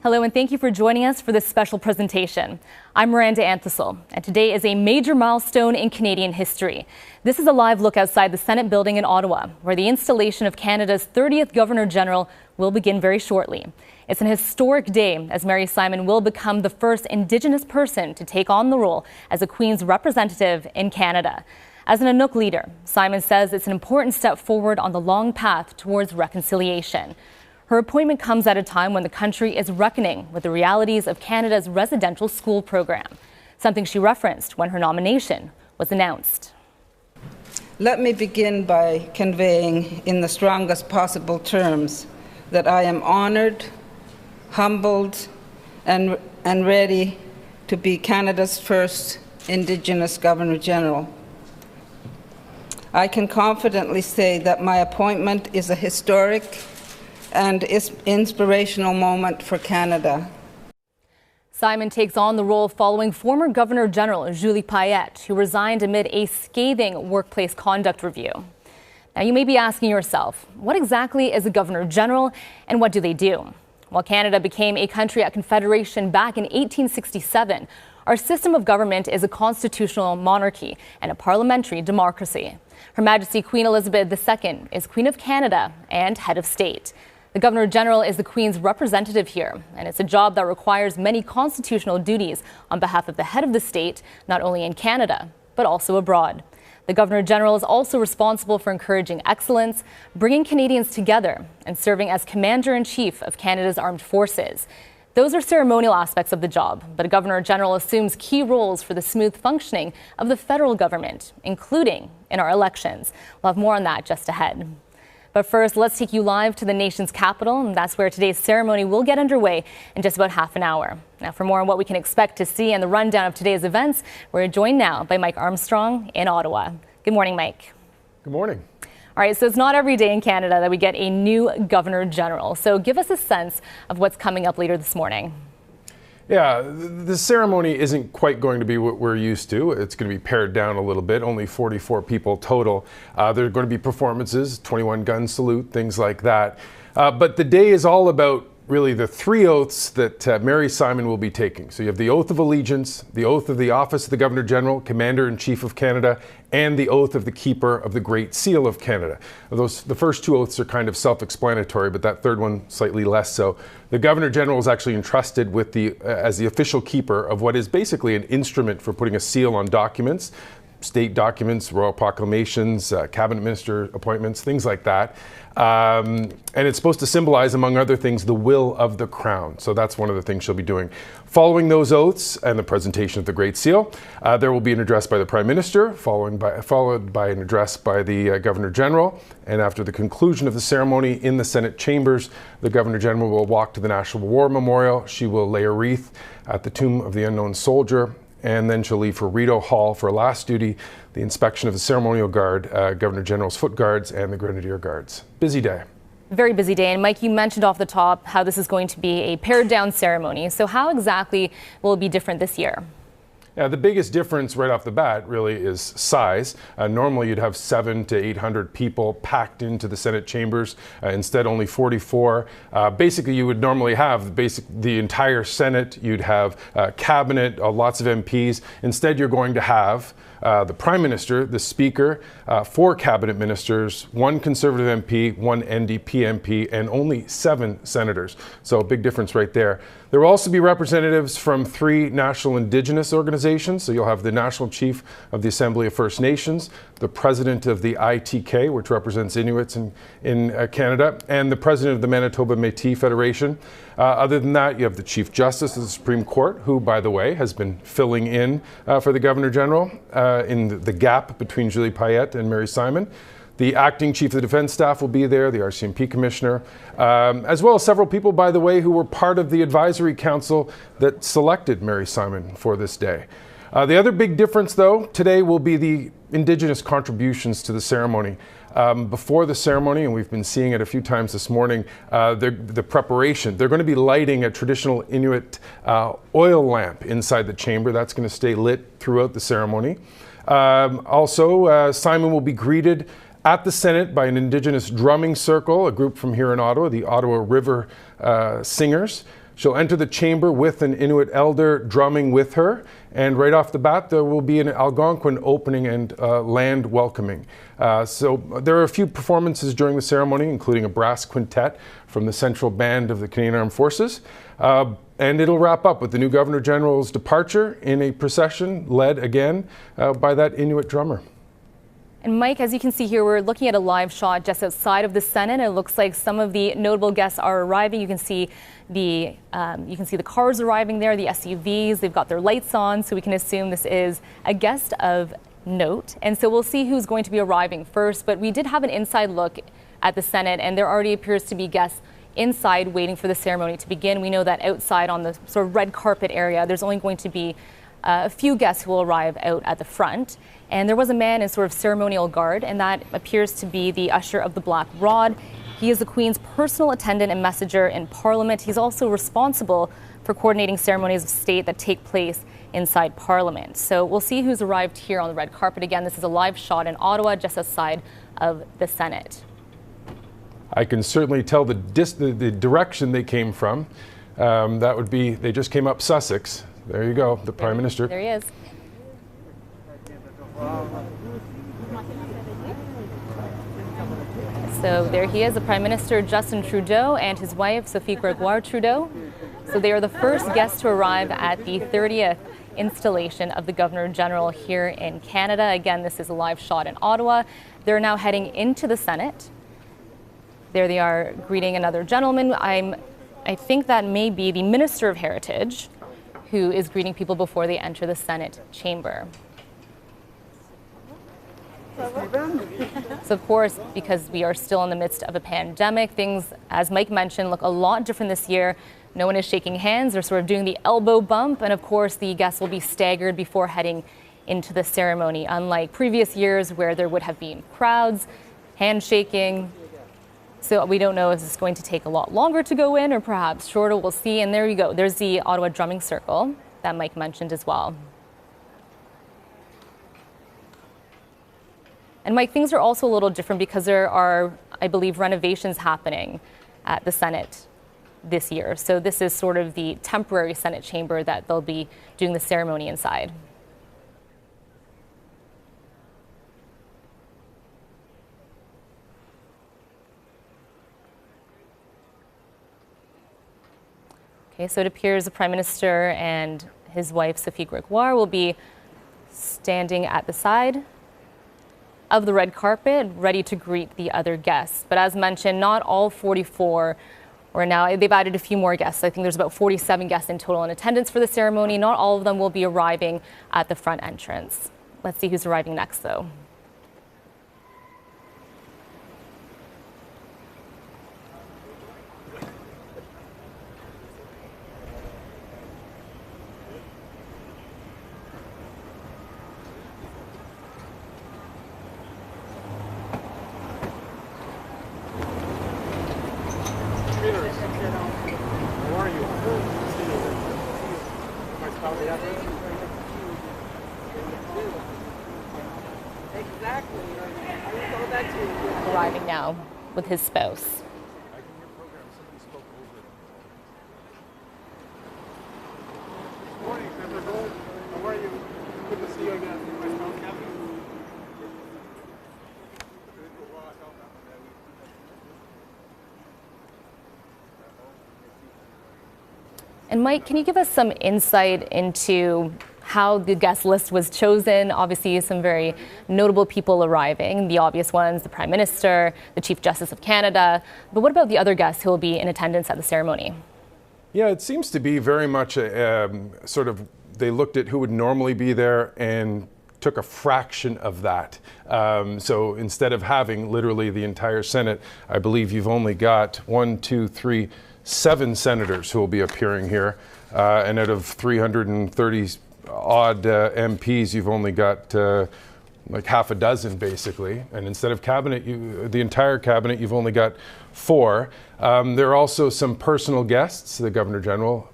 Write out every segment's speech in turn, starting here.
Hello and thank you for joining us for this special presentation. I'm Miranda Anthesel, and today is a major milestone in Canadian history. This is a live look outside the Senate building in Ottawa, where the installation of Canada's 30th Governor-General will begin very shortly. It's an historic day, as Mary Simon will become the first Indigenous person to take on the role as a Queen's representative in Canada. As an Inuk leader, Simon says it's an important step forward on the long path towards reconciliation. Her appointment comes at a time when the country is reckoning with the realities of Canada's residential school program, something she referenced when her nomination was announced. Let me begin by conveying in the strongest possible terms that I am honoured, humbled, and ready to be Canada's first Indigenous Governor-General. I can confidently say that my appointment is a historic and inspirational moment for Canada. Simon takes on the role following former Governor-General Julie Payette, who resigned amid a scathing workplace conduct review. Now, you may be asking yourself, what exactly is a Governor-General and what do they do? While Canada became a country at Confederation back in 1867, our system of government is a constitutional monarchy and a parliamentary democracy. Her Majesty Queen Elizabeth II is Queen of Canada and head of state. The Governor-General is the Queen's representative here, and it's a job that requires many constitutional duties on behalf of the head of the state, not only in Canada, but also abroad. The Governor-General is also responsible for encouraging excellence, bringing Canadians together, and serving as Commander-in-Chief of Canada's Armed Forces. Those are ceremonial aspects of the job, but a Governor-General assumes key roles for the smooth functioning of the federal government, including in our elections. We'll have more on that just ahead. But first, let's take you live to the nation's capital, and that's where today's ceremony will get underway in just about half an hour. Now, for more on what we can expect to see and the rundown of today's events, we're joined now by Mike Armstrong in Ottawa. Good morning, Mike. Good morning. All right, so it's not every day in Canada that we get a new Governor-General. So give us a sense of what's coming up later this morning. Yeah, the ceremony isn't quite going to be what we're used to. It's going to be pared down a little bit, only 44 people total. There are going to be performances, 21 gun salute, things like that. But the day is all about really the three oaths that Mary Simon will be taking. So you have the oath of allegiance, the oath of the office of the Governor-General, Commander-in-Chief of Canada, and the oath of the Keeper of the Great Seal of Canada. The first two oaths are kind of self-explanatory, but that third one slightly less so. The Governor-General is actually entrusted with as the official keeper of what is basically an instrument for putting a seal on documents, state documents, royal proclamations, cabinet minister appointments, things like that. And it's supposed to symbolize, among other things, the will of the crown. So that's one of the things she'll be doing. Following those oaths and the presentation of the Great Seal, there will be an address by the Prime Minister, followed by an address by the Governor-General. And after the conclusion of the ceremony in the Senate chambers, the Governor-General will walk to the National War Memorial. She will lay a wreath at the Tomb of the Unknown Soldier, and then she'll leave for Rideau Hall for a last duty, the inspection of the ceremonial guard, Governor-General's foot guards, and the Grenadier Guards. Busy day. Very busy day. And Mike, you mentioned off the top how this is going to be a pared down ceremony. So how exactly will it be different this year? Yeah, the biggest difference right off the bat really is size. Normally you'd have 700 to 800 people packed into the Senate chambers. Instead, only 44. Basically, you would normally have the entire Senate. You'd have cabinet, lots of MPs. Instead, you're going to have the Prime Minister, the Speaker, 4 cabinet ministers, 1 Conservative MP, 1 NDP MP, and only 7 senators. So a big difference right there. There will also be representatives from 3 national Indigenous organizations. So you'll have the National Chief of the Assembly of First Nations, the President of the ITK, which represents Inuits in Canada, and the President of the Manitoba Métis Federation. Other than that, you have the Chief Justice of the Supreme Court, who, by the way, has been filling in for the Governor-General in the gap between Julie Payette and Mary Simon. The acting Chief of the Defence Staff will be there, the RCMP Commissioner, as well as several people, by the way, who were part of the advisory council that selected Mary Simon for this day. The other big difference, though, today will be the Indigenous contributions to the ceremony. Before the ceremony, and we've been seeing it a few times this morning, the preparation. They're going to be lighting a traditional Inuit oil lamp inside the chamber. That's going to stay lit throughout the ceremony. Also, Simon will be greeted at the Senate by an Indigenous drumming circle, a group from here in Ottawa, the Ottawa River Singers. She'll enter the chamber with an Inuit elder drumming with her, and right off the bat there will be an Algonquin opening and land welcoming. So there are a few performances during the ceremony, including a brass quintet from the Central Band of the Canadian Armed Forces. And it'll wrap up with the new Governor General's departure in a procession led again by that Inuit drummer. And Mike, as you can see here, we're looking at a live shot just outside of the Senate. It looks like some of the notable guests are arriving. You can see the cars arriving there, the SUVs. They've got their lights on, so we can assume this is a guest of note. And so we'll see who's going to be arriving first. But we did have an inside look at the Senate, and there already appears to be guests inside waiting for the ceremony to begin. We know that outside on the sort of red carpet area, there's only going to be a few guests who will arrive out at the front. And there was a man in sort of ceremonial garb, and that appears to be the usher of the Black Rod. He is the Queen's personal attendant and messenger in Parliament. He's also responsible for coordinating ceremonies of state that take place inside Parliament. So we'll see who's arrived here on the red carpet. Again, this is a live shot in Ottawa, just outside of the Senate. I can certainly tell the direction they came from. That would be, they just came up Sussex. There you go, the Prime Minister. There he is. So there he is, the Prime Minister Justin Trudeau and his wife Sophie Gregoire Trudeau. So they are the first guests to arrive at the 30th installation of the Governor General here in Canada. Again, this is a live shot in Ottawa. They're now heading into the Senate. There they are greeting another gentleman. I think that may be the Minister of Heritage, who is greeting people before they enter the Senate chamber. So of course, because we are still in the midst of a pandemic, things, as Mike mentioned, look a lot different this year. No one is shaking hands. They're sort of doing the elbow bump. And of course, the guests will be staggered before heading into the ceremony, unlike previous years where there would have been crowds, handshaking. So we don't know if it's going to take a lot longer to go in or perhaps shorter. We'll see. And there you go. There's the Ottawa drumming circle that Mike mentioned as well. And Mike, things are also a little different because there are, I believe, renovations happening at the Senate this year. So this is sort of the temporary Senate chamber that they'll be doing the ceremony inside. Okay, so it appears the Prime Minister and his wife, Sophie Gregoire, will be standing at the side of the red carpet, ready to greet the other guests. But as mentioned, not all 44, or now they've added a few more guests. I think there's about 47 guests in total in attendance for the ceremony. Not all of them will be arriving at the front entrance. Let's see who's arriving next, though. Arriving now with his spouse. Morning, Member Gold. How are you? Good to see you again. And Mike, can you give us some insight into how the guest list was chosen? Obviously, some very notable people arriving, the obvious ones, the Prime Minister, the Chief Justice of Canada. But what about the other guests who will be in attendance at the ceremony? Yeah, it seems to be very much sort of, they looked at who would normally be there and took a fraction of that. So instead of having literally the entire Senate, I believe you've only got 7 senators who will be appearing here. And out of 330 odd MPs, you've only got like half a dozen basically. And instead of cabinet, the entire cabinet, you've only got 4. There are also some personal guests. The Governor General,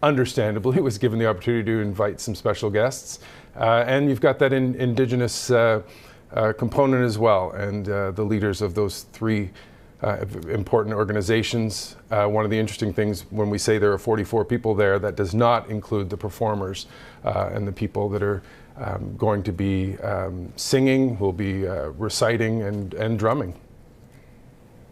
understandably, was given the opportunity to invite some special guests. And you've got that Indigenous component as well, and the leaders of those 3 important organizations. One of the interesting things when we say there are 44 people there, that does not include the performers and the people that are going to be singing, will be reciting and drumming.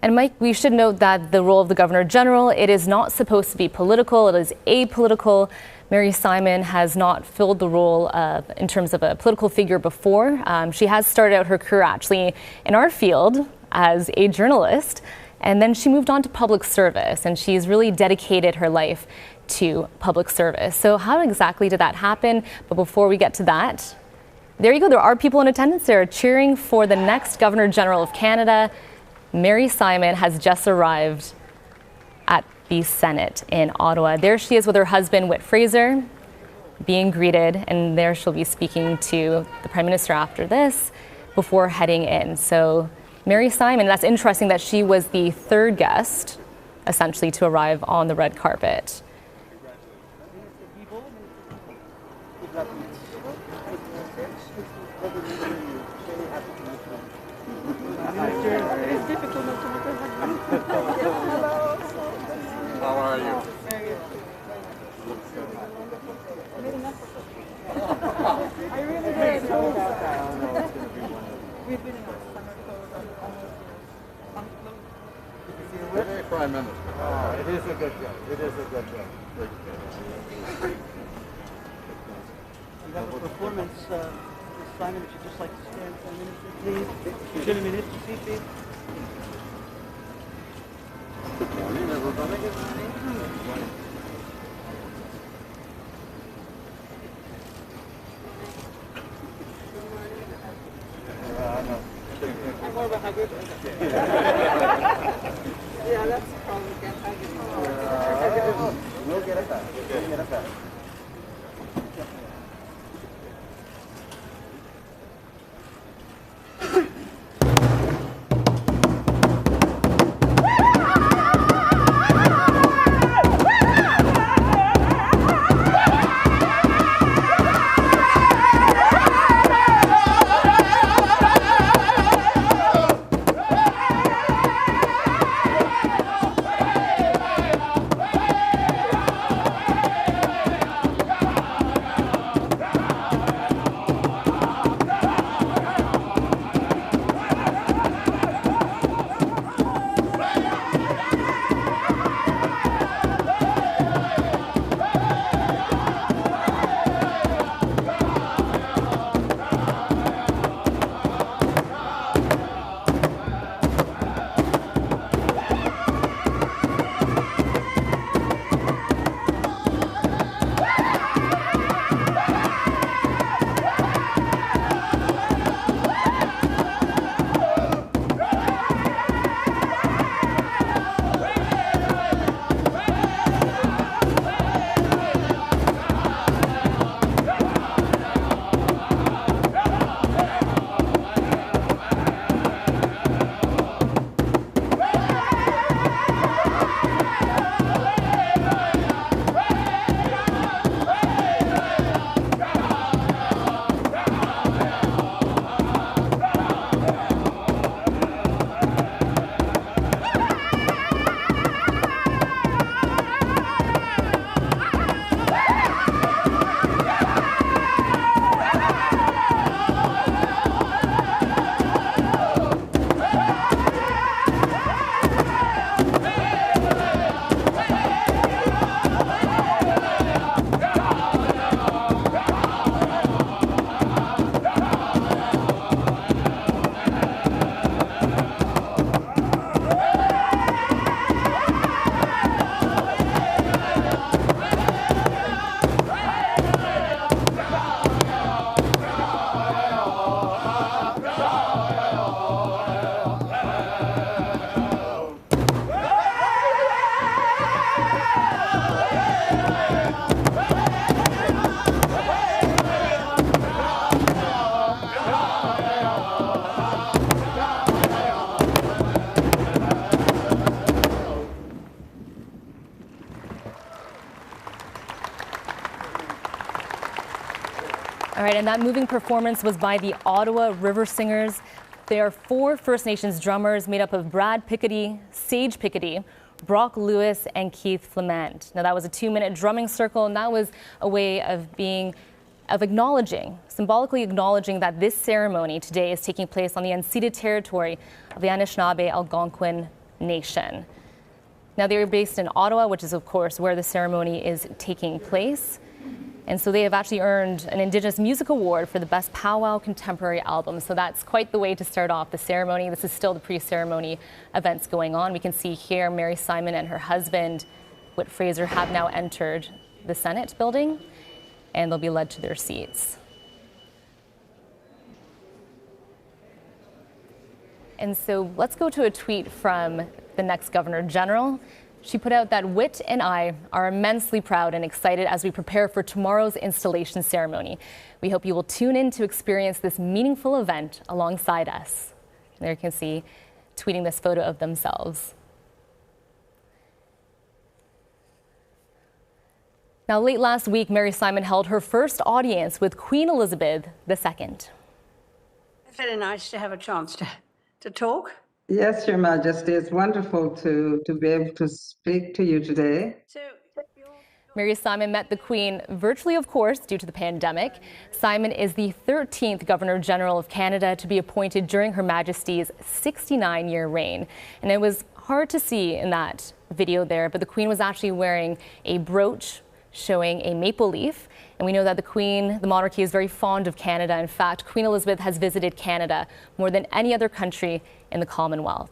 And Mike, we should note that the role of the Governor General, it is not supposed to be political, it is apolitical. Mary Simon has not filled the role in terms of a political figure before. She has started out her career actually in our field as a journalist, and then she moved on to public service, and she's really dedicated her life to public service. So how exactly did that happen? But before we get to that, there you go, there are people in attendance there cheering for the next Governor General of Canada. Mary Simon has just arrived at the Senate in Ottawa. There she is with her husband, Whit Fraser, being greeted, and there she'll be speaking to the Prime Minister after this before heading in. So Mary Simon, that's interesting that she was the third guest, essentially, to arrive on the red carpet. How are you? I really did. We've been in our summer clothes on clothes. Prime Minister. Oh, it is a good job. It is a good job. We have a performance. Simon, would you just like to stand for a minute, please? Julie, minute, please. Good morning, everybody. Good morning. I'm more of a hugger. Yeah, that's the problem. Can't hug it. We'll get it back. We'll get it back. All right, and that moving performance was by the Ottawa River Singers. They are 4 First Nations drummers made up of Brad Pickety, Sage Pickety, Brock Lewis, and Keith Flamand. Now, that was a 2-minute drumming circle, and that was a way of symbolically acknowledging that this ceremony today is taking place on the unceded territory of the Anishinaabe Algonquin Nation. Now, they are based in Ottawa, which is, of course, where the ceremony is taking place. And so they have actually earned an Indigenous Music Award for the Best Powwow Contemporary Album. So that's quite the way to start off the ceremony. This is still the pre-ceremony events going on. We can see here Mary Simon and her husband, Whit Fraser, have now entered the Senate building, and they'll be led to their seats. And so let's go to a tweet from the next Governor General. She put out that Whit and I are immensely proud and excited as we prepare for tomorrow's installation ceremony. We hope you will tune in to experience this meaningful event alongside us. And there you can see tweeting this photo of themselves. Now, late last week, Mary Simon held her first audience with Queen Elizabeth II. It's very nice to have a chance to talk. Yes, Your Majesty, it's wonderful to be able to speak to you today. Mary Simon met the Queen virtually, of course, due to the pandemic. Simon is the 13th Governor General of Canada to be appointed during Her Majesty's 69-year reign. And it was hard to see in that video there, but the Queen was actually wearing a brooch showing a maple leaf. And we know that the monarchy is very fond of Canada. In fact, Queen Elizabeth has visited Canada more than any other country in the Commonwealth.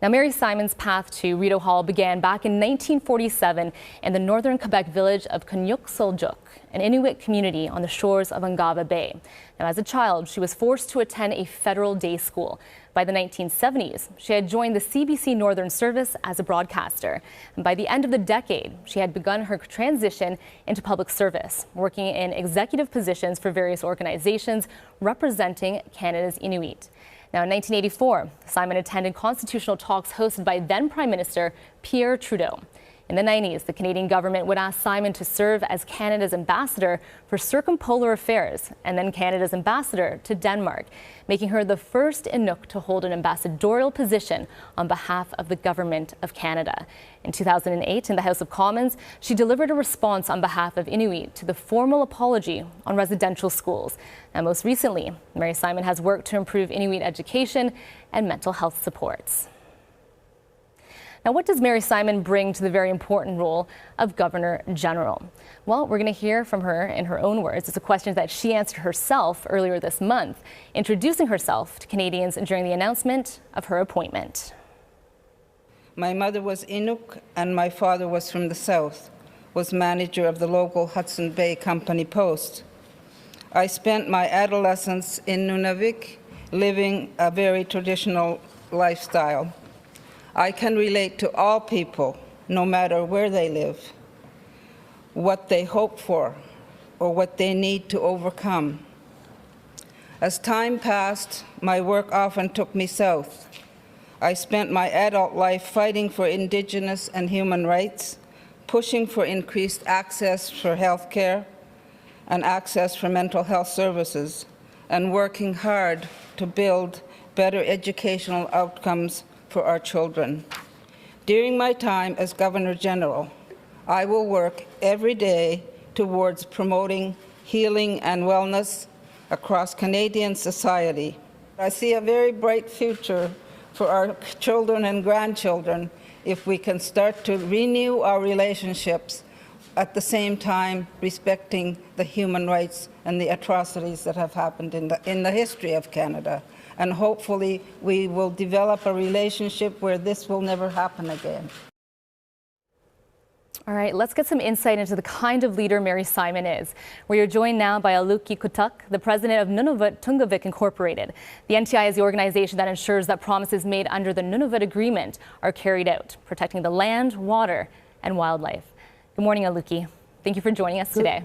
Now, Mary Simon's path to Rideau Hall began back in 1947 in the northern Quebec village of Inuk, an Inuit community on the shores of Ungava Bay. Now, as a child, she was forced to attend a federal day school. By the 1970s, she had joined the CBC Northern Service as a broadcaster. And by the end of the decade, she had begun her transition into public service, working in executive positions for various organizations representing Canada's Inuit. Now, in 1984, Simon attended constitutional talks hosted by then Prime Minister Pierre Trudeau. In the 90s, the Canadian government would ask Simon to serve as Canada's ambassador for circumpolar affairs and then Canada's ambassador to Denmark, making her the first Inuk to hold an ambassadorial position on behalf of the government of Canada. In 2008, in the House of Commons, she delivered a response on behalf of Inuit to the formal apology on residential schools. And most recently, Mary Simon has worked to improve Inuit education and mental health supports. Now, what does Mary Simon bring to the very important role of Governor General? Well, we're going to hear from her in her own words. It's a question that she answered herself earlier this month, introducing herself to Canadians during the announcement of her appointment. My mother was Inuk and my father was from the south, was manager of the local Hudson Bay Company Post. I spent my adolescence in Nunavik, living a very traditional lifestyle. I can relate to all people, no matter where they live, what they hope for, or what they need to overcome. As time passed, my work often took me south. I spent my adult life fighting for Indigenous and human rights, pushing for increased access for health care and access for mental health services, and working hard to build better educational outcomes for our children. During my time as Governor General, I will work every day towards promoting healing and wellness across Canadian society. I see a very bright future for our children and grandchildren if we can start to renew our relationships at the same time respecting the human rights and the atrocities that have happened in the history of Canada. And hopefully we will develop a relationship where this will never happen again. All right, let's get some insight into the kind of leader Mary Simon is. We are joined now by Aluki Kutuk, the president of Nunavut Tungavik Incorporated. The NTI is the organization that ensures that promises made under the Nunavut Agreement are carried out, protecting the land, water, and wildlife. Good morning, Aluki. Thank you for joining us today.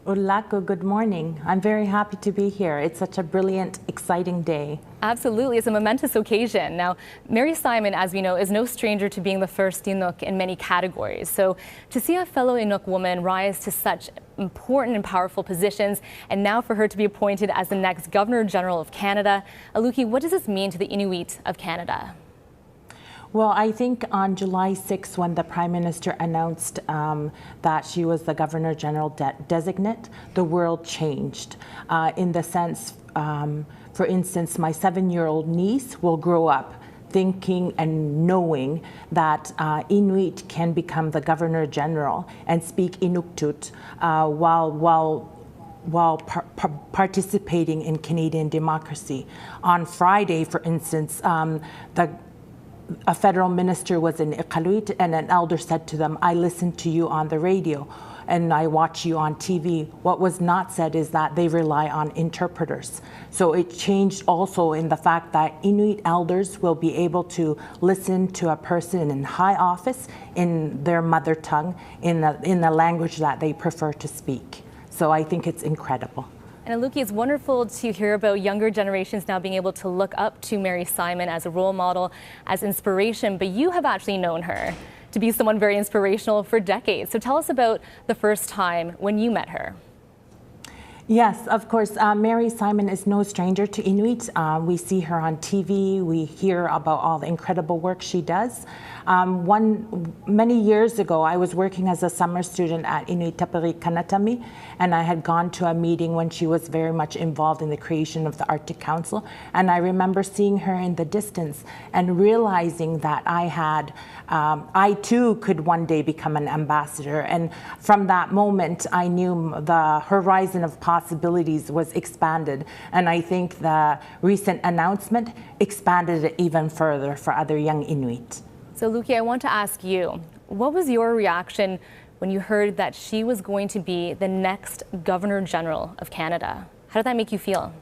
Ulako, good morning. I'm very happy to be here. It's such a brilliant, exciting day. Absolutely, it's a momentous occasion. Now, Mary Simon, as we know, is no stranger to being the first Inuk in many categories. So to see a fellow Inuk woman rise to such important and powerful positions, and now for her to be appointed as the next Governor General of Canada, Aluki, what does this mean to the Inuit of Canada? Well, I think on July 6th, when the Prime Minister announced that she was the Governor General designate, the world changed in the sense, for instance, my 7-year-old niece will grow up thinking and knowing that Inuit can become the Governor General and speak Inuktitut while participating in Canadian democracy. On Friday, for instance, a federal minister was in Iqaluit, and an elder said to them, I listened to you on the radio and I watch you on TV. What was not said is that they rely on interpreters. So it changed also in the fact that Inuit elders will be able to listen to a person in high office in their mother tongue, in the language that they prefer to speak. So I think it's incredible. And Aluki, it's wonderful to hear about younger generations now being able to look up to Mary Simon as a role model, as inspiration, but you have actually known her to be someone very inspirational for decades. So tell us about the first time when you met her. Yes, of course. Mary Simon is no stranger to Inuit. We see her on TV. We hear about all the incredible work she does. Many years ago, I was working as a summer student at Inuit Tapiri Kanatami, and I had gone to a meeting when she was very much involved in the creation of the Arctic Council. And I remember seeing her in the distance and realizing that I too could one day become an ambassador. And from that moment, I knew the horizon of possibilities was expanded. And I think the recent announcement expanded it even further for other young Inuit. So Luki, I want to ask you, what was your reaction when you heard that she was going to be the next Governor General of Canada? How did that make you feel?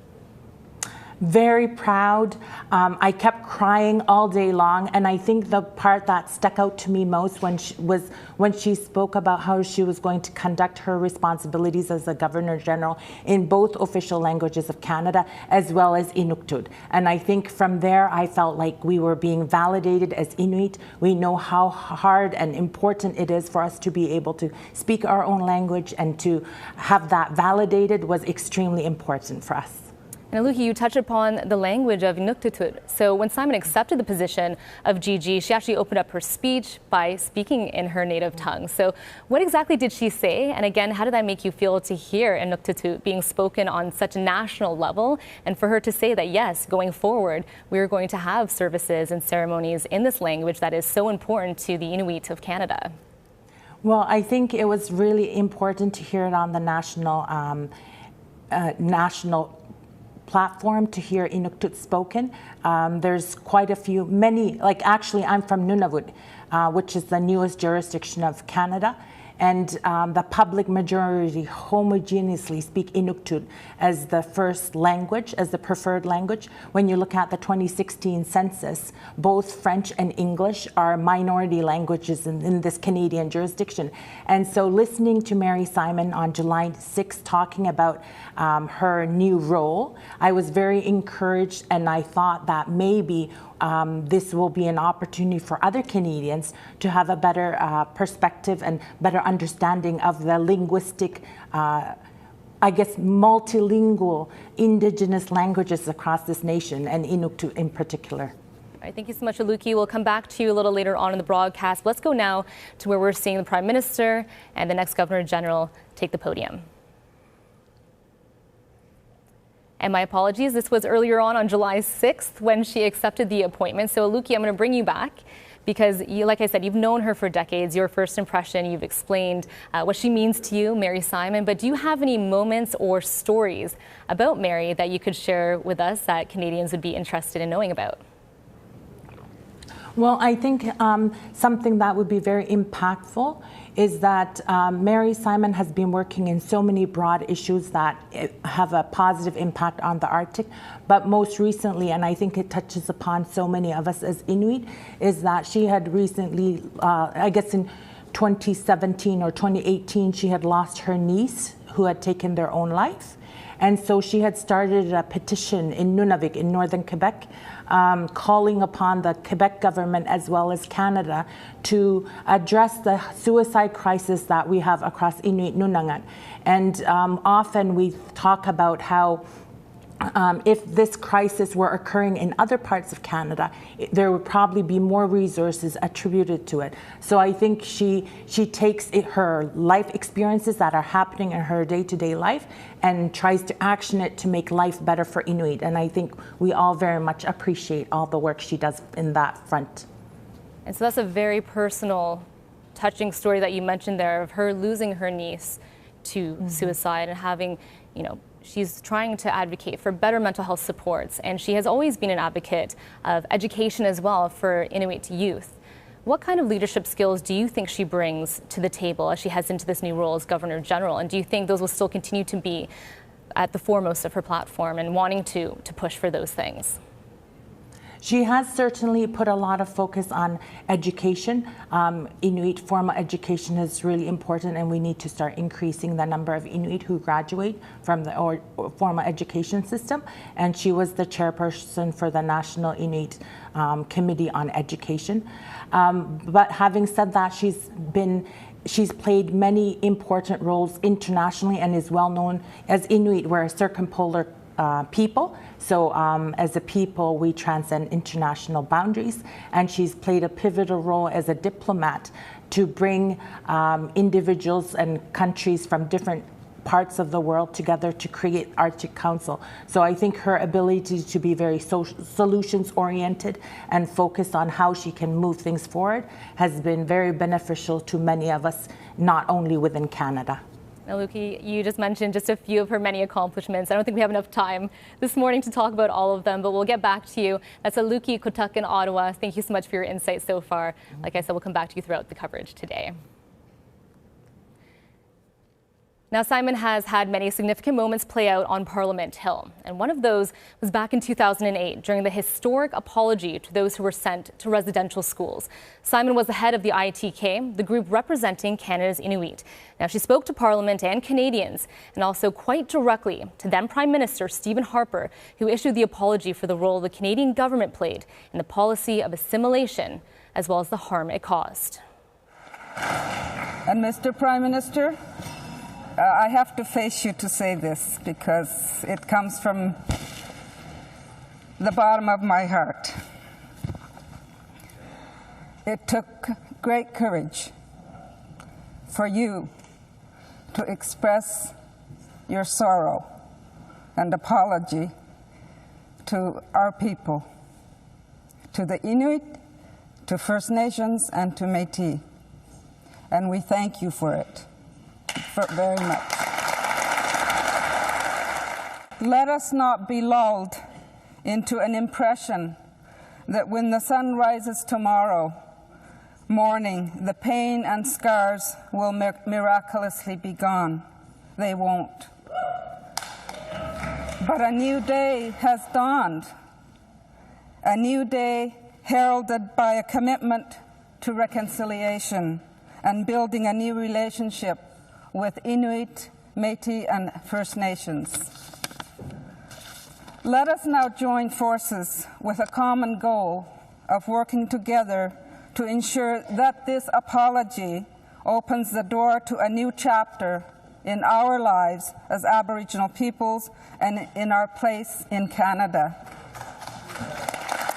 Very proud. I kept crying all day long, and I think the part that stuck out to me most was when she spoke about how she was going to conduct her responsibilities as the Governor General in both official languages of Canada as well as Inuktitut. And I think from there I felt like we were being validated as Inuit. We know how hard and important it is for us to be able to speak our own language, and to have that validated was extremely important for us. And Aluki, you touched upon the language of Inuktitut. So when Simon accepted the position of GG, she actually opened up her speech by speaking in her native tongue. So what exactly did she say? And again, how did that make you feel to hear Inuktitut being spoken on such a national level, and for her to say that, yes, going forward, we are going to have services and ceremonies in this language that is so important to the Inuit of Canada? Well, I think it was really important to hear it on the national platform, to hear Inuktitut spoken. There's quite a few, actually I'm from Nunavut, which is the newest jurisdiction of Canada. And the public majority homogeneously speak Inuktitut as the first language, as the preferred language. When you look at the 2016 census, both French and English are minority languages in this Canadian jurisdiction. And so listening to Mary Simon on July 6th talking about her new role, I was very encouraged, and I thought that maybe this will be an opportunity for other Canadians to have a better perspective and better understanding of the linguistic, multilingual Indigenous languages across this nation, and Inuktitut in particular. All right, thank you so much, Aluki. We'll come back to you a little later on in the broadcast. Let's go now to where we're seeing the Prime Minister and the next Governor General take the podium. And my apologies, this was earlier on July 6th when she accepted the appointment. So Aluki, I'm going to bring you back because, like I said, you've known her for decades. Your first impression, you've explained what she means to you, Mary Simon. But do you have any moments or stories about Mary that you could share with us that Canadians would be interested in knowing about? Well, I think something that would be very impactful is that Mary Simon has been working in so many broad issues that have a positive impact on the Arctic. But most recently, and I think it touches upon so many of us as Inuit, is that she had recently, in 2017 or 2018, she had lost her niece who had taken their own life. And so she had started a petition in Nunavik in northern Quebec, calling upon the Quebec government as well as Canada to address the suicide crisis that we have across Inuit Nunangat. And often we talk about how if this crisis were occurring in other parts of Canada, there would probably be more resources attributed to it. So I think she takes her life experiences that are happening in her day-to-day life and tries to action it to make life better for Inuit. And I think we all very much appreciate all the work she does in that front. And so that's a very personal, touching story that you mentioned there of her losing her niece to suicide and having, she's trying to advocate for better mental health supports, and she has always been an advocate of education as well for Inuit youth. What kind of leadership skills do you think she brings to the table as she heads into this new role as Governor General? And do you think those will still continue to be at the foremost of her platform and wanting to push for those things? She has certainly put a lot of focus on education. Inuit formal education is really important, and we need to start increasing the number of Inuit who graduate from the formal education system. And she was the chairperson for the National Inuit Committee on Education. But having said that, she's played many important roles internationally and is well known as Inuit. We're a circumpolar people. So as a people, we transcend international boundaries, and she's played a pivotal role as a diplomat to bring individuals and countries from different parts of the world together to create Arctic Council. So I think her ability to be very solutions oriented and focused on how she can move things forward has been very beneficial to many of us, not only within Canada. Now, Luki, you just mentioned just a few of her many accomplishments. I don't think we have enough time this morning to talk about all of them, but we'll get back to you. That's Luki Kotuk in Ottawa. Thank you so much for your insights so far. Like I said, we'll come back to you throughout the coverage today. Now, Simon has had many significant moments play out on Parliament Hill, and one of those was back in 2008 during the historic apology to those who were sent to residential schools. Simon was the head of the ITK, the group representing Canada's Inuit. Now, she spoke to Parliament and Canadians, and also quite directly to then Prime Minister Stephen Harper, who issued the apology for the role the Canadian government played in the policy of assimilation, as well as the harm it caused. And Mr. Prime Minister, I have to face you to say this because it comes from the bottom of my heart. It took great courage for you to express your sorrow and apology to our people, to the Inuit, to First Nations, and to Métis. And we thank you for it. Very much. Let us not be lulled into an impression that when the sun rises tomorrow morning, the pain and scars will miraculously be gone. They won't. But a new day has dawned, a new day heralded by a commitment to reconciliation and building a new relationship with Inuit, Métis, and First Nations. Let us now join forces with a common goal of working together to ensure that this apology opens the door to a new chapter in our lives as Aboriginal peoples and in our place in Canada.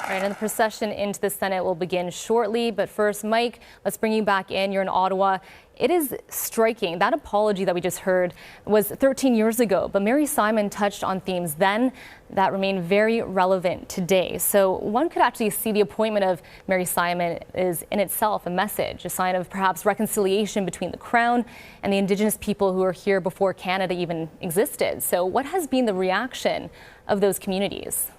All right, and the procession into the Senate will begin shortly. But first, Mike, let's bring you back in. You're in Ottawa. It is striking. That apology that we just heard was 13 years ago, but Mary Simon touched on themes then that remain very relevant today. So one could actually see the appointment of Mary Simon is in itself a message, a sign of perhaps reconciliation between the Crown and the Indigenous people who were here before Canada even existed. So what has been the reaction of those communities?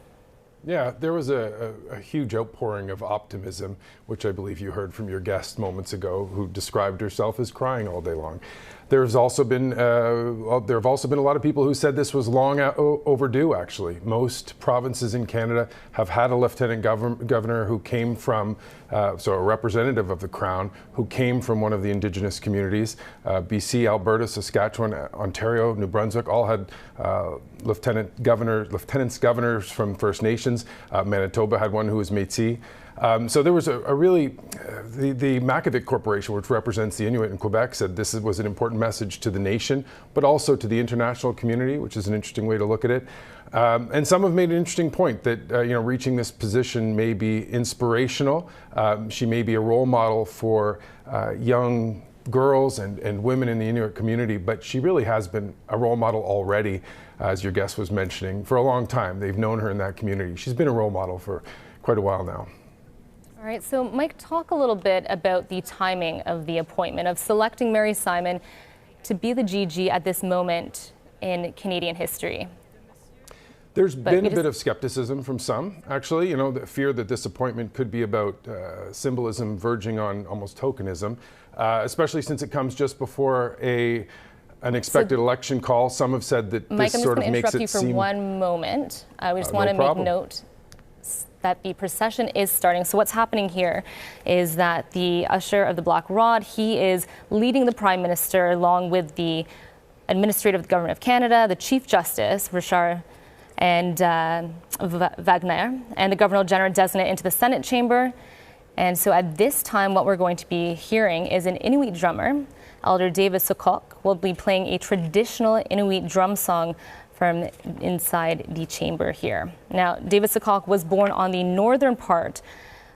Yeah, there was a huge outpouring of optimism, which I believe you heard from your guest moments ago, who described herself as crying all day long. There have also been a lot of people who said this was long overdue, actually. Most provinces in Canada have had a lieutenant governor who came from, so a representative of the Crown, who came from one of the Indigenous communities. BC, Alberta, Saskatchewan, Ontario, New Brunswick all had lieutenants governors from First Nations. Manitoba had one who was Métis. So there was a really, the Makivik Corporation, which represents the Inuit in Quebec, said this was an important message to the nation, but also to the international community, which is an interesting way to look at it. And some have made an interesting point that reaching this position may be inspirational. She may be a role model for young girls and women in the Inuit community, but she really has been a role model already, as your guest was mentioning, for a long time. They've known her in that community. She's been a role model for quite a while now. All right, so Mike, talk a little bit about the timing of the appointment, of selecting Mary Simon to be the GG at this moment in Canadian history. There's been a bit of skepticism from some, actually, the fear that this appointment could be about symbolism verging on almost tokenism, especially since it comes just before an expected election call. Some have said that Mike, this sort of makes it seem... Mike, I'm just going to interrupt you for one moment. We just want to make note that the procession is starting. So what's happening here is that the usher of the Black Rod, he is leading the Prime Minister along with the Administrative Government of Canada, the Chief Justice, Richard and Wagner, and the Governor General designate into the Senate chamber. And so at this time, what we're going to be hearing is an Inuit drummer, Elder David Sukok, will be playing a traditional Inuit drum song from inside the chamber here. Now, David Sukok was born on the northern part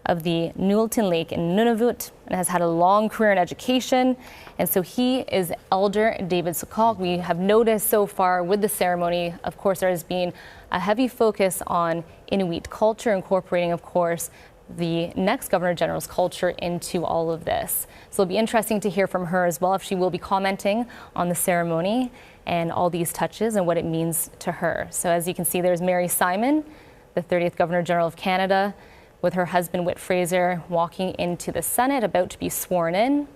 of the Newelton Lake in Nunavut and has had a long career in education. And so he is Elder David Sukok. We have noticed so far with the ceremony, of course, there has been a heavy focus on Inuit culture, incorporating, of course, the next Governor General's culture into all of this. So it'll be interesting to hear from her as well, if she will be commenting on the ceremony and all these touches and what it means to her. So as you can see, there's Mary Simon, the 30th Governor General of Canada, with her husband Whit Fraser walking into the Senate, about to be sworn in.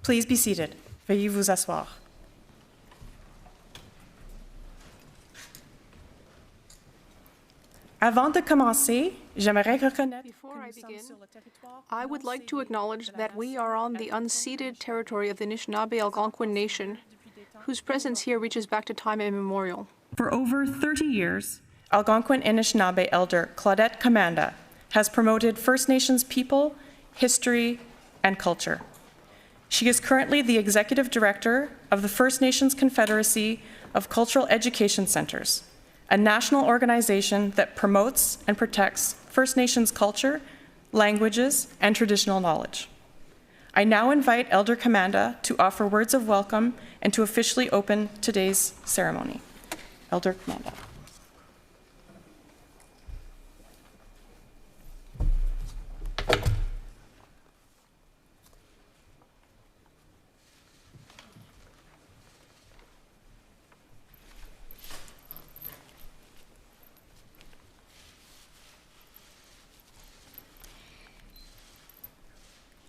Please be seated. Veuillez vous asseoir. Avant de commencer, j'aimerais reconnaître Before I begin, I would like to acknowledge that we are on the unceded territory of the Anishinaabe Algonquin Nation, whose presence here reaches back to time immemorial. For over 30 years, Algonquin Anishinaabe Elder Claudette Commanda has promoted First Nations people, history, and culture. She is currently the Executive Director of the First Nations Confederacy of Cultural Education Centers, a national organization that promotes and protects First Nations culture, languages, and traditional knowledge. I now invite Elder Commanda to offer words of welcome and to officially open today's ceremony. Elder Commanda.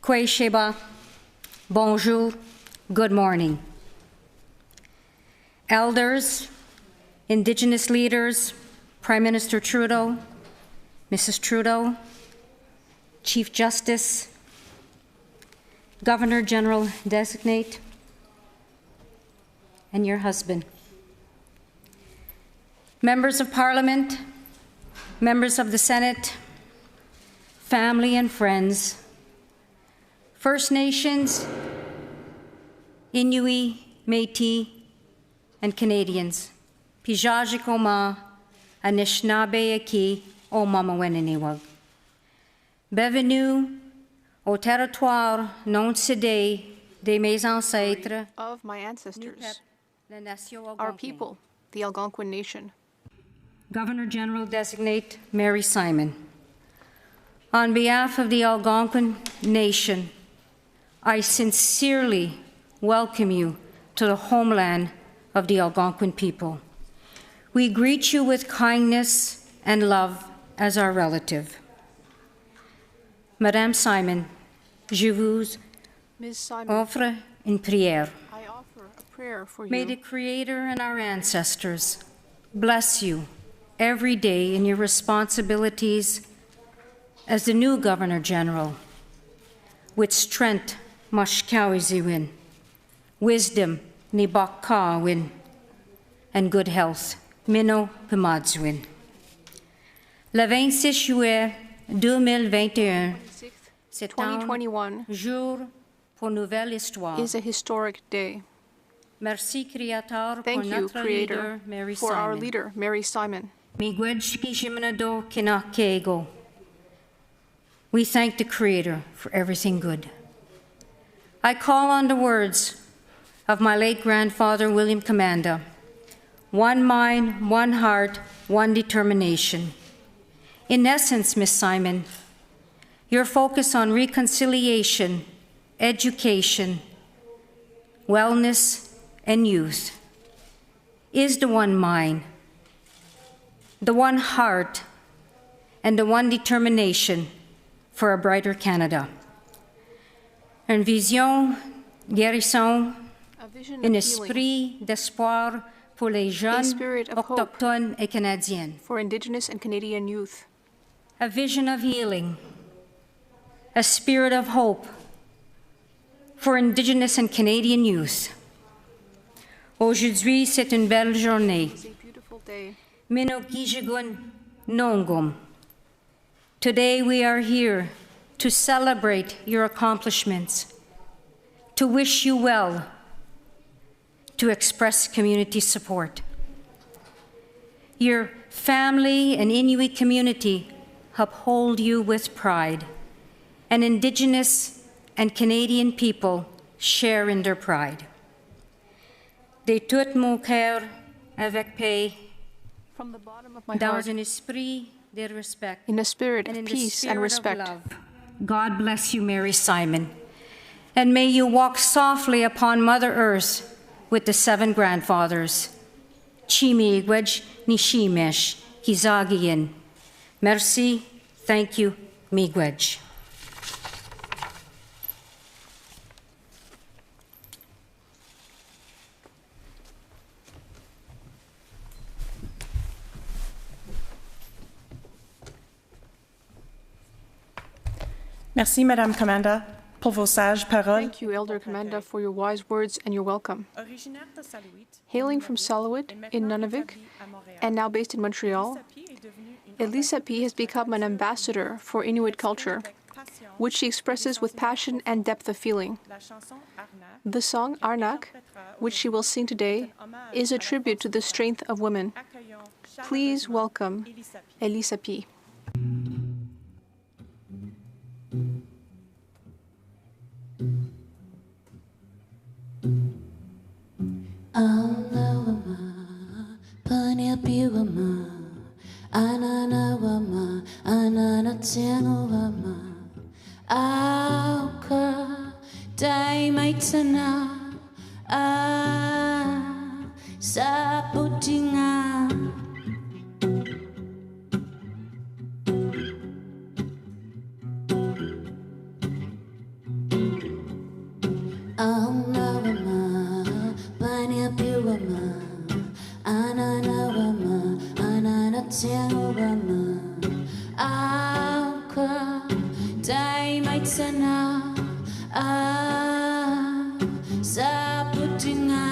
Kwe Sheba, bonjour, good morning. Elders, Indigenous leaders, Prime Minister Trudeau, Mrs. Trudeau, Chief Justice, Governor General Designate, and your husband. Members of Parliament, members of the Senate, family and friends, First Nations, Inuit, Métis, and Canadians, Pijajikoma, Anishinaabe Aki, O Mamaweniniwag. Bienvenue au territoire non cédé de mes ancêtres, of my ancestors, our people, the Algonquin Nation. Governor General Designate Mary Simon. On behalf of the Algonquin Nation, I sincerely welcome you to the homeland of the Algonquin people. We greet you with kindness and love as our relative. Madame Simon, je vous Ms. Simon, offre une prière. I offer a prayer for May you. the Creator and our ancestors bless you every day in your responsibilities as the new Governor General, with strength mashkawiziwin, wisdom nibakawin, and good health mino pimadzwin. Le 26 juillet 2021, c'est un 2021 jour pour nouvelle histoire. is a historic day. Merci, Créateur, pour Thank you, notre Creator, leader, Mary for Simon. our leader, Mary Simon. We thank the Creator for everything good. I call on the words of my late grandfather, William Commanda: one mind, one heart, one determination. In essence, Miss Simon, your focus on reconciliation, education, wellness, and youth is the one mind, the one heart, and the one determination for a brighter Canada. Une vision, guérison, A vision un of healing esprit d'espoir pour les jeunes spirit of hope autochtones et canadiennes. for Indigenous and Canadian youth. A vision of healing, a spirit of hope for Indigenous and Canadian youth. Aujourd'hui, c'est une belle journée. It's a beautiful day. Minokijigun Nongum. Today we are here to celebrate your accomplishments, to wish you well, to express community support. Your family and Inuit community uphold you with pride, and Indigenous and Canadian people share in their pride. De tout mon cœur, avec paix, From the bottom of my dans heart, un esprit de respect, in a spirit and of in the peace and spirit of respect. love. God bless you, Mary Simon, and may you walk softly upon Mother Earth with the 7 grandfathers. Chimiigwej nishimesh kizagiyin. Merci, thank you, miigwej. Merci, Madame Commanda, pour vos sages paroles. Thank you, Elder Commanda, for your wise words and your welcome. Originaire de Salouit, Hailing from Salouit in Nunavut and now based in Montreal, Elisa P. has become an ambassador for Inuit culture, which she expresses with passion and depth of feeling. The song Arnak, which she will sing today, is a tribute to the strength of women. Please welcome Elisa P. Anawama, Panyapiwama, Ananawama, Ananatianowama, Auka, Daimaitana, Saputinga. sabutinga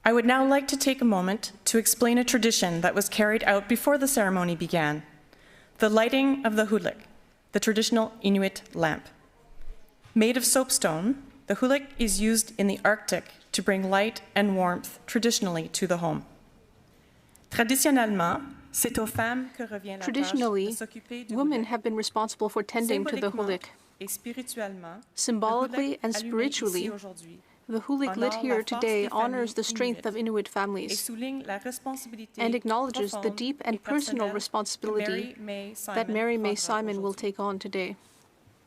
I would now like to take a moment to explain a tradition that was carried out before the ceremony began, the lighting of the hulik, the traditional Inuit lamp. Made of soapstone, the hulik is used in the Arctic to bring light and warmth traditionally to the home. Traditionnellement, c'est aux femmes que revient la Traditionally, tâche de s'occuper du women hulik. have been responsible for tending to the hulik. Et spirituellement, Symbolically and le hulik allumé spiritually, ici aujourd'hui the hulik lit here today honors the strength of Inuit families and acknowledges the deep and personal responsibility that Mary May Simon will take on today.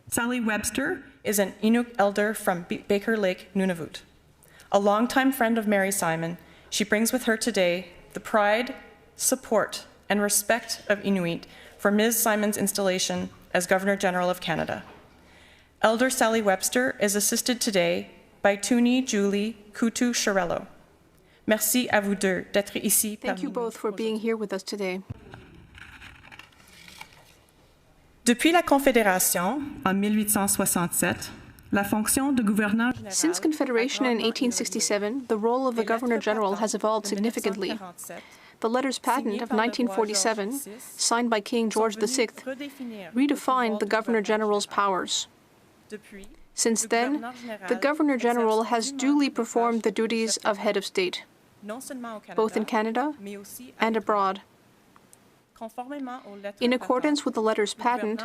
Sally Webster is an Inuk elder from Baker Lake, Nunavut. A longtime friend of Mary Simon, she brings with her today the pride, support, and respect of Inuit for Ms. Simon's installation as Governor General of Canada. Elder Sally Webster is assisted today by Tuni Julie Kutu Sharello. Merci à vous deux d'être ici. Thank you both for being here with us today. Depuis la Confédération en 1867, la fonction de gouverneur général. Since Confederation in 1867, the role of the Governor General has evolved significantly. The letters patent of 1947, signed by King George VI, redefined the Governor General's powers. Since then, the Governor General has duly performed the duties of head of state, both in Canada and abroad. In accordance with the letters patent,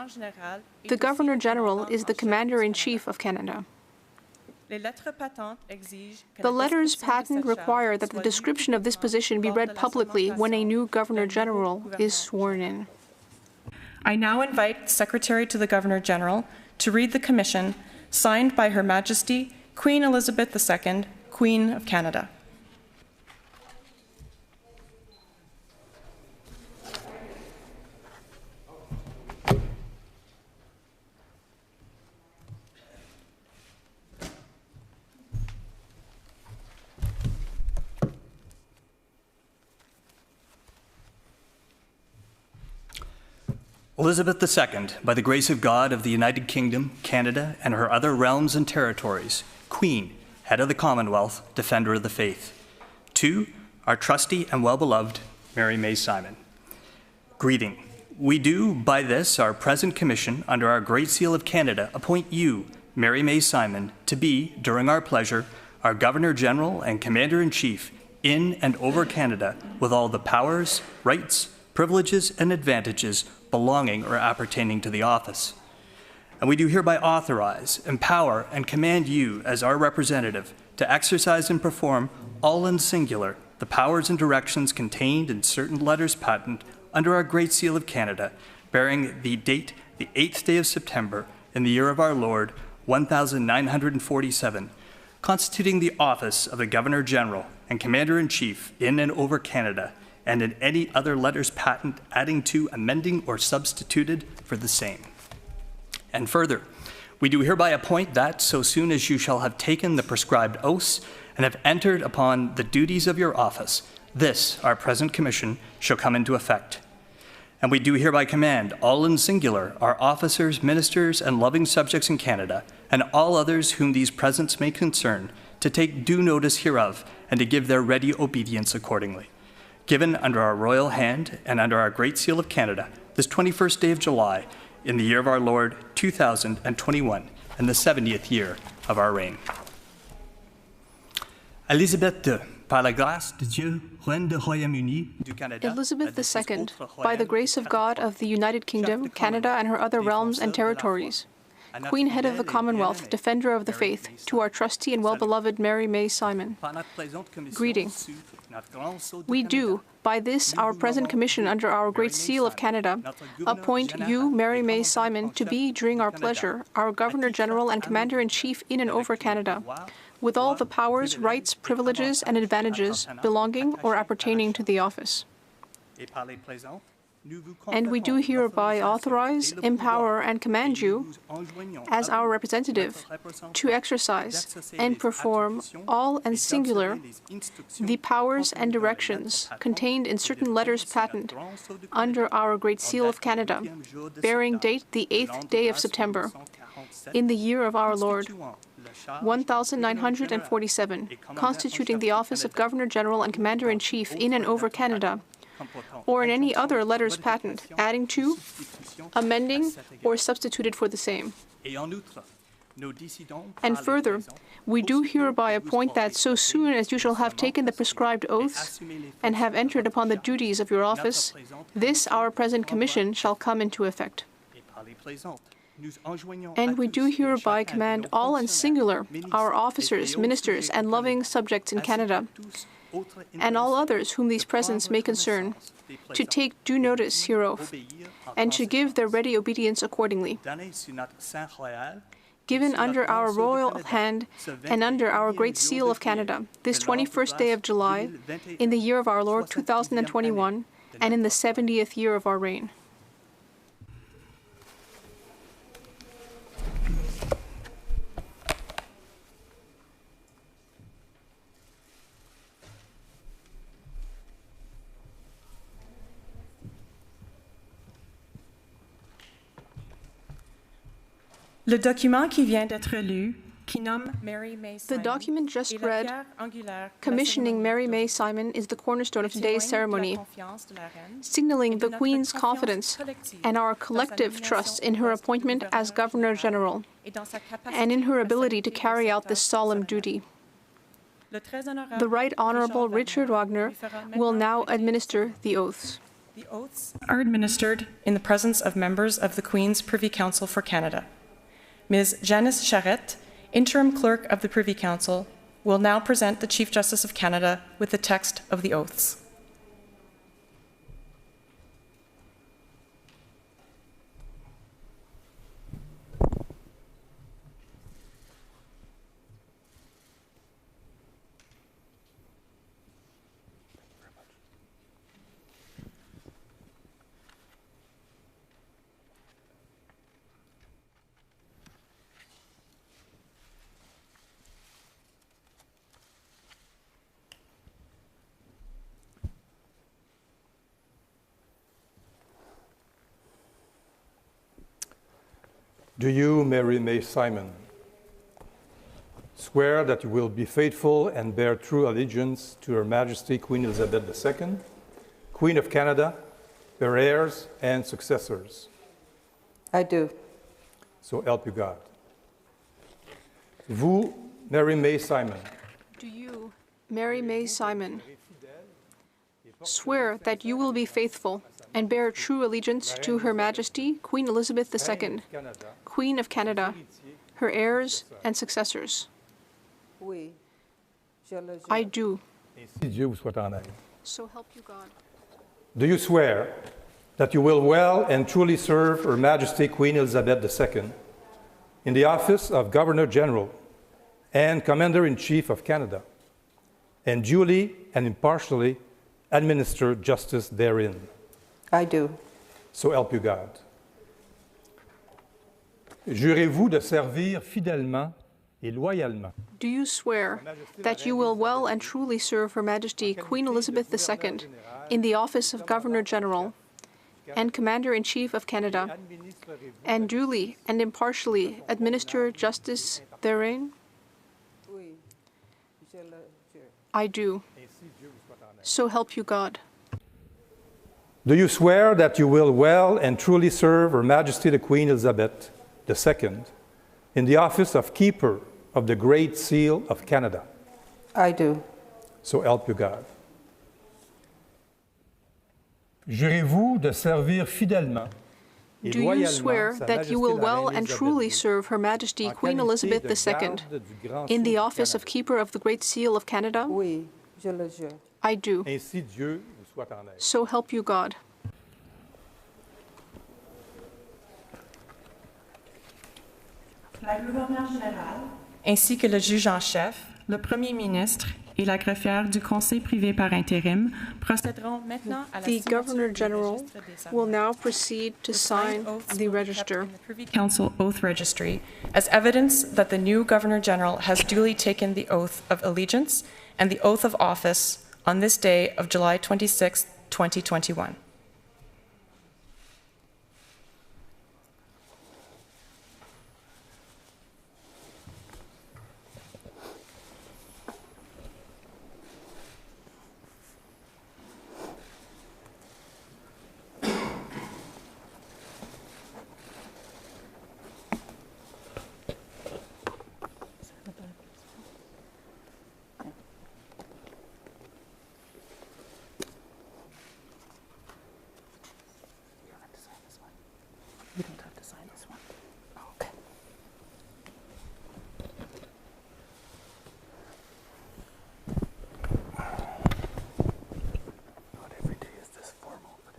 the Governor General is the Commander-in-Chief of Canada. The letters patent require that the description of this position be read publicly when a new Governor General is sworn in. I now invite the Secretary to the Governor General to read the commission signed by Her Majesty Queen Elizabeth II, Queen of Canada. Elizabeth II, by the grace of God of the United Kingdom, Canada, and her other realms and territories, Queen, Head of the Commonwealth, Defender of the Faith. 2, our trusty and well-beloved Mary May Simon. Greeting. We do, by this, our present commission, under our Great Seal of Canada, appoint you, Mary May Simon, to be, during our pleasure, our Governor-General and Commander-in-Chief in and over Canada, with all the powers, rights, privileges, and advantages belonging or appertaining to the office. And we do hereby authorize, empower, and command you, as our representative, to exercise and perform, all in singular, the powers and directions contained in certain letters patent under our Great Seal of Canada, bearing the date the 8th day of September, in the year of our Lord, 1947, constituting the office of the Governor-General and Commander-in-Chief in and over Canada, and in any other letters patent adding to, amending, or substituted for the same. And further, we do hereby appoint that so soon as you shall have taken the prescribed oaths and have entered upon the duties of your office, this, our present commission, shall come into effect. And we do hereby command, all in singular, our officers, ministers, and loving subjects in Canada, and all others whom these presents may concern, to take due notice hereof, and to give their ready obedience accordingly. Given under our royal hand and under our Great Seal of Canada, this 21st day of July, in the year of our Lord, 2021, and the 70th year of our reign. Elizabeth II, par la grâce de Dieu, reine du Royaume-Uni, du Canada, Elizabeth II, by the grace of God of the United Kingdom, Canada, and her other realms and territories. Queen, Head of the Commonwealth, Defender of the Faith, to our trusty and well-beloved Mary May Simon. Greeting. We do, by this, our present commission under our Great Seal of Canada, appoint you, Mary May Simon, to be, during our pleasure, our Governor-General and Commander-in-Chief in and over Canada, with all the powers, rights, privileges, and advantages belonging or appertaining to the office. And we do hereby authorize, empower, and command you, as our representative, to exercise and perform all and singular the powers and directions contained in certain letters patent under our Great Seal of Canada, bearing date the 8th day of September, in the year of our Lord, 1947, constituting the office of Governor-General and Commander-in-Chief in and over Canada, or in any other letters patent, adding to, amending, or substituted for the same. And further, we do hereby appoint that so soon as you shall have taken the prescribed oaths and have entered upon the duties of your office, this our present commission shall come into effect. And we do hereby command all and singular, our officers, ministers, and loving subjects in Canada, and all others whom these presents may concern, to take due notice hereof, and to give their ready obedience accordingly. Given under our royal hand and under our Great Seal of Canada, this 21st day of July, in the year of our Lord 2021, and in the 70th year of our reign. Le document qui vient d'être lu, qui nomme Mary May The Simon, document just est la read, pierre angulaire de la commissioning cérémonie Mary May d'aujourd'hui, Simon, is the cornerstone of today's témoigne de la ceremony, confiance de la reine signaling et de the notre Queen's confiance confidence collective and our dans sa collective nomination trust au in her poste de appointment as Governor-General, et dans sa capacité and in her à ability to s'acquitter carry de out cette this tâche solemn solennelle. duty. Le très honorable The Right Honorable Richard Wagner lui fera will maintenant now prêter administer the oaths. The oaths are administered in the presence of members of the Queen's Privy Council for Canada. Ms. Janice Charette, Interim Clerk of the Privy Council, will now present the Chief Justice of Canada with the text of the oaths. Do you, Mary May Simon, swear that you will be faithful and bear true allegiance to Her Majesty Queen Elizabeth II, Queen of Canada, her heirs and successors? I do. So help you God. Vous, Mary May Simon, Do you, Mary May Simon, swear that you will be faithful and bear true allegiance to Her Majesty Queen Elizabeth II, Queen of Canada, her heirs and successors? Oui, je le jure. I do. ainsi Dieu vous soit en aide. So help you God. Do you swear that you will well and truly serve Her Majesty Queen Elizabeth II in the office of Governor General and Commander-in-Chief of Canada, and duly and impartially administer justice therein? I do. So help you God. Jurez-vous de servir fidèlement et loyalement Do you swear that you will well and truly serve Her Majesty Queen Elizabeth II in the office of Governor General and Commander-in-Chief of Canada, and duly and impartially administer justice therein? Oui, je le jure. I do. So help you God. Do you swear that you will well and truly serve Her Majesty the Queen Elizabeth II in the office of Keeper of the Great Seal of Canada? I do. So help you God. Jurez-vous de servir fidèlement et Do you loyalement swear Sa that you Majesté will la well Reine and Élisabeth truly II serve Her Majesty en Queen qualité Elizabeth de II garde du Grand in the Sceau office du of Keeper of the Great Seal of Canada? Oui, je le jure. I do. Canada? Ainsi Dieu vous soit en aide. So help you God. La gouverneure générale, ainsi que le juge en chef, le premier ministre et la greffière du Conseil privé par intérim procéderont maintenant à la The signature Governor du General registre des will avoirs. now proceed to sign the register. In the Privy Council Oath Registry as evidence that the new Governor General has duly taken the oath of allegiance and the oath of office on this day of July 26, 2021. You don't have to sign this one. Okay. Not every day is this formal, but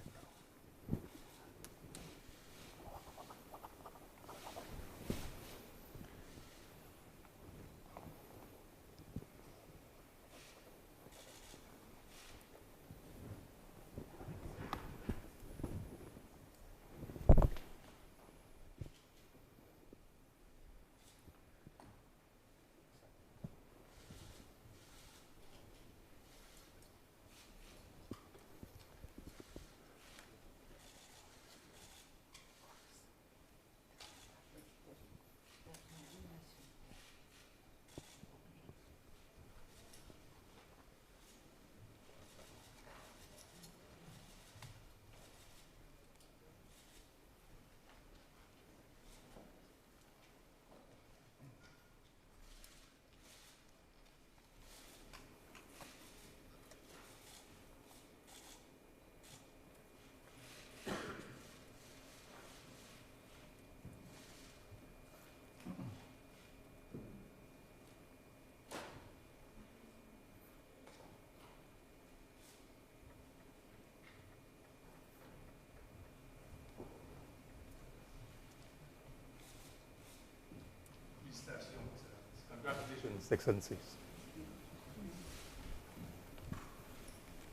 Congratulations, Excellencies.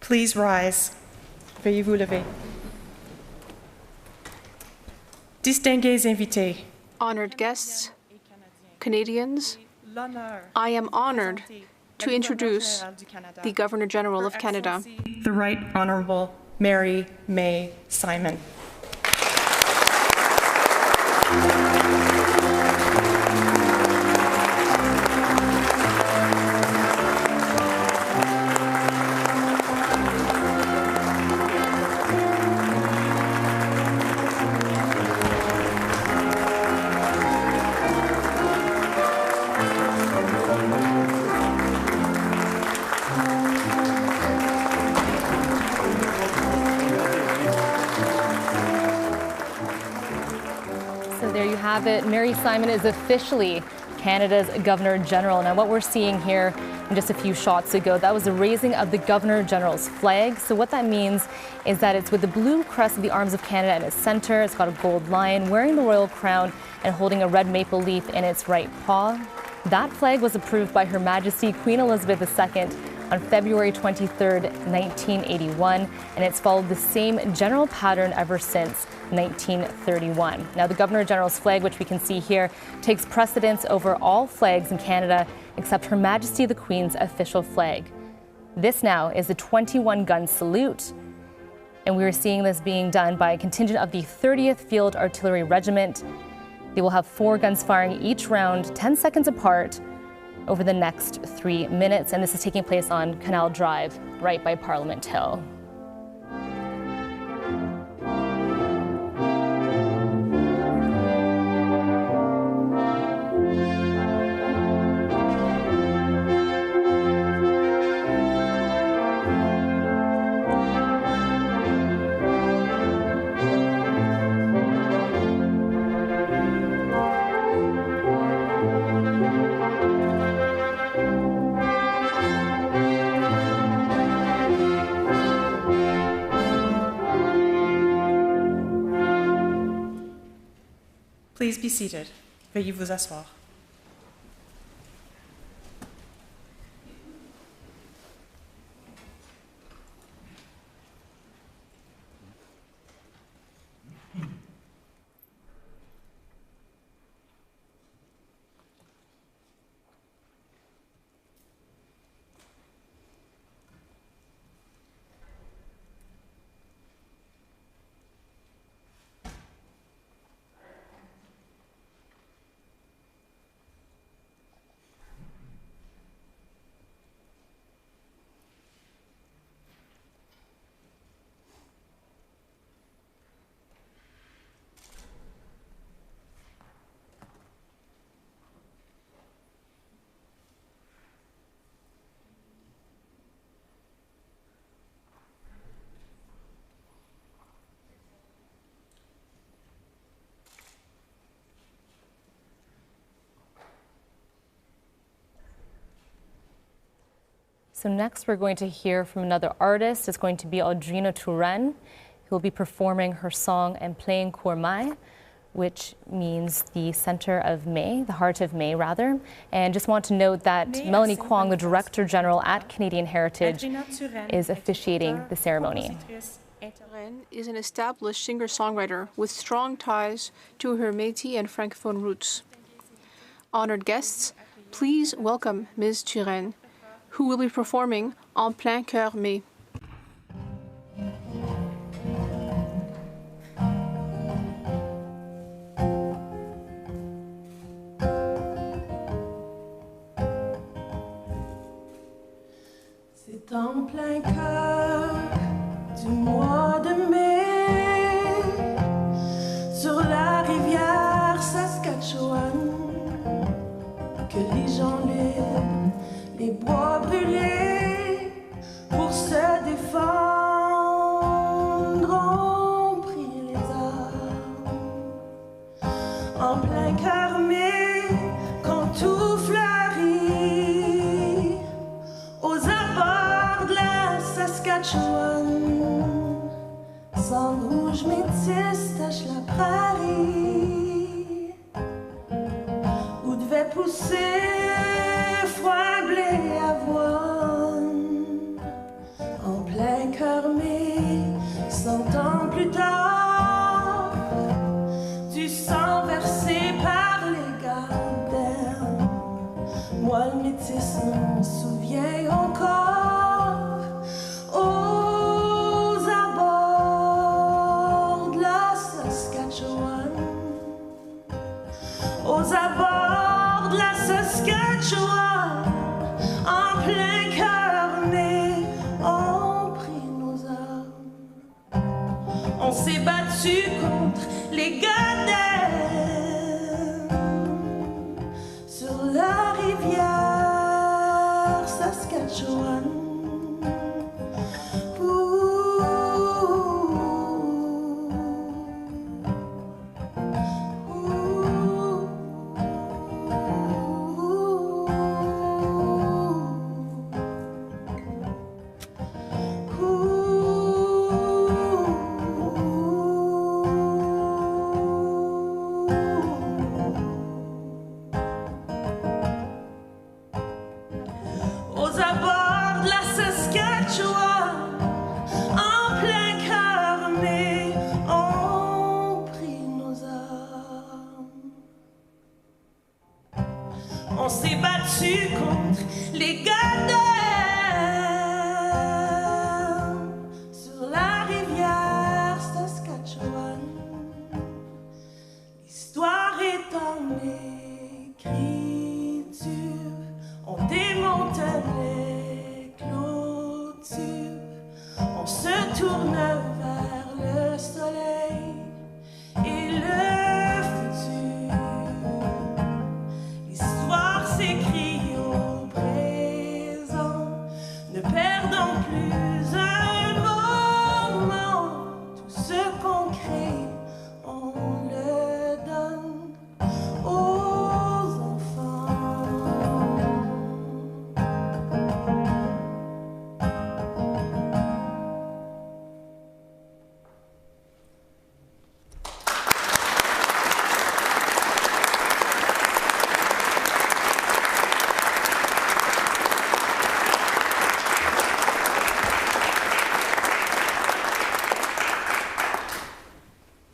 Please rise. Veuillez vous lever. Distingués invités, Honored guests, Canadians, l'honneur I am honored to introduce the Governor General of Canada, the Right Honourable Mary May Simon. there you have it. Mary Simon is officially Canada's Governor General. Now, what we're seeing here in just a few shots ago, that was the raising of the Governor General's flag. So what that means is that it's with the blue crest of the Arms of Canada in its center. It's got a gold lion, wearing the royal crown and holding a red maple leaf in its right paw. That flag was approved by Her Majesty Queen Elizabeth II on February 23rd, 1981, and it's followed the same general pattern ever since 1931. Now, the Governor General's flag, which we can see here, takes precedence over all flags in Canada except Her Majesty the Queen's official flag. This now is a 21-gun salute, and we are seeing this being done by a contingent of the 30th Field Artillery Regiment. They will have 4 guns firing each round 10 seconds apart over the next 3 minutes, and this is taking place on Canal Drive, right by Parliament Hill. Please be seated. Veuillez vous asseoir. So next we're going to hear from another artist. It's going to be Audrina Touraine, who will be performing her song En plein cœur Mai, which means the center of May, the heart of May rather. And just want to note that Melanie Kwong, the Director General at Canadian Heritage, is officiating the ceremony. Touraine is an established singer-songwriter with strong ties to her Métis and Francophone roots. Honored guests, please welcome Ms. Touraine, who will be performing En plein cœur Mai. C'est en plein cœur du mois de mai, sur la rivière Saskatchewan, que les gens libres, les bois brûlés, pour se défendre, ont pris les armes. En plein cœur mai, quand tout fleurit, aux abords de la Saskatchewan, sang rouge métis tache la prairie, où devait pousser froid blé avoine. En plein cœur mai, 100 ans plus tard, du sang versé par les gardes. Moi le métis m'en souviens encore, aux abords de la Saskatchewan, aux abords de la Saskatchewan, en plein cœur mai, on prit nos armes. On s'est battu contre les Gardens sur la rivière Saskatchewan. Ouh. s'est battu contre les Goddams sur la rivière Saskatchewan. L'histoire est en écriture, on démonte les clôtures, on se tourne vers le soleil et le futur. L'histoire s'écrit au présent, ne perdons plus un moment. Tout ce qu'on crée, on le donne aux enfants.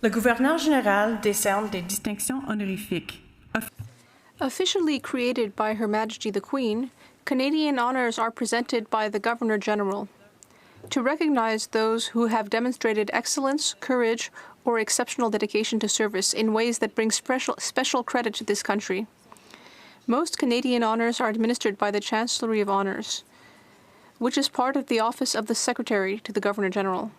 Le gouverneur général décerne des distinctions honorifiques. Officially created by Her Majesty the Queen, Canadian honours are presented by the Governor-General to recognize those who have demonstrated excellence, courage, or exceptional dedication to service in ways that bring special credit to this country. Most Canadian honours are administered by the Chancellery of Honours, which is part of the Office of the Secretary to the Governor-General.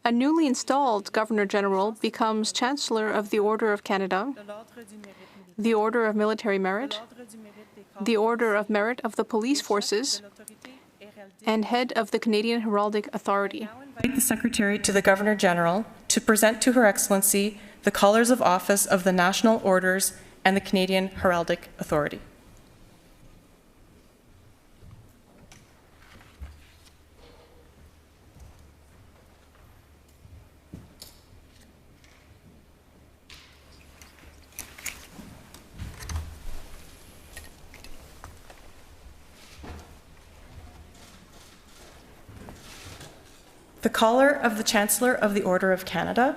A newly installed Governor-General becomes Chancellor of the Order of Canada, the Order of Military Merit, the Order of Merit of the Police Forces, and head of the Canadian Heraldic Authority. I invite the Secretary to the Governor-General to present to Her Excellency the colours of office of the National Orders and the Canadian Heraldic Authority. The collar of the Chancellor of the Order of Canada,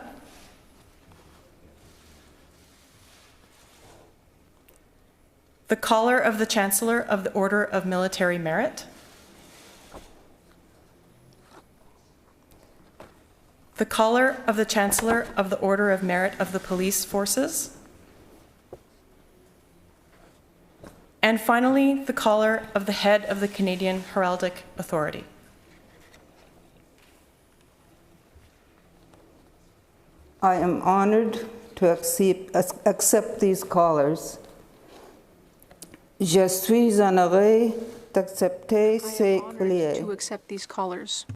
the collar of the Chancellor of the Order of Military Merit, the collar of the Chancellor of the Order of Merit of the Police Forces, and finally, the collar of the head of the Canadian Heraldic Authority. I am honored to accept these collars. Je suis honoré d'accepter ces colliers. To accept these collars.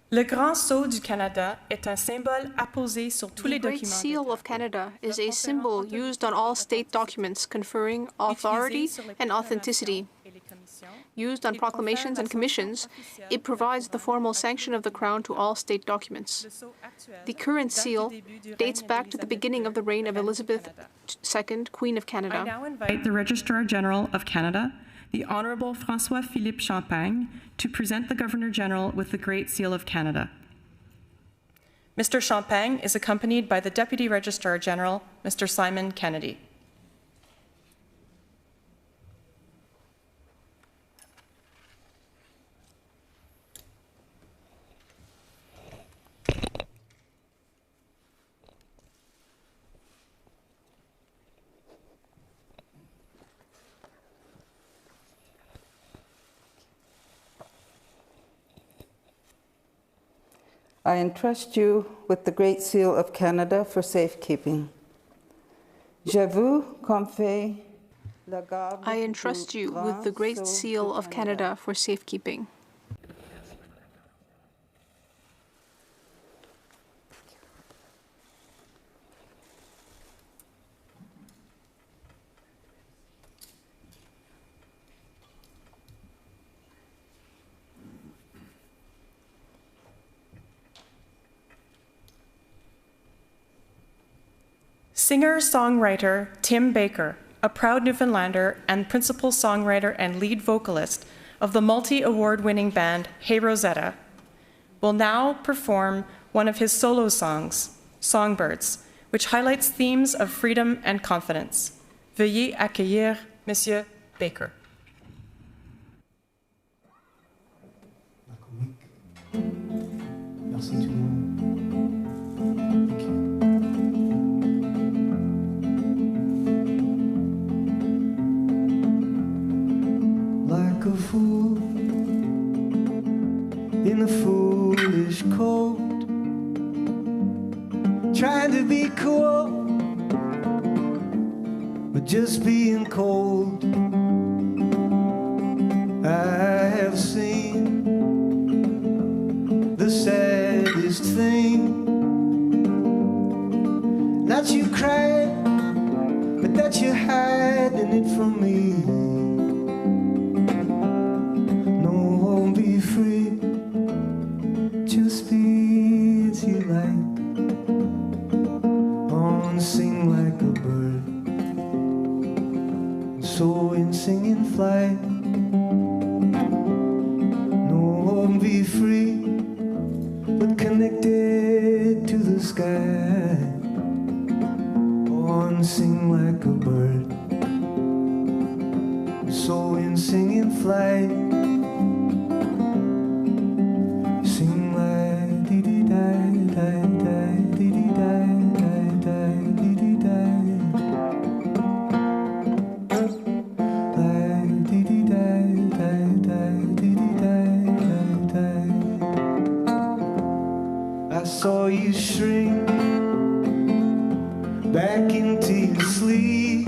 Le Grand Sceau du Canada est un symbole apposé sur tous les documents. The Great Seal of Canada is a symbol used on all state documents conferring authority and authenticity. Used on proclamations and commissions, it provides the formal sanction of the Crown to all state documents. The current seal dates back to the beginning of the reign of Elizabeth II, Queen of Canada. I now invite the Registrar General of Canada, the Honourable François-Philippe Champagne, to present the Governor-General with the Great Seal of Canada. Mr. Champagne is accompanied by the Deputy Registrar General, Mr. Simon Kennedy. I entrust you with the Great Seal of Canada for safekeeping. Je vous confie la garde. I entrust you with the Great Seal of Canada for safekeeping. Singer-songwriter Tim Baker, a proud Newfoundlander and principal songwriter and lead vocalist of the multi-award-winning band Hey Rosetta, will now perform one of his solo songs, Songbirds, which highlights themes of freedom and confidence. Veuillez accueillir Monsieur Baker. Merci tout le monde. Like a fool in a foolish coat, trying to be cool, but just being cold. I have seen the saddest thing, not you crying, but that you're hiding it from me. No, won't be free, just be as you like, on sing like a bird, soar and sing in flight. No, won't be free, but connected to the sky, on sing like a bird, soar and sing in flight. Sing like dee-dee-die-die-die, dee-dee-die-die-die, dee-dee-die. Like dee-dee-die-die-die, dee-dee-die-die-die. I saw you shrink back into your sleeves.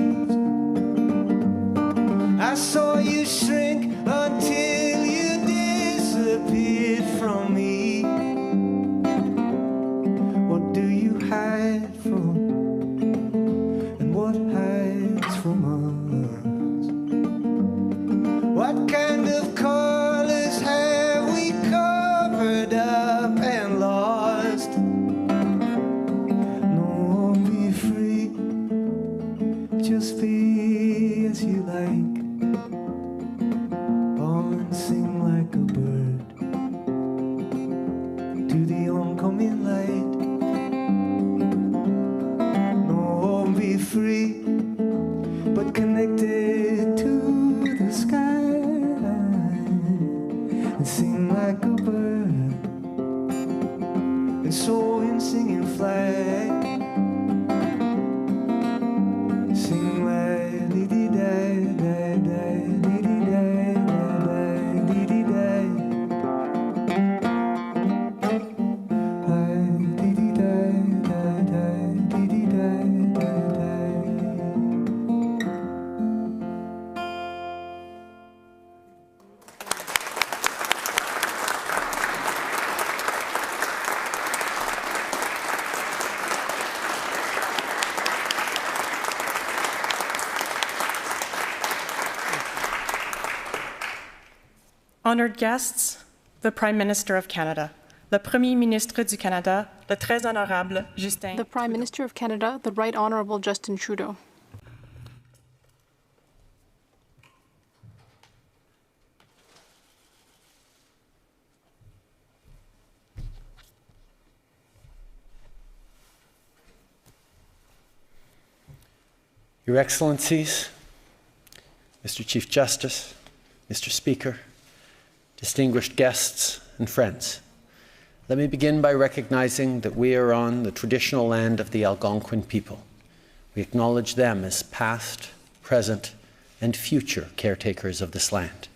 I saw you shrink until you disappeared from me. What do you hide from? And what hides from us? What kind of colors have we covered up and lost? No, be free, just be as you like, on sing like a bird to the oncoming light. No, be free, but connected to the sky, and sing like a bird, and soar and sing and fly. Sing like dee-dee-die-die-die, dee-dee-die-die-die, dee-dee-die. Like dee-dee-die-die-die, dee-dee-die-die-die. Honored guests, the Prime Minister of Canada, le Premier Ministre du Canada, le très honorable Justin. The Prime Minister of Canada, the Right Honourable Justin Trudeau. Your Excellencies, Mr. Chief Justice, Mr. Speaker, distinguished guests and friends, let me begin by recognizing that we are on the traditional land of the Algonquin people. We acknowledge them as past, present, and future caretakers of this land.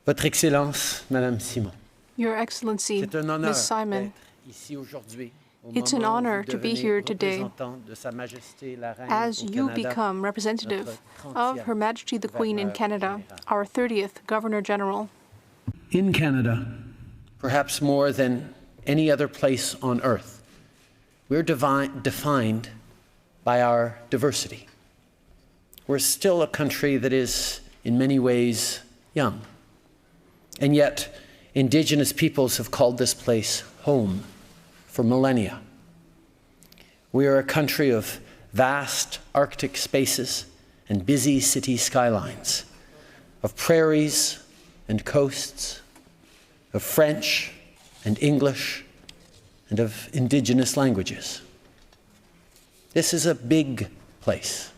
Votre Excellence, Madame Simon. Your Excellency, Ms. Simon, it's an honor to be here today as you become representative of Her Majesty the Queen in Canada, our 30th Governor General. In Canada, perhaps more than any other place on earth, we're defined by our diversity. We're still a country that is, in many ways, young. And yet, Indigenous peoples have called this place home for millennia. We are a country of vast Arctic spaces and busy city skylines, of prairies and coasts, of French and English, and of Indigenous languages. This is a big place.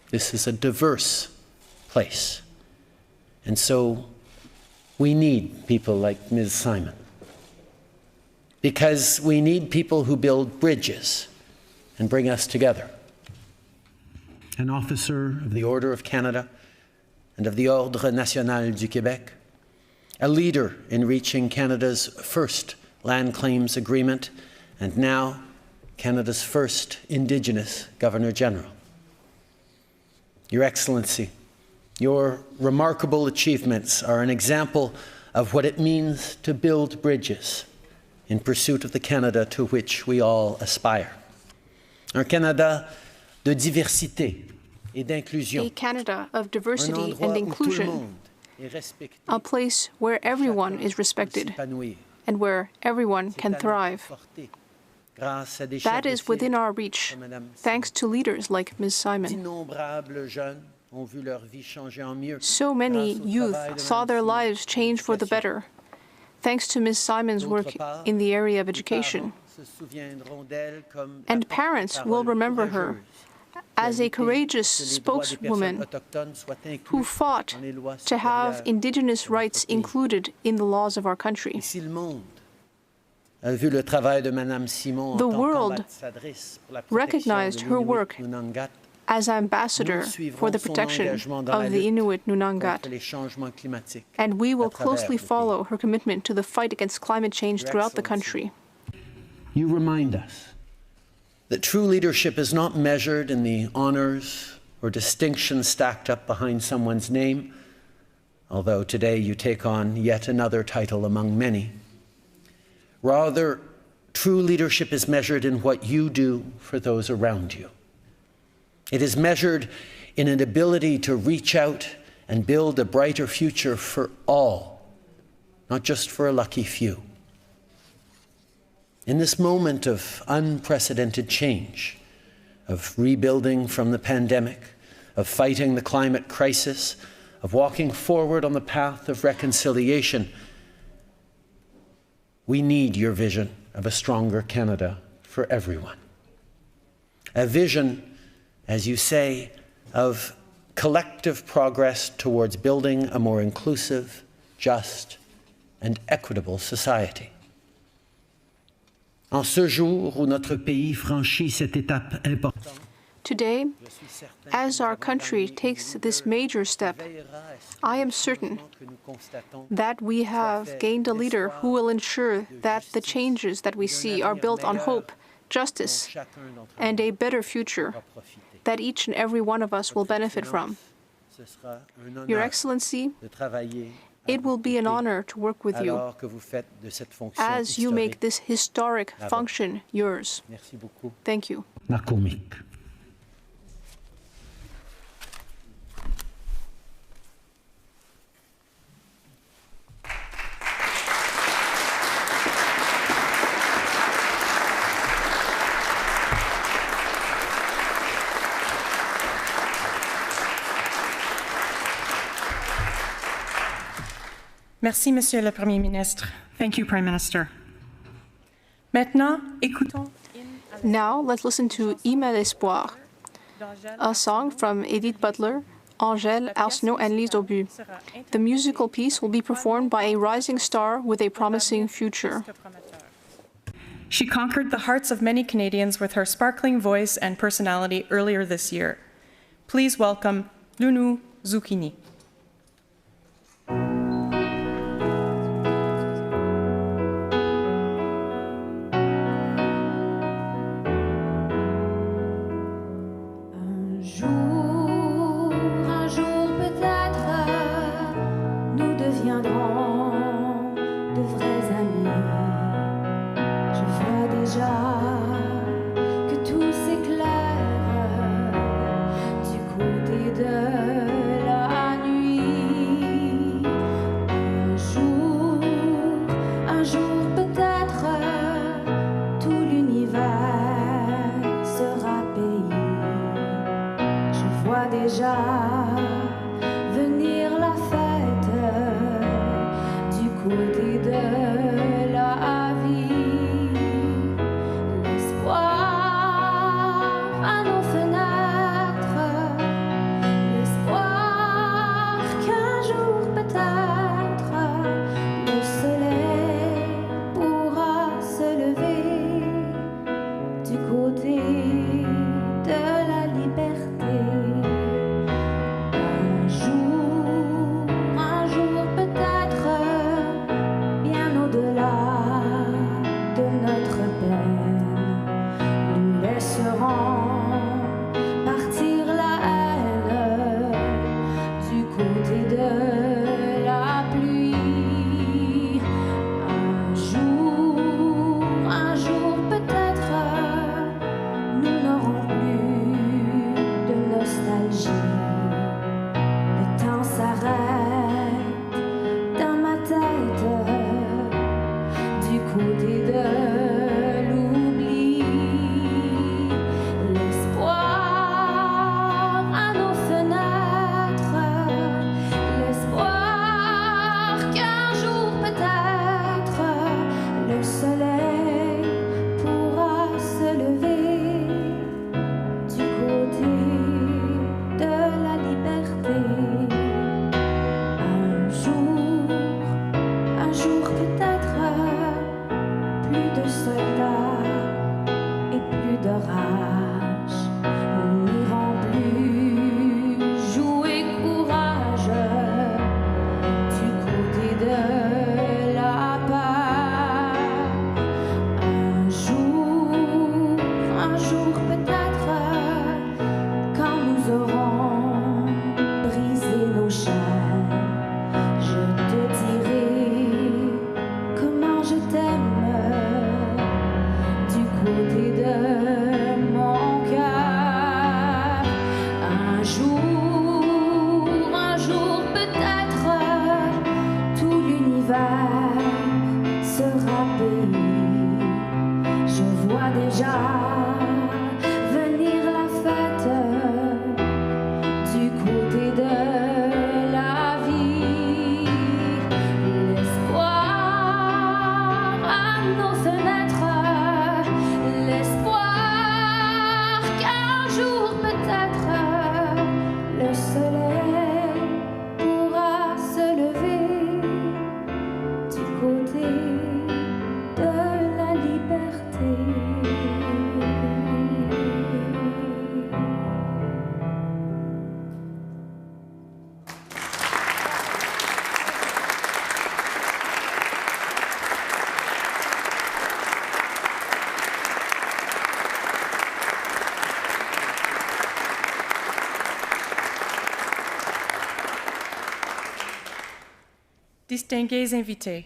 This is a diverse place. And so we need people like Ms. Simon, because we need people who build bridges and bring us together. An officer of the Order of Canada and of the Ordre National du Québec, a leader in reaching Canada's first land claims agreement, and now Canada's first Indigenous Governor-General. Your Excellency, your remarkable achievements are an example of what it means to build bridges in pursuit of the Canada to which we all aspire. Un Canada de diversité et d'inclusion. A Canada of diversity and inclusion. A place where everyone is respected and where everyone can thrive. That is within our reach, thanks to leaders like Ms. Simon. So many youth saw their lives change for the better, thanks to Ms. Simon's work in the area of education. And parents will remember her as a courageous spokeswoman who fought to have Indigenous rights included in the laws of our country. The world recognized her work as ambassador for the protection of the Inuit Nunangat, and we will closely follow her commitment to the fight against climate change throughout the country. You remind us that true leadership is not measured in the honors or distinctions stacked up behind someone's name, although today you take on yet another title among many. Rather, true leadership is measured in what you do for those around you. It is measured in an ability to reach out and build a brighter future for all, not just for a lucky few. In this moment of unprecedented change, of rebuilding from the pandemic, of fighting the climate crisis, of walking forward on the path of reconciliation, we need your vision of a stronger Canada for everyone. A vision, as you say, of collective progress towards building a more inclusive, just, and equitable society. En ce jour où notre pays franchit cette étape importante, today, as our country takes this major step, I am certain that we have gained a leader who will ensure that the changes that we see are built on hope, justice, and a better future that each and every one of us will benefit from. Your Excellency, it will be an honor to work with you as you make this historic function yours. Thank you. Merci, Monsieur le Premier ministre. Thank you, Prime Minister. Maintenant, écoutons. Now, let's listen to Ima l'Espoir, a song from Edith Butler, Angèle, Arsenault, and Lise Aubu. The musical piece will be performed by a rising star with a promising future. She conquered the hearts of many Canadians with her sparkling voice and personality earlier this year. Please welcome Lunou Zucchini. l'hiver sera payé. Je vois déjà venir la fête du côté de la vie. L'espoir à nos fenêtres, l'espoir qu'un jour peut-être le soleil pourra se lever du côté de la liberté. Distingués invités,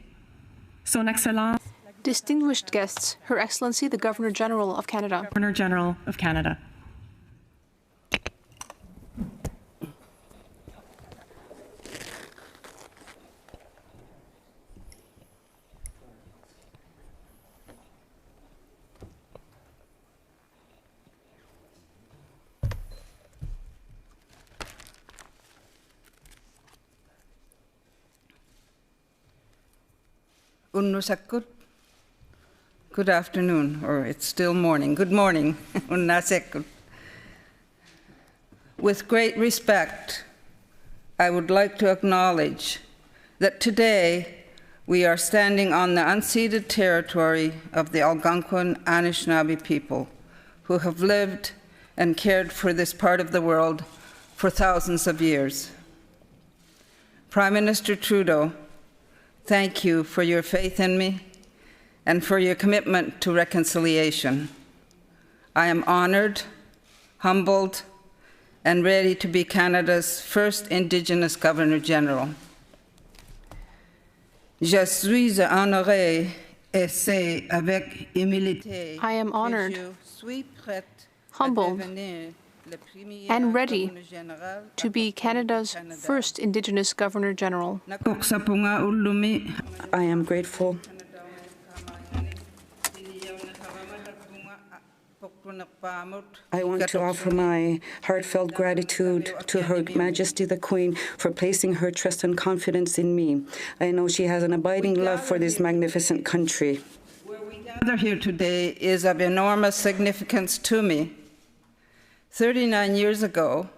Son Excellence, Distinguished guests, Her Excellency the Governor General of Canada. Governor General of Canada. Unnusakut. Good afternoon, or it's still morning. Good morning. Unnasekut. With great respect, I would like to acknowledge that today we are standing on the unceded territory of the Algonquin Anishinaabe people, who have lived and cared for this part of the world for thousands of years. Prime Minister Trudeau, thank you for your faith in me and for your commitment to reconciliation. I am honored, humbled, and ready to be Canada's first Indigenous Governor General. Je suis honorée et c'est avec humilité I am honored, que je suis prête humbled, à devenir le premier and ready Governor Général to be Canada's first Indigenous Governor General. I am grateful I want to offer my heartfelt gratitude to Her Majesty the Queen for placing her trust and confidence in me. I know she has an abiding love for this magnificent country. Where we gather here today is of enormous significance to me. 39 years ago,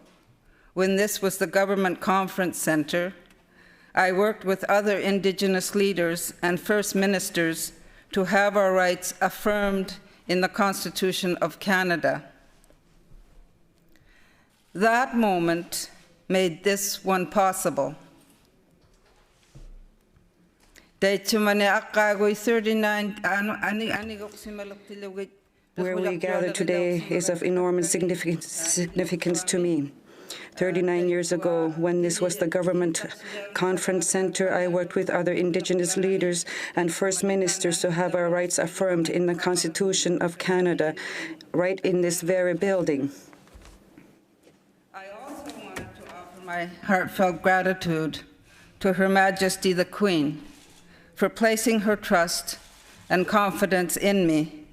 when this was the Government Conference Centre, I worked with other Indigenous leaders and First Ministers to have our rights affirmed in the Constitution of Canada. That moment made this one possible. Where we gather today is of enormous significance to me. 39 years ago, when this was the Government Conference Centre, I worked with other Indigenous leaders and First Ministers to have our rights affirmed in the Constitution of Canada, right in this very building. I also wanted to offer my heartfelt gratitude to Her Majesty the Queen for placing her trust and confidence in me.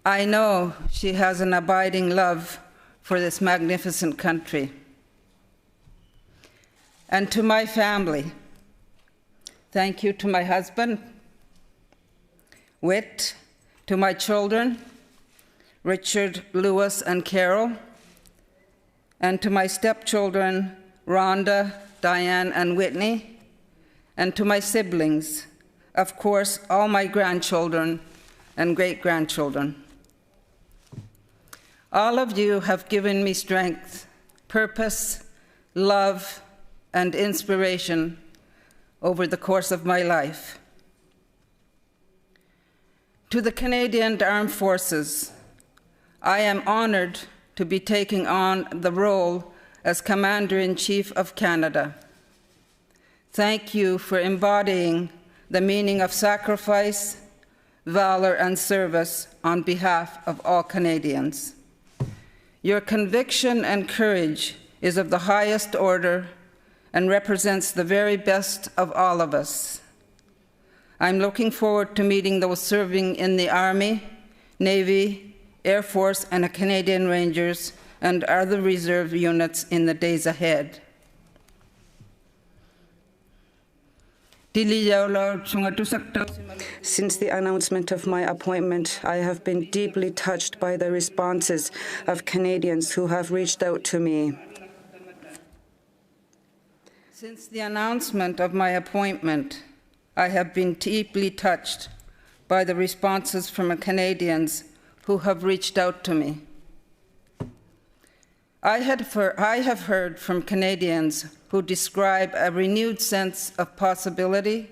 I know she has an abiding love for this magnificent country. And to my family, thank you to my husband, Whit, to my children, Richard, Lewis, and Carol, and to my stepchildren, Rhonda, Diane, and Whitney, and to my siblings, of course, all my grandchildren and great-grandchildren. All of you have given me strength, purpose, love, and inspiration over the course of my life. To the Canadian Armed Forces, I am honored to be taking on the role as Commander-in-Chief of Canada. Thank you for embodying the meaning of sacrifice, valor, and service on behalf of all Canadians. Your conviction and courage is of the highest order and represents the very best of all of us. I'm looking forward to meeting those serving in the Army, Navy, Air Force, and Canadian Rangers and other reserve units in the days ahead. Since the announcement of my appointment, I have been deeply touched by the responses of Canadians who have reached out to me. Since the announcement of my appointment, I have been deeply touched by the responses from Canadians who have reached out to me. I have heard from Canadians who describe a renewed sense of possibility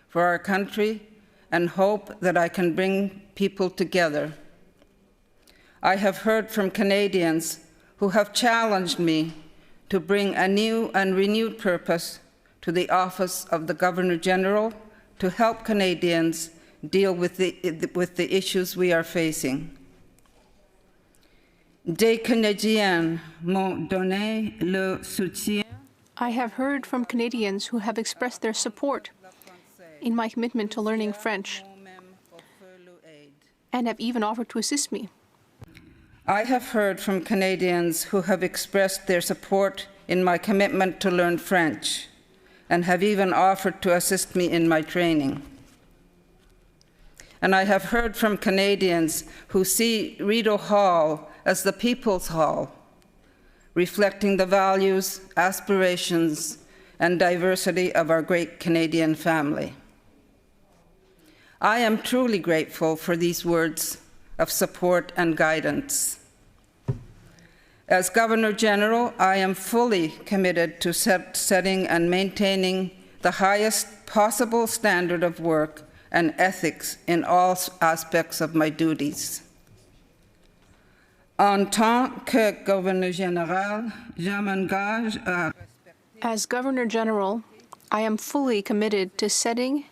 for our country and hope that I can bring people together. I have heard from Canadians who have challenged me to bring a new and renewed purpose to the office of the Governor-General to help Canadians deal with the issues we are facing. Des Canadiens m'ont donné le soutien. I have heard from Canadians who have expressed their support in my commitment to learning French and have even offered to assist me. I have heard from Canadians who have expressed their support in my commitment to learn French and have even offered to assist me in my training. And I have heard from Canadians who see Rideau Hall as the People's Hall, reflecting the values, aspirations, and diversity of our great Canadian family. I am truly grateful for these words of support and guidance. As Governor-General, I am fully committed to setting and maintaining the highest possible standard of work and ethics in all aspects of my duties. En tant que Gouverneur Général, je m'engage à... As Governor-General, I am fully committed to setting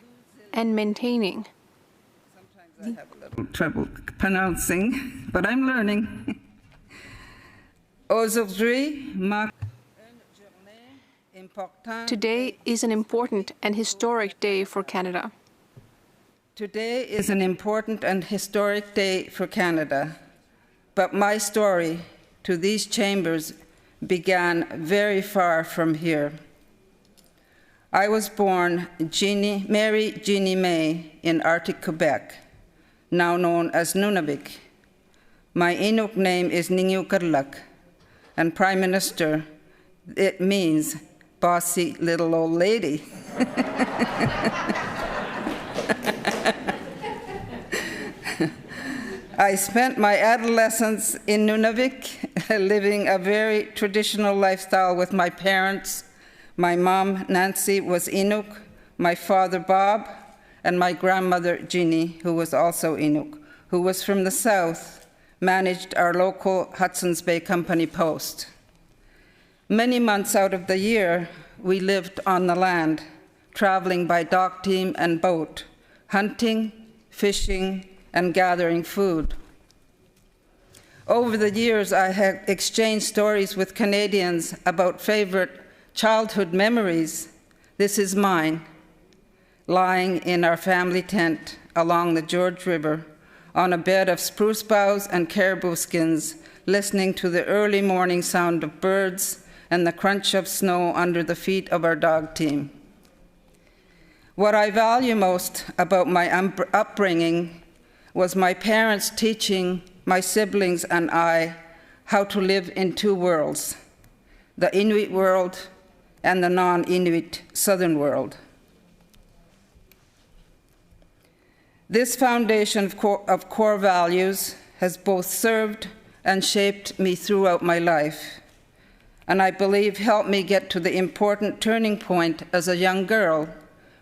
and maintaining. Sometimes I have a little trouble pronouncing, but I'm learning. Aujourd'hui marque une journée importante. Today is an important and historic day for Canada. Today is an important and historic day for Canada. But my story to these chambers began very far from here. I was born Mary Jeannie May in Arctic Quebec, now known as Nunavik. My Inuk name is Ningukarlak, and Prime Minister, it means bossy little old lady. I spent my adolescence in Nunavik, living a very traditional lifestyle with my parents. My mom, Nancy, was Inuk, my father, Bob, and my grandmother, Jeannie, who was also Inuk, who was from the south, managed our local Hudson's Bay Company post. Many months out of the year, we lived on the land, traveling by dock team and boat, hunting, fishing, and gathering food. Over the years, I have exchanged stories with Canadians about favorite childhood memories. This is mine, lying in our family tent along the George River on a bed of spruce boughs and caribou skins, listening to the early morning sound of birds and the crunch of snow under the feet of our dog team. What I value most about my upbringing was my parents teaching my siblings and I how to live in two worlds, the Inuit world and the non-Inuit southern world. This foundation of core values has both served and shaped me throughout my life, and I believe helped me get to the important turning point as a young girl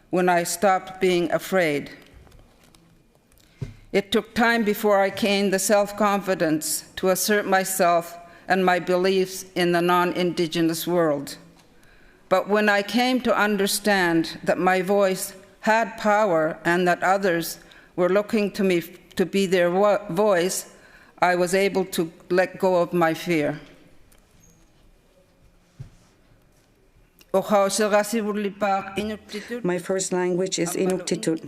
when I stopped being afraid. It took time before I gained the self-confidence to assert myself and my beliefs in the non-Indigenous world. But when I came to understand that my voice had power and that others were looking to me to be their voice, I was able to let go of my fear. My first language is Inuktitut.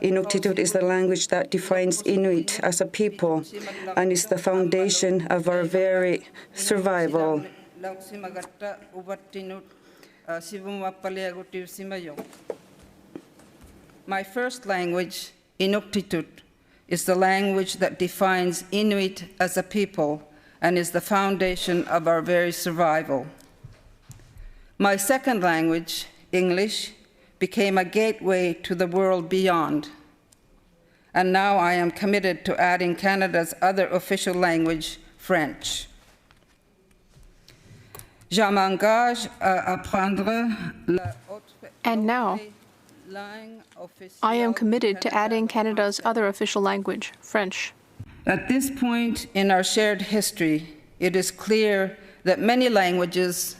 Inuktitut is the language that defines Inuit as a people and is the foundation of our very survival. My first language, Inuktitut, is the language that defines Inuit as a people and is the foundation of our very survival. My second language, English, became a gateway to the world beyond. And now I am committed to adding Canada's other official language, French. Je m'engage à apprendre la And now, I am committed to adding Canada's other official language, French. At this point in our shared history, it is clear that many languages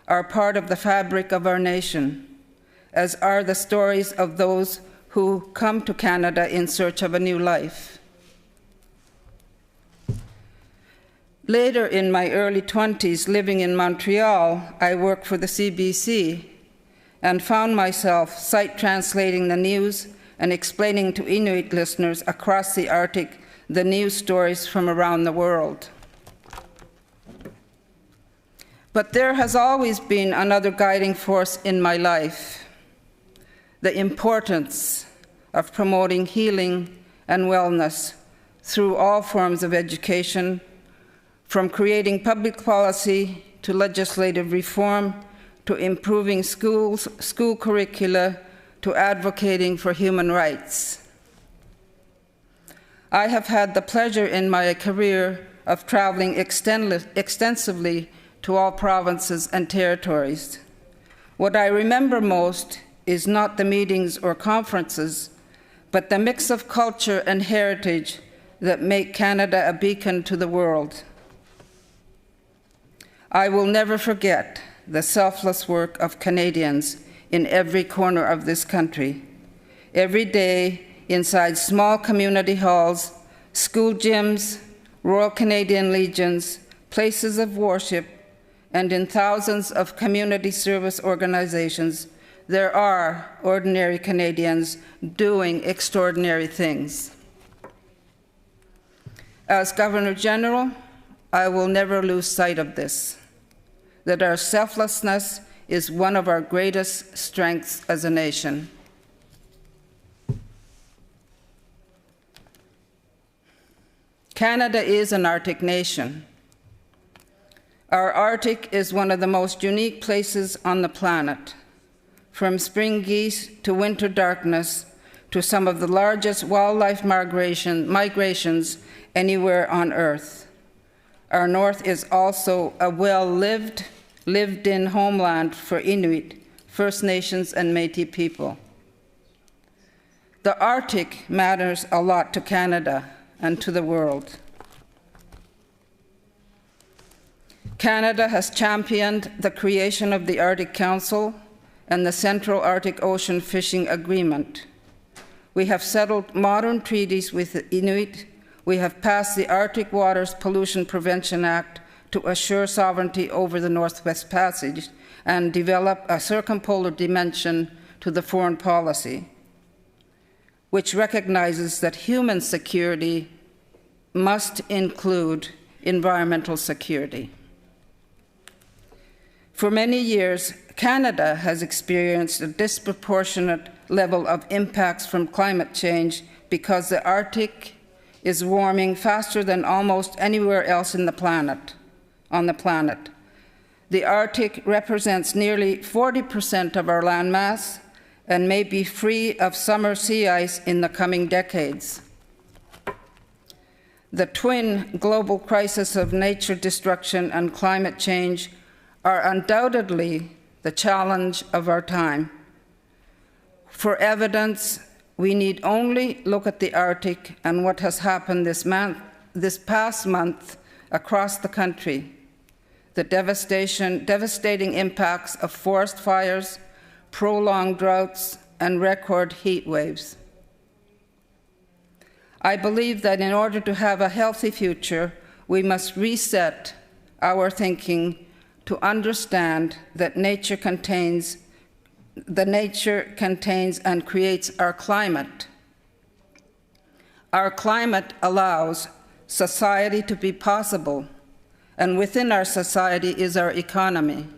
are part of the fabric of our nation, as are the stories of those who come to Canada in search of a new life. Later in my early 20s, living in Montreal, I worked for the CBC and found myself sight translating the news and explaining to Inuit listeners across the Arctic the news stories from around the world. But there has always been another guiding force in my life: the importance of promoting healing and wellness through all forms of education, from creating public policy to legislative reform, to improving school curricula, to advocating for human rights. I have had the pleasure in my career of traveling extensively to all provinces and territories. What I remember most is not the meetings or conferences, but the mix of culture and heritage that make Canada a beacon to the world. I will never forget the selfless work of Canadians in every corner of this country. Every day, inside small community halls, school gyms, Royal Canadian Legions, places of worship, and in thousands of community service organizations, there are ordinary Canadians doing extraordinary things. As Governor General, I will never lose sight of this, that our selflessness is one of our greatest strengths as a nation. Canada is an Arctic nation. Our Arctic is one of the most unique places on the planet. From spring geese to winter darkness to some of the largest wildlife migrations anywhere on Earth. Our north is also a lived-in homeland for Inuit, First Nations, and Métis people. The Arctic matters a lot to Canada and to the world. Canada has championed the creation of the Arctic Council and the Central Arctic Ocean Fishing Agreement. We have settled modern treaties with the Inuit. We have passed the Arctic Waters Pollution Prevention Act to assure sovereignty over the Northwest Passage and develop a circumpolar dimension to the foreign policy, which recognizes that human security must include environmental security. For many years, Canada has experienced a disproportionate level of impacts from climate change because the Arctic is warming faster than almost anywhere else on the planet. The Arctic represents nearly 40% of our landmass and may be free of summer sea ice in the coming decades. The twin global crisis of nature destruction and climate change are undoubtedly the challenge of our time. For evidence, we need only look at the Arctic and what has happened this past month across the country. The devastating impacts of forest fires, prolonged droughts, and record heat waves. I believe that in order to have a healthy future, we must reset our thinking to understand that nature contains and creates our climate. Our climate allows society to be possible, and within our society is our economy.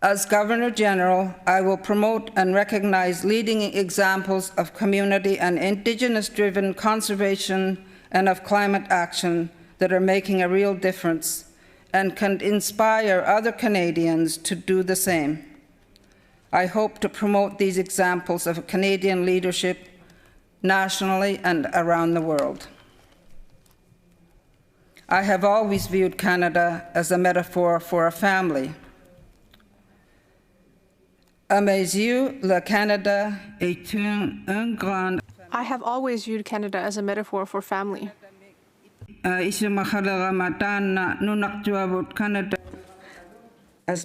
As Governor General, I will promote and recognize leading examples of community and Indigenous-driven conservation and of climate action that are making a real difference and can inspire other Canadians to do the same. I hope to promote these examples of Canadian leadership nationally and around the world. I have always viewed Canada as a metaphor for a family. À mes yeux, le Canada est un grand. I have always viewed Canada as a metaphor for family. As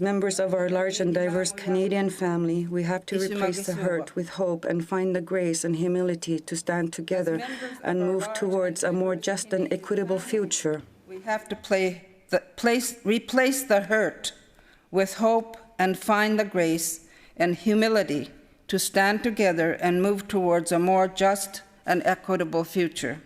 members of our large and diverse Canadian family, we have to replace the hurt with hope and find the grace and humility to stand together and move towards a more just and equitable future. We have to replace the hurt with hope and find the grace and humility to stand together and move towards a more just and equitable future.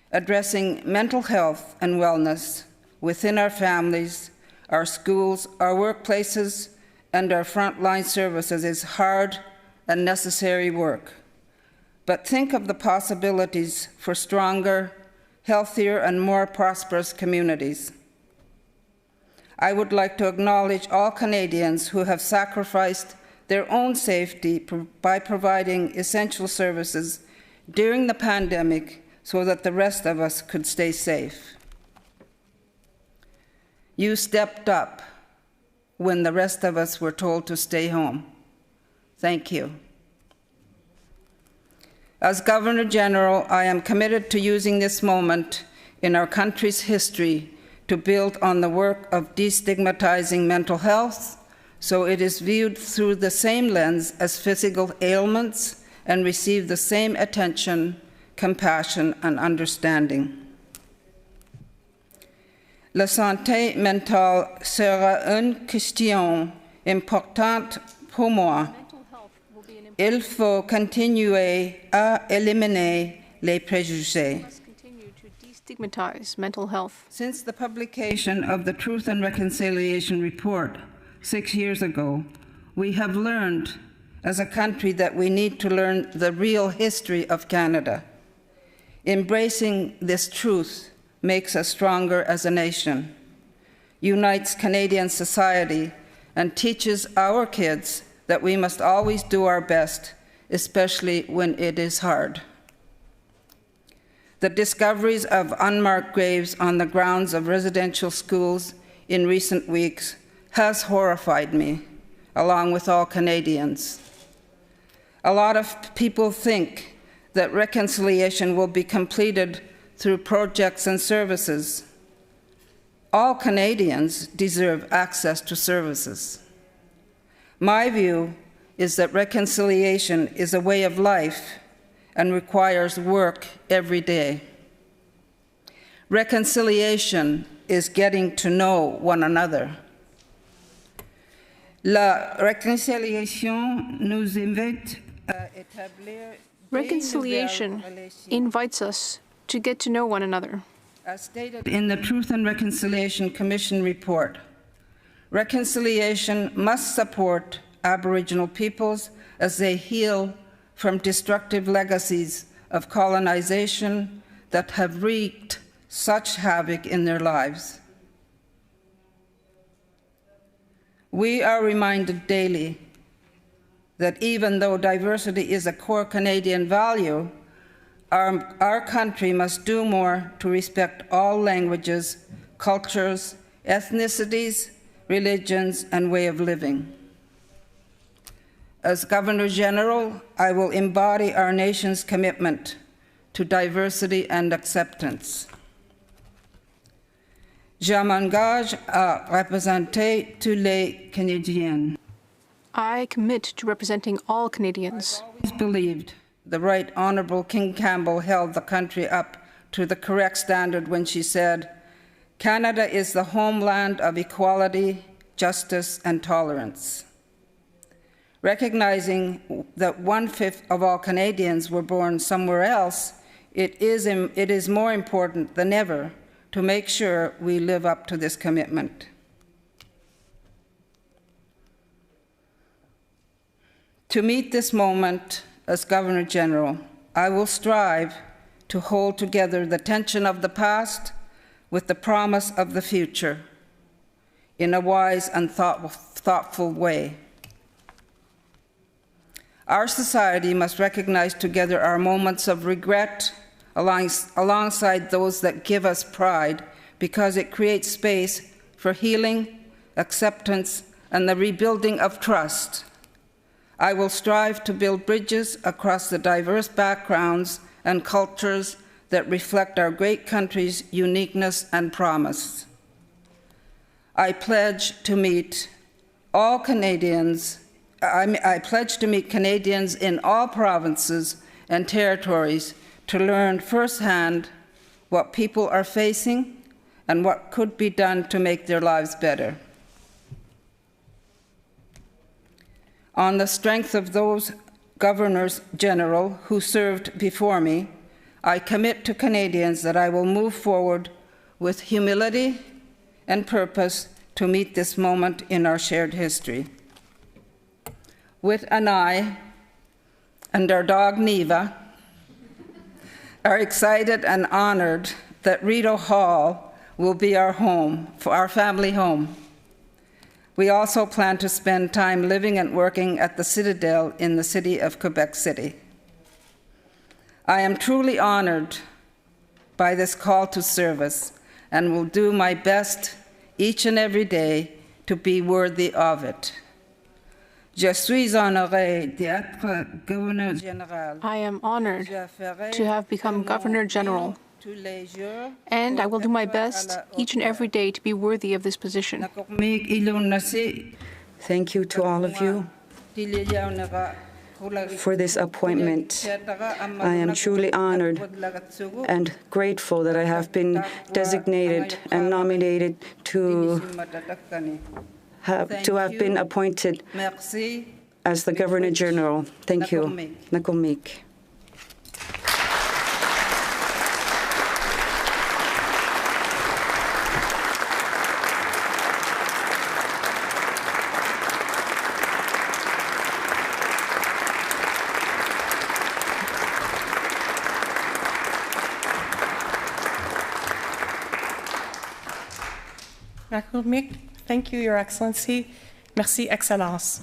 Addressing mental health and wellness within our families, our schools, our workplaces, and our frontline services is hard and necessary work. But think of the possibilities for stronger, healthier, and more prosperous communities. I would like to acknowledge all Canadians who have sacrificed their own safety by providing essential services during the pandemic so that the rest of us could stay safe. You stepped up when the rest of us were told to stay home. Thank you. As Governor General, I am committed to using this moment in our country's history to build on the work of destigmatizing mental health so it is viewed through the same lens as physical ailments and receive the same attention, compassion, and understanding. La santé mentale sera une question importante pour moi. Il faut continuer à éliminer les préjugés. Stigmatize mental health. Since the publication of the Truth and Reconciliation Report 6 years ago, we have learned as a country that we need to learn the real history of Canada. Embracing this truth makes us stronger as a nation, unites Canadian society, and teaches our kids that we must always do our best, especially when it is hard. The discoveries of unmarked graves on the grounds of residential schools in recent weeks has horrified me, along with all Canadians. A lot of people think that reconciliation will be completed through projects and services. All Canadians deserve access to services. My view is that reconciliation is a way of life and requires work every day. Reconciliation is getting to know one another. La réconciliation nous invite à établir. Reconciliation invites us to get to know one another. As stated in the Truth and Reconciliation Commission report, reconciliation must support Aboriginal peoples as they heal from destructive legacies of colonization that have wreaked such havoc in their lives. We are reminded daily that even though diversity is a core Canadian value, our country must do more to respect all languages, cultures, ethnicities, religions, and way of living. As Governor General, I will embody our nation's commitment to diversity and acceptance. Je m'engage à représenter tous les Canadiens. I commit to representing all Canadians. I always believed the Right Honourable King Campbell held the country up to the correct standard when she said, Canada is the homeland of equality, justice, and tolerance. Recognizing that 1/5 of all Canadians were born somewhere else, it is more important than ever to make sure we live up to this commitment. To meet this moment as Governor General, I will strive to hold together the tension of the past with the promise of the future in a wise and thoughtful way. Our society must recognize together our moments of regret alongside those that give us pride, because it creates space for healing, acceptance, and the rebuilding of trust. I will strive to build bridges across the diverse backgrounds and cultures that reflect our great country's uniqueness and promise. I pledge to meet all Canadians. I pledge to meet Canadians in all provinces and territories to learn firsthand what people are facing and what could be done to make their lives better. On the strength of those Governors General who served before me, I commit to Canadians that I will move forward with humility and purpose to meet this moment in our shared history. Whit and I, and our dog Neva, are excited and honored that Rideau Hall will be our home, for our family home. We also plan to spend time living and working at the Citadel in the city of Quebec City. I am truly honored by this call to service and will do my best each and every day to be worthy of it. Je suis honoré d'être gouverneur général. I am honored to have become Governor General, and I will do my best each and every day to be worthy of this position. Thank you to all of you for this appointment. I am truly honored and grateful that I have been designated and nominated to have been appointed as the Governor General. Thank you. Nakomik. Thank you, Your Excellency. Merci, Excellence.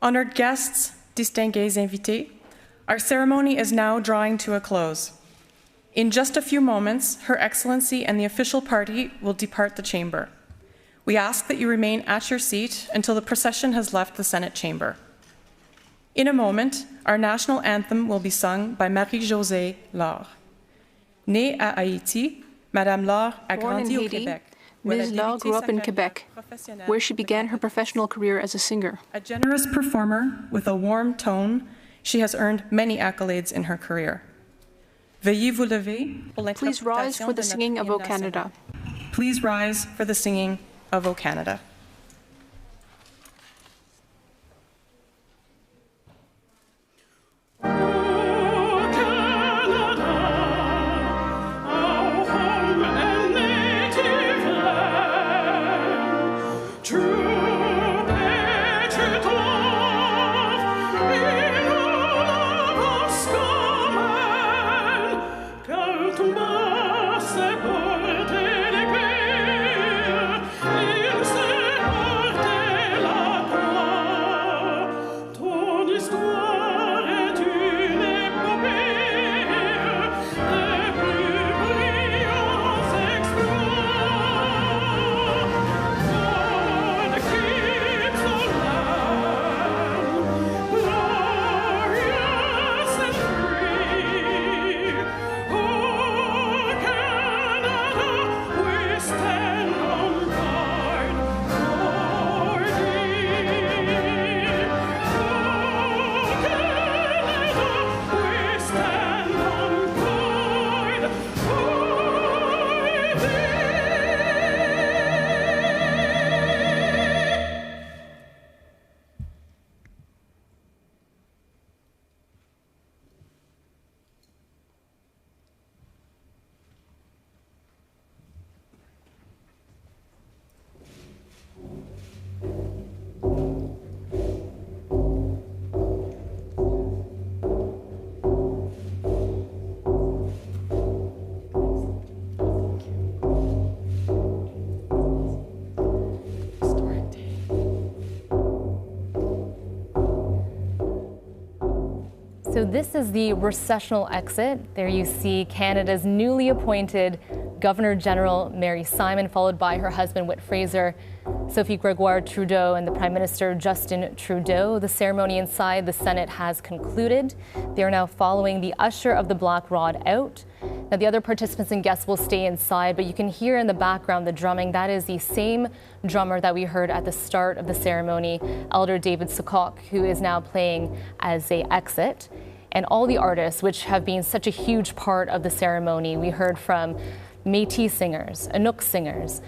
Honored guests, distingués invités, our ceremony is now drawing to a close. In just a few moments, Her Excellency and the official party will depart the chamber. We ask that you remain at your seat until the procession has left the Senate chamber. In a moment, our national anthem will be sung by Marie-Josée Laure. Née à Haïti, Madame Laure a grandi au Québec. Ms. Laure grew up in Quebec, where she began her professional career as a singer. A generous performer with a warm tone, she has earned many accolades in her career. Veuillez vous lever pour l'interprétation. Please rise for the singing of O Canada. Please rise for the singing of O Canada. Tomba se porte de guerre, il se So this is the recessional exit. There you see Canada's newly appointed Governor General Mary Simon, followed by her husband Whit Fraser, Sophie Gregoire Trudeau, and the Prime Minister Justin Trudeau. The ceremony inside the Senate has concluded. They are now following the usher of the black rod out. Now, the other participants and guests will stay inside, but you can hear in the background the drumming. That is the same drummer that we heard at the start of the ceremony, Elder David Sukok, who is now playing as they exit. And all the artists, which have been such a huge part of the ceremony, we heard from Métis singers, Inuk singers,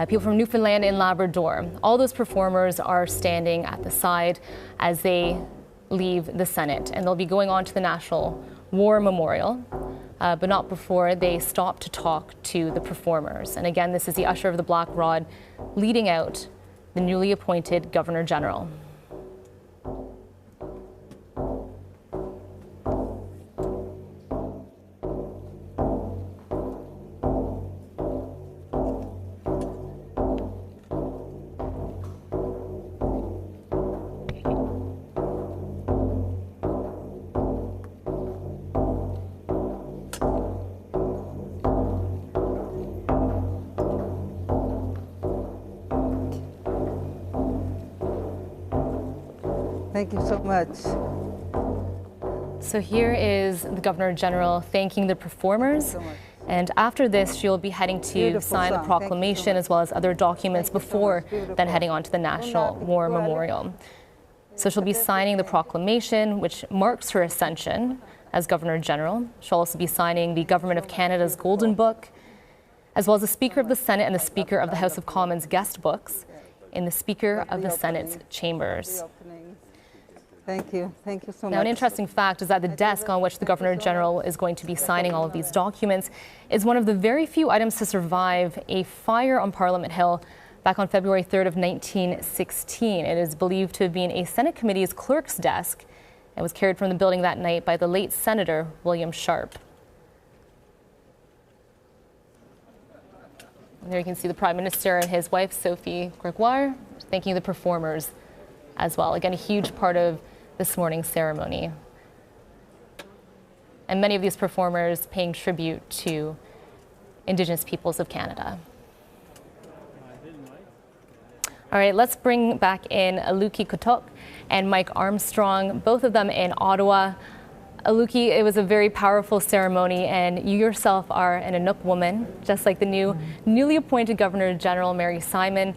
people from Newfoundland and Labrador. All those performers are standing at the side as they leave the Senate, and they'll be going on to the National War Memorial, but not before they stop to talk to the performers. And again, this is the usher of the black rod leading out the newly appointed Governor General. Thank you so much. So here is the Governor General thanking the performers. And after this, she'll be heading to sign the proclamation as well as other documents before then heading on to the National War Memorial. So she'll be signing the proclamation, which marks her ascension as Governor General. She'll also be signing the Government of Canada's Golden Book, as well as the Speaker of the Senate and the Speaker of the House of Commons guest books in the Speaker of the Senate's chambers. Thank you so much. Now, an interesting fact is that the desk on which the Governor General is going to be signing all of these documents is one of the very few items to survive a fire on Parliament Hill back on February 3rd of 1916. It is believed to have been a Senate committee's clerk's desk and was carried from the building that night by the late Senator William Sharp. And there you can see the Prime Minister and his wife, Sophie Gregoire, thanking the performers as well. Again, a huge part of this morning's ceremony. And many of these performers paying tribute to Indigenous peoples of Canada. All right, let's bring back in Aluki Kotok and Mike Armstrong, both of them in Ottawa. Aluki, it was a very powerful ceremony, and you yourself are an Inuk woman, just like the newly appointed Governor General Mary Simon.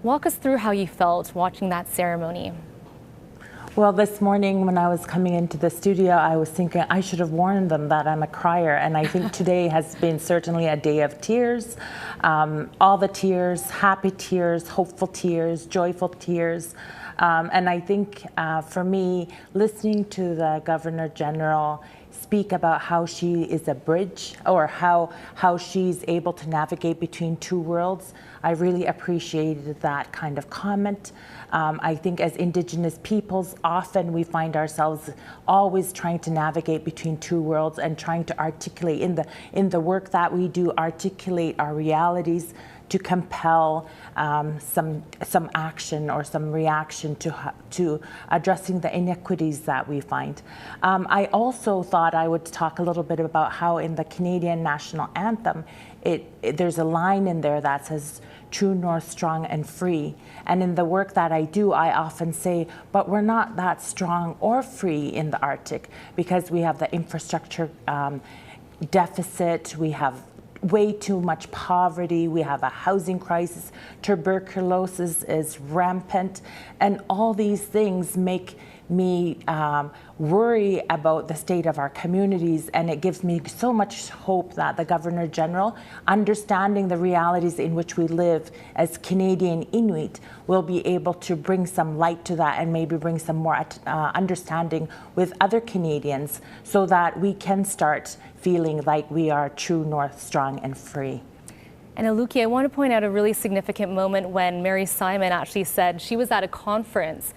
Walk us through how you felt watching that ceremony. Well, this morning when I was coming into the studio, I was thinking I should have warned them that I'm a crier. And I think today has been certainly a day of tears. All the tears, happy tears, hopeful tears, joyful tears. And I think for me, listening to the Governor General speak about how she is a bridge, or how she's able to navigate between two worlds, I really appreciated that kind of comment. I think as Indigenous peoples, often we find ourselves always trying to navigate between two worlds and trying to articulate in the work that we do, articulate our realities to compel some action or some reaction to addressing the inequities that we find. I also thought I would talk a little bit about how in the Canadian National Anthem, there's a line in there that says, "True North, strong and free." And in the work that I do, I often say, but we're not that strong or free in the Arctic because we have the infrastructure deficit, we have way too much poverty, we have a housing crisis, tuberculosis is rampant, and all these things make me worry about the state of our communities, and it gives me so much hope that the Governor General, understanding the realities in which we live as Canadian Inuit, will be able to bring some light to that and maybe bring some more understanding with other Canadians so that we can start feeling like we are true North, strong and free. And Aluki, I want to point out a really significant moment when Mary Simon actually said she was at a conference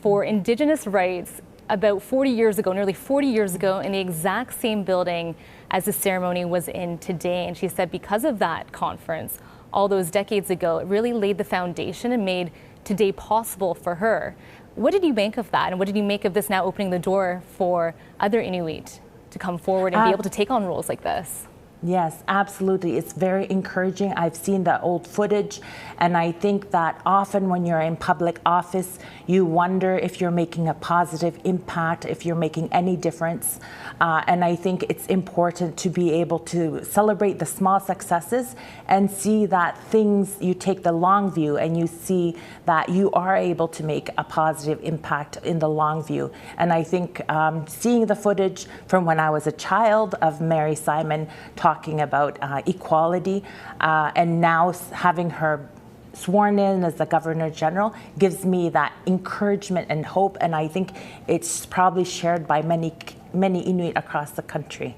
for Indigenous rights about 40 years ago, nearly 40 years ago, in the exact same building as the ceremony was in today. And she said because of that conference, all those decades ago, it really laid the foundation and made today possible for her. What did you make of that? And what did you make of this now opening the door for other Inuit to come forward and be able to take on roles like this? Yes, absolutely. It's very encouraging. I've seen the old footage, and I think that often when you're in public office, you wonder if you're making a positive impact, if you're making any difference. And I think it's important to be able to celebrate the small successes and see that you take the long view and you see that you are able to make a positive impact in the long view. And I think seeing the footage from when I was a child of Mary Simon talking about equality, and now having her sworn in as the Governor General gives me that encouragement and hope, and I think it's probably shared by many Inuit across the country.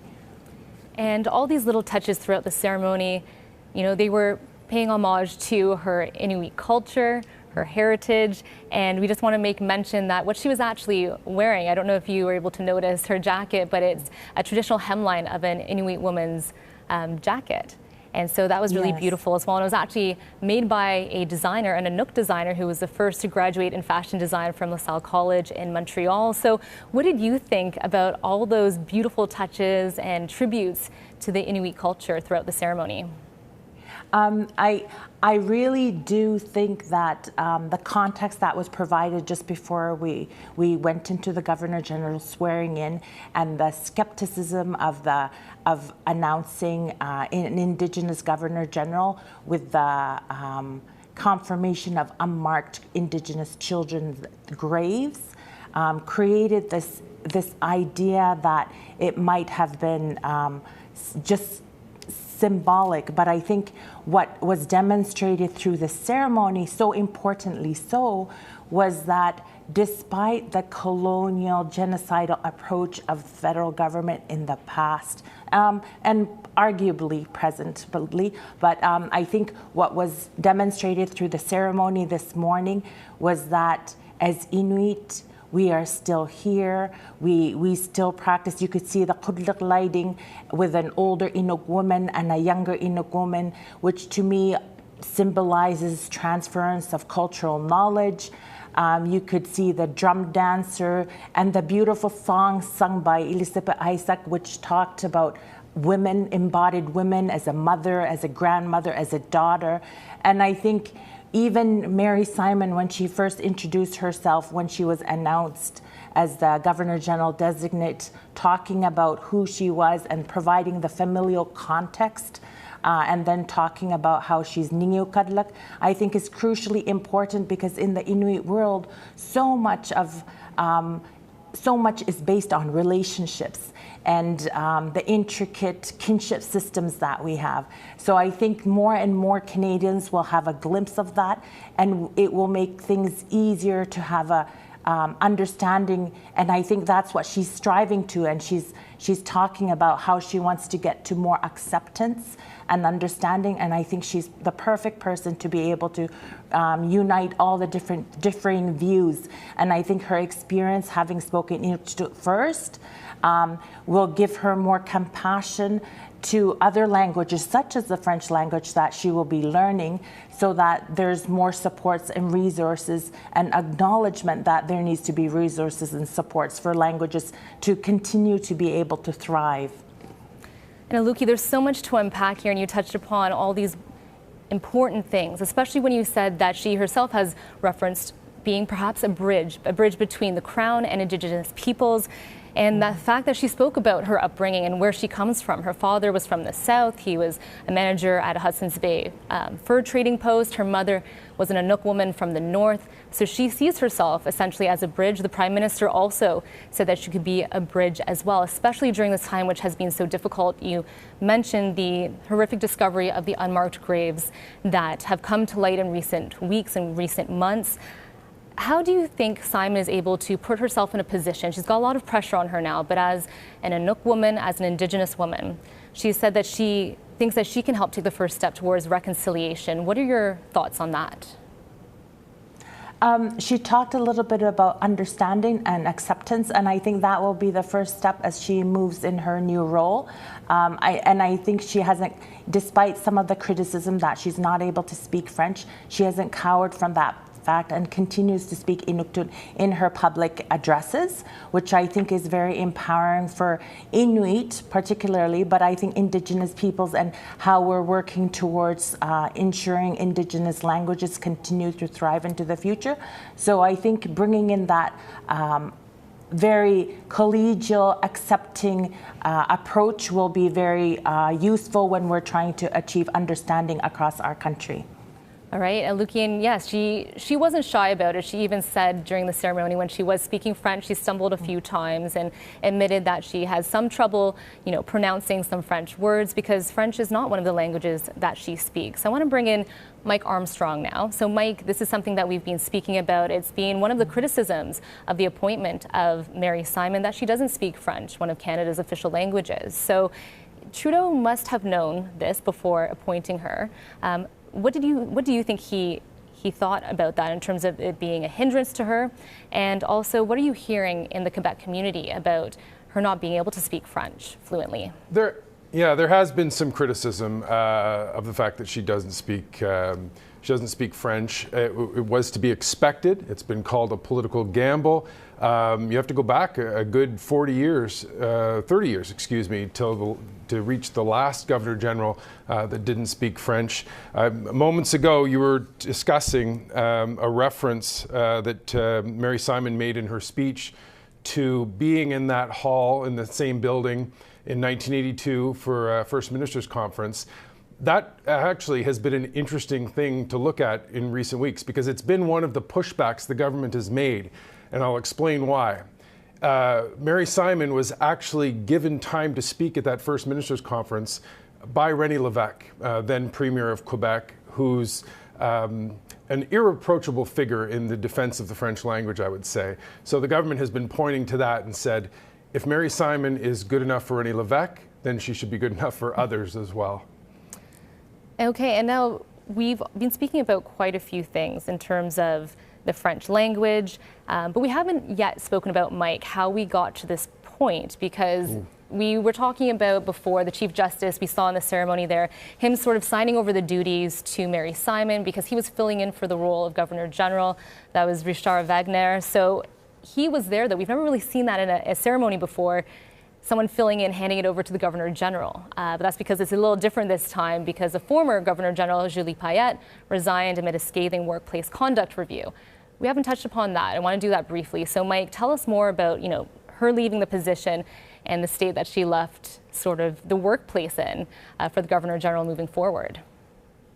And all these little touches throughout the ceremony, you know, they were paying homage to her Inuit culture, her heritage, and we just want to make mention that what she was actually wearing, I don't know if you were able to notice her jacket, but it's a traditional hemline of an Inuit woman's jacket. And so that was really beautiful as well. And it was actually made by a designer, an Inuk designer, who was the first to graduate in fashion design from LaSalle College in Montreal. So what did you think about all those beautiful touches and tributes to the Inuit culture throughout the ceremony? I really do think that the context that was provided just before we went into the Governor General's swearing in, and the skepticism of announcing an Indigenous Governor General with the confirmation of unmarked Indigenous children's graves created this idea that it might have been just symbolic, but I think what was demonstrated through the ceremony, so importantly so, was that despite the colonial genocidal approach of the federal government in the past, and arguably presently, but I think what was demonstrated through the ceremony this morning was that as Inuit, we are still here. We still practice. You could see the kudluk lighting with an older Inuk woman and a younger Inuk woman, which to me symbolizes transference of cultural knowledge. You could see the drum dancer and the beautiful song sung by Elizabeth Isaac, which talked about women, embodied women as a mother, as a grandmother, as a daughter. And I think even Mary Simon, when she first introduced herself, when she was announced as the Governor General designate, talking about who she was and providing the familial context, and then talking about how she's Ningiukadlak, I think is crucially important, because in the Inuit world, so much is based on relationships and the intricate kinship systems that we have. So I think more and more Canadians will have a glimpse of that, and it will make things easier to have a understanding, and I think that's what she's striving to, and she's talking about how she wants to get to more acceptance and understanding, and I think she's the perfect person to be able to unite all the differing views. And I think her experience, having spoken Inuk first, will give her more compassion to other languages, such as the French language that she will be learning, so that there's more supports and resources and acknowledgement that there needs to be resources and supports for languages to continue to be able to thrive. And Aluki, there's so much to unpack here, and you touched upon all these important things, especially when you said that she herself has referenced being perhaps a bridge between the Crown and Indigenous peoples. And the fact that she spoke about her upbringing and where she comes from. Her father was from the South. He was a manager at a Hudson's Bay fur trading post. Her mother was an Inuk woman from the North. So she sees herself essentially as a bridge. The Prime Minister also said that she could be a bridge as well, especially during this time which has been so difficult. You mentioned the horrific discovery of the unmarked graves that have come to light in recent weeks and recent months. How do you think Simon is able to put herself in a position? She's got a lot of pressure on her now, but as an Inuk woman, as an Indigenous woman, she said that she thinks that she can help take the first step towards reconciliation. What are your thoughts on that? She talked a little bit about understanding and acceptance, and I think that will be the first step as she moves in her new role. I think she hasn't, despite some of the criticism that she's not able to speak French, she hasn't cowered from that fact, and continues to speak Inuktitut in her public addresses, which I think is very empowering for Inuit particularly, but I think Indigenous peoples and how we're working towards ensuring Indigenous languages continue to thrive into the future. So I think bringing in that very collegial, accepting approach will be very useful when we're trying to achieve understanding across our country. All right, and Lukian, yes, she wasn't shy about it. She even said during the ceremony when she was speaking French, she stumbled a few times and admitted that she has some trouble, pronouncing some French words because French is not one of the languages that she speaks. I want to bring in Mike Armstrong now. So Mike, this is something that we've been speaking about. It's been one of the criticisms of the appointment of Mary Simon that she doesn't speak French, one of Canada's official languages. So Trudeau must have known this before appointing her. What do you think he thought about that in terms of it being a hindrance to her? And also, what are you hearing in the Quebec community about her not being able to speak French fluently? There has been some criticism of the fact that she doesn't speak French. It was to be expected. It's been called a political gamble. You have to go back a good 30 years, to reach the last Governor General that didn't speak French. Moments ago, you were discussing a reference that Mary Simon made in her speech to being in that hall in the same building in 1982 for First Ministers Conference. That actually has been an interesting thing to look at in recent weeks because it's been one of the pushbacks the government has made, and I'll explain why. Mary Simon was actually given time to speak at that First Ministers Conference by René Lévesque, then Premier of Quebec, who's an irreproachable figure in the defense of the French language, I would say. So the government has been pointing to that and said, if Mary Simon is good enough for René Lévesque, then she should be good enough for others as well. Okay, and now we've been speaking about quite a few things in terms of the French language, but we haven't yet spoken about, Mike, how we got to this point, because we were talking about before the Chief Justice, we saw in the ceremony there, him sort of signing over the duties to Mary Simon because he was filling in for the role of Governor General. That was Richard Wagner. So he was there, though. We've never really seen that in a ceremony before, someone filling in, handing it over to the Governor General. But that's because it's a little different this time because the former Governor General, Julie Payette, resigned amid a scathing workplace conduct review. We haven't touched upon that. I want to do that briefly. So Mike, tell us more about, her leaving the position and the state that she left sort of the workplace in for the Governor General moving forward.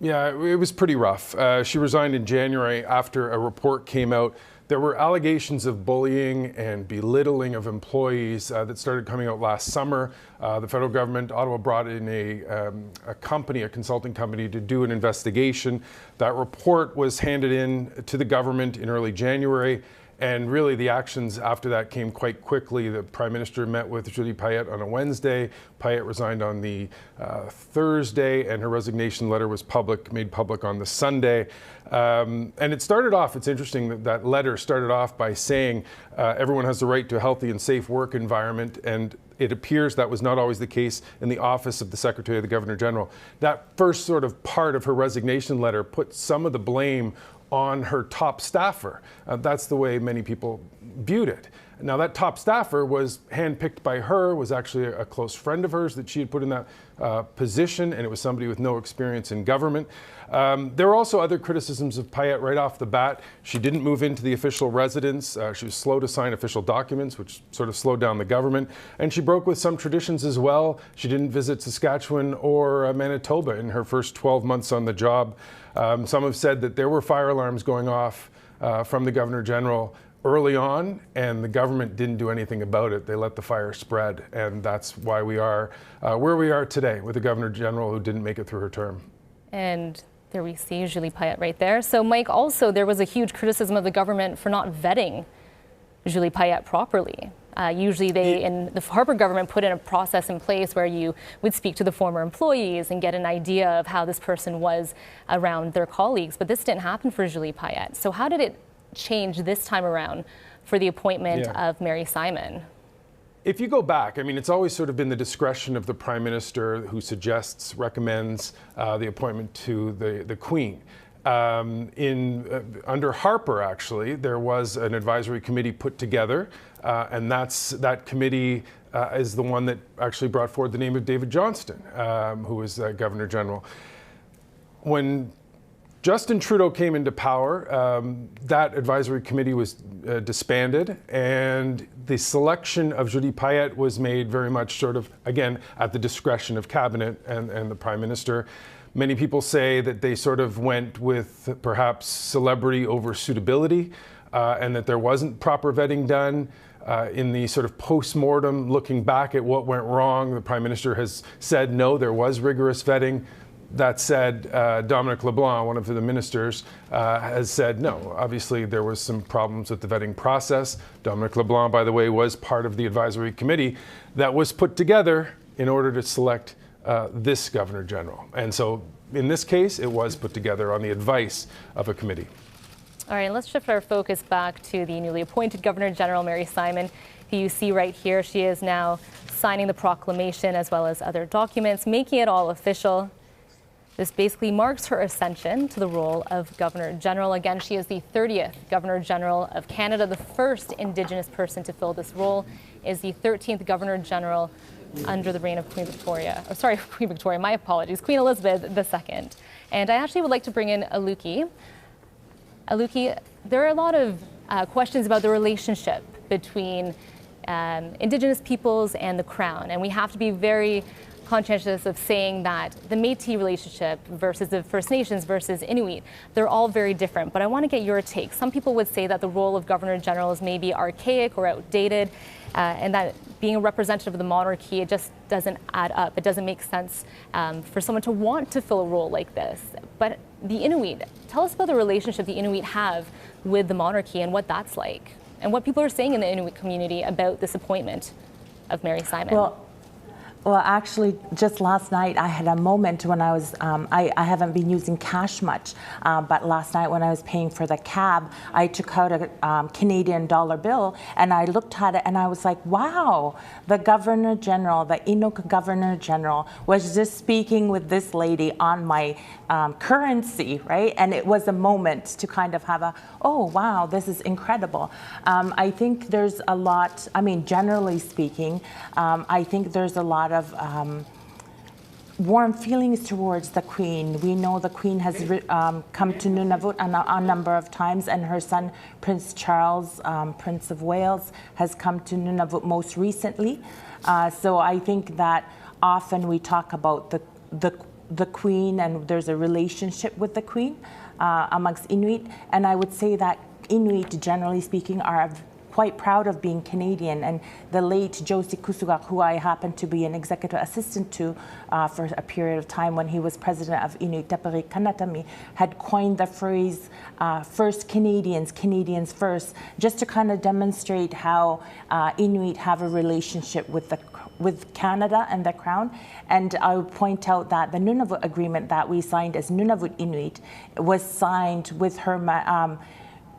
Yeah, it was pretty rough. She resigned in January after a report came out. There were allegations of bullying and belittling of employees that started coming out last summer. The federal government, Ottawa, brought in a consulting company, to do an investigation. That report was handed in to the government in early January. And really, the actions after that came quite quickly. The Prime Minister met with Julie Payette on a Wednesday. Payette resigned on the Thursday, and her resignation letter was made public on the Sunday. And it started off, it's interesting that letter started off by saying everyone has the right to a healthy and safe work environment, and it appears that was not always the case in the office of the Secretary of the Governor General. That first sort of part of her resignation letter put some of the blame on her top staffer. That's the way many people viewed it. Now, that top staffer was handpicked by her, was actually a close friend of hers that she had put in that position, and it was somebody with no experience in government. There were also other criticisms of Payette right off the bat. She didn't move into the official residence. She was slow to sign official documents, which sort of slowed down the government. And she broke with some traditions as well. She didn't visit Saskatchewan or Manitoba in her first 12 months on the job. Some have said that there were fire alarms going off from the Governor General early on, and the government didn't do anything about it. They let the fire spread, and that's why we are where we are today with a Governor General who didn't make it through her term. And there we see Julie Payette right there. So Mike, also there was a huge criticism of the government for not vetting Julie Payette properly. Usually they, in the Harper government, put in a process in place where you would speak to the former employees and get an idea of how this person was around their colleagues. But this didn't happen for Julie Payette. So how did it change this time around for the appointment of Mary Simon? If you go back, I mean, it's always sort of been the discretion of the Prime Minister who suggests, recommends the appointment to the Queen. Under Harper, actually, there was an advisory committee put together, and that committee is the one that actually brought forward the name of David Johnston, who was Governor General. When Justin Trudeau came into power, that advisory committee was disbanded, and the selection of Julie Payette was made very much sort of, again, at the discretion of Cabinet and the Prime Minister. Many people say that they sort of went with perhaps celebrity over suitability, and that there wasn't proper vetting done. In the sort of post-mortem, looking back at what went wrong, the Prime Minister has said, no, there was rigorous vetting. That said, Dominic LeBlanc, one of the ministers, has said, no, obviously there was some problems with the vetting process. Dominic LeBlanc, by the way, was part of the advisory committee that was put together in order to select this Governor General. And so in this case, it was put together on the advice of a committee. All right, let's shift our focus back to the newly appointed Governor General, Mary Simon, who you see right here. She is now signing the proclamation as well as other documents, making it all official. This basically marks her ascension to the role of Governor General. Again, she is the 30th Governor General of Canada, the first Indigenous person to fill this role, is the 13th Governor General under the reign of Queen Victoria. Oh, sorry, Queen Victoria, my apologies, Queen Elizabeth II. And I actually would like to bring in Aluki. Aluki, there are a lot of questions about the relationship between Indigenous peoples and the Crown, and we have to be very conscientious of saying that the Métis relationship versus the First Nations versus Inuit, they're all very different. But I want to get your take. Some people would say that the role of Governor General is maybe archaic or outdated, and that being a representative of the monarchy, it just doesn't add up. It doesn't make sense for someone to want to fill a role like this. But the Inuit, tell us about the relationship the Inuit have with the monarchy and what that's like, and what people are saying in the Inuit community about this appointment of Mary Simon. Well, actually, just last night I had a moment when I was, I haven't been using cash much, but last night when I was paying for the cab, I took out a Canadian dollar bill and I looked at it and I was like, wow, the Governor General, the Inuk Governor General was just speaking with this lady on my currency, right? And it was a moment to kind of have a, oh, wow, this is incredible. I think there's a lot, I mean, generally speaking, I think there's a lot of warm feelings towards the Queen. We know the Queen has come to Nunavut a number of times, and her son, Prince Charles, Prince of Wales, has come to Nunavut most recently. So I think that often we talk about the Queen, and there's a relationship with the Queen amongst Inuit. And I would say that Inuit, generally speaking, are quite proud of being Canadian, and the late Josie Kusugak, who I happened to be an executive assistant to for a period of time when he was president of Inuit Taperi Kanatami, had coined the phrase first Canadians, Canadians first, just to kind of demonstrate how Inuit have a relationship with Canada and the Crown. And I would point out that the Nunavut agreement that we signed as Nunavut Inuit was signed with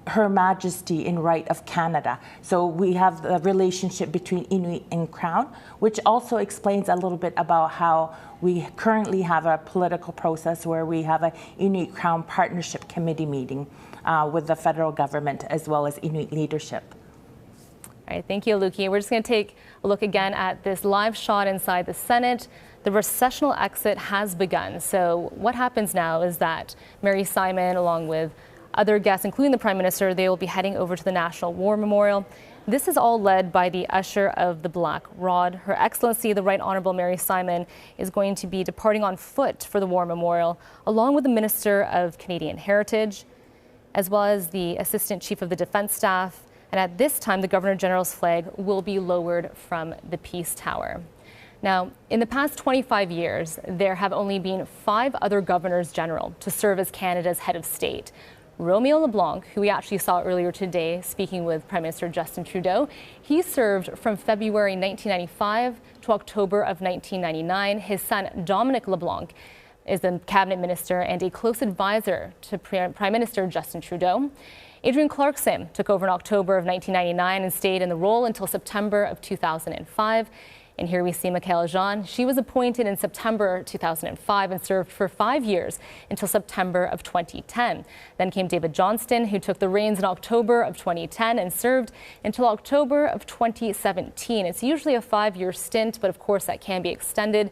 Her Majesty in right of Canada. So we have the relationship between Inuit and Crown, which also explains a little bit about how we currently have a political process where we have a Inuit Crown Partnership Committee meeting with the federal government as well as Inuit leadership. All right, thank you, Aluki. We're just going to take a look again at this live shot inside the Senate. The recessional exit has begun. So what happens now is that Mary Simon, along with other guests, including the Prime Minister, they will be heading over to the National War Memorial. This is all led by the Usher of the Black Rod. Her Excellency, the Right Honourable Mary Simon, is going to be departing on foot for the War Memorial, along with the Minister of Canadian Heritage, as well as the Assistant Chief of the Defence Staff. And at this time, the Governor General's flag will be lowered from the Peace Tower. Now, in the past 25 years, there have only been 5 other Governors General to serve as Canada's head of state. Romeo LeBlanc, who we actually saw earlier today speaking with Prime Minister Justin Trudeau, he served from February 1995 to October of 1999. His son, Dominic LeBlanc, is the cabinet minister and a close advisor to Prime Minister Justin Trudeau. Adrian Clarkson took over in October of 1999 and stayed in the role until September of 2005. And here we see Michaela Jean. She was appointed in September 2005 and served for 5 years until September of 2010. Then came David Johnston, who took the reins in October of 2010 and served until October of 2017. It's usually a 5-year stint, but of course that can be extended.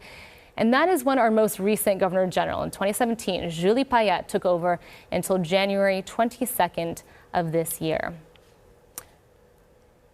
And that is when our most recent Governor General in 2017, Julie Payette, took over until January 22nd of this year.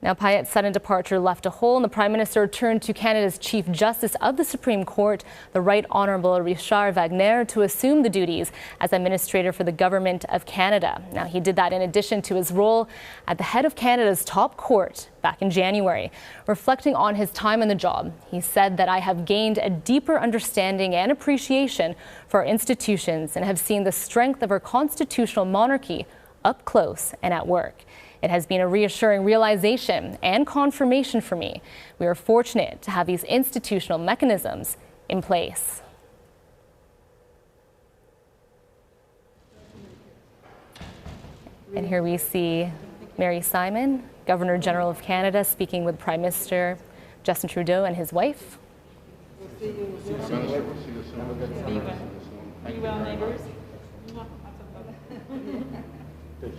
Now, Payette's sudden departure left a hole, and the Prime Minister turned to Canada's Chief Justice of the Supreme Court, the Right Honourable Richard Wagner, to assume the duties as Administrator for the Government of Canada. Now, he did that in addition to his role at the head of Canada's top court back in January. Reflecting on his time in the job, he said that I have gained a deeper understanding and appreciation for our institutions and have seen the strength of our constitutional monarchy up close and at work. It has been a reassuring realization and confirmation for me. We are fortunate to have these institutional mechanisms in place. And here we see Mary Simon, Governor General of Canada, speaking with Prime Minister Justin Trudeau and his wife. Be well, neighbors.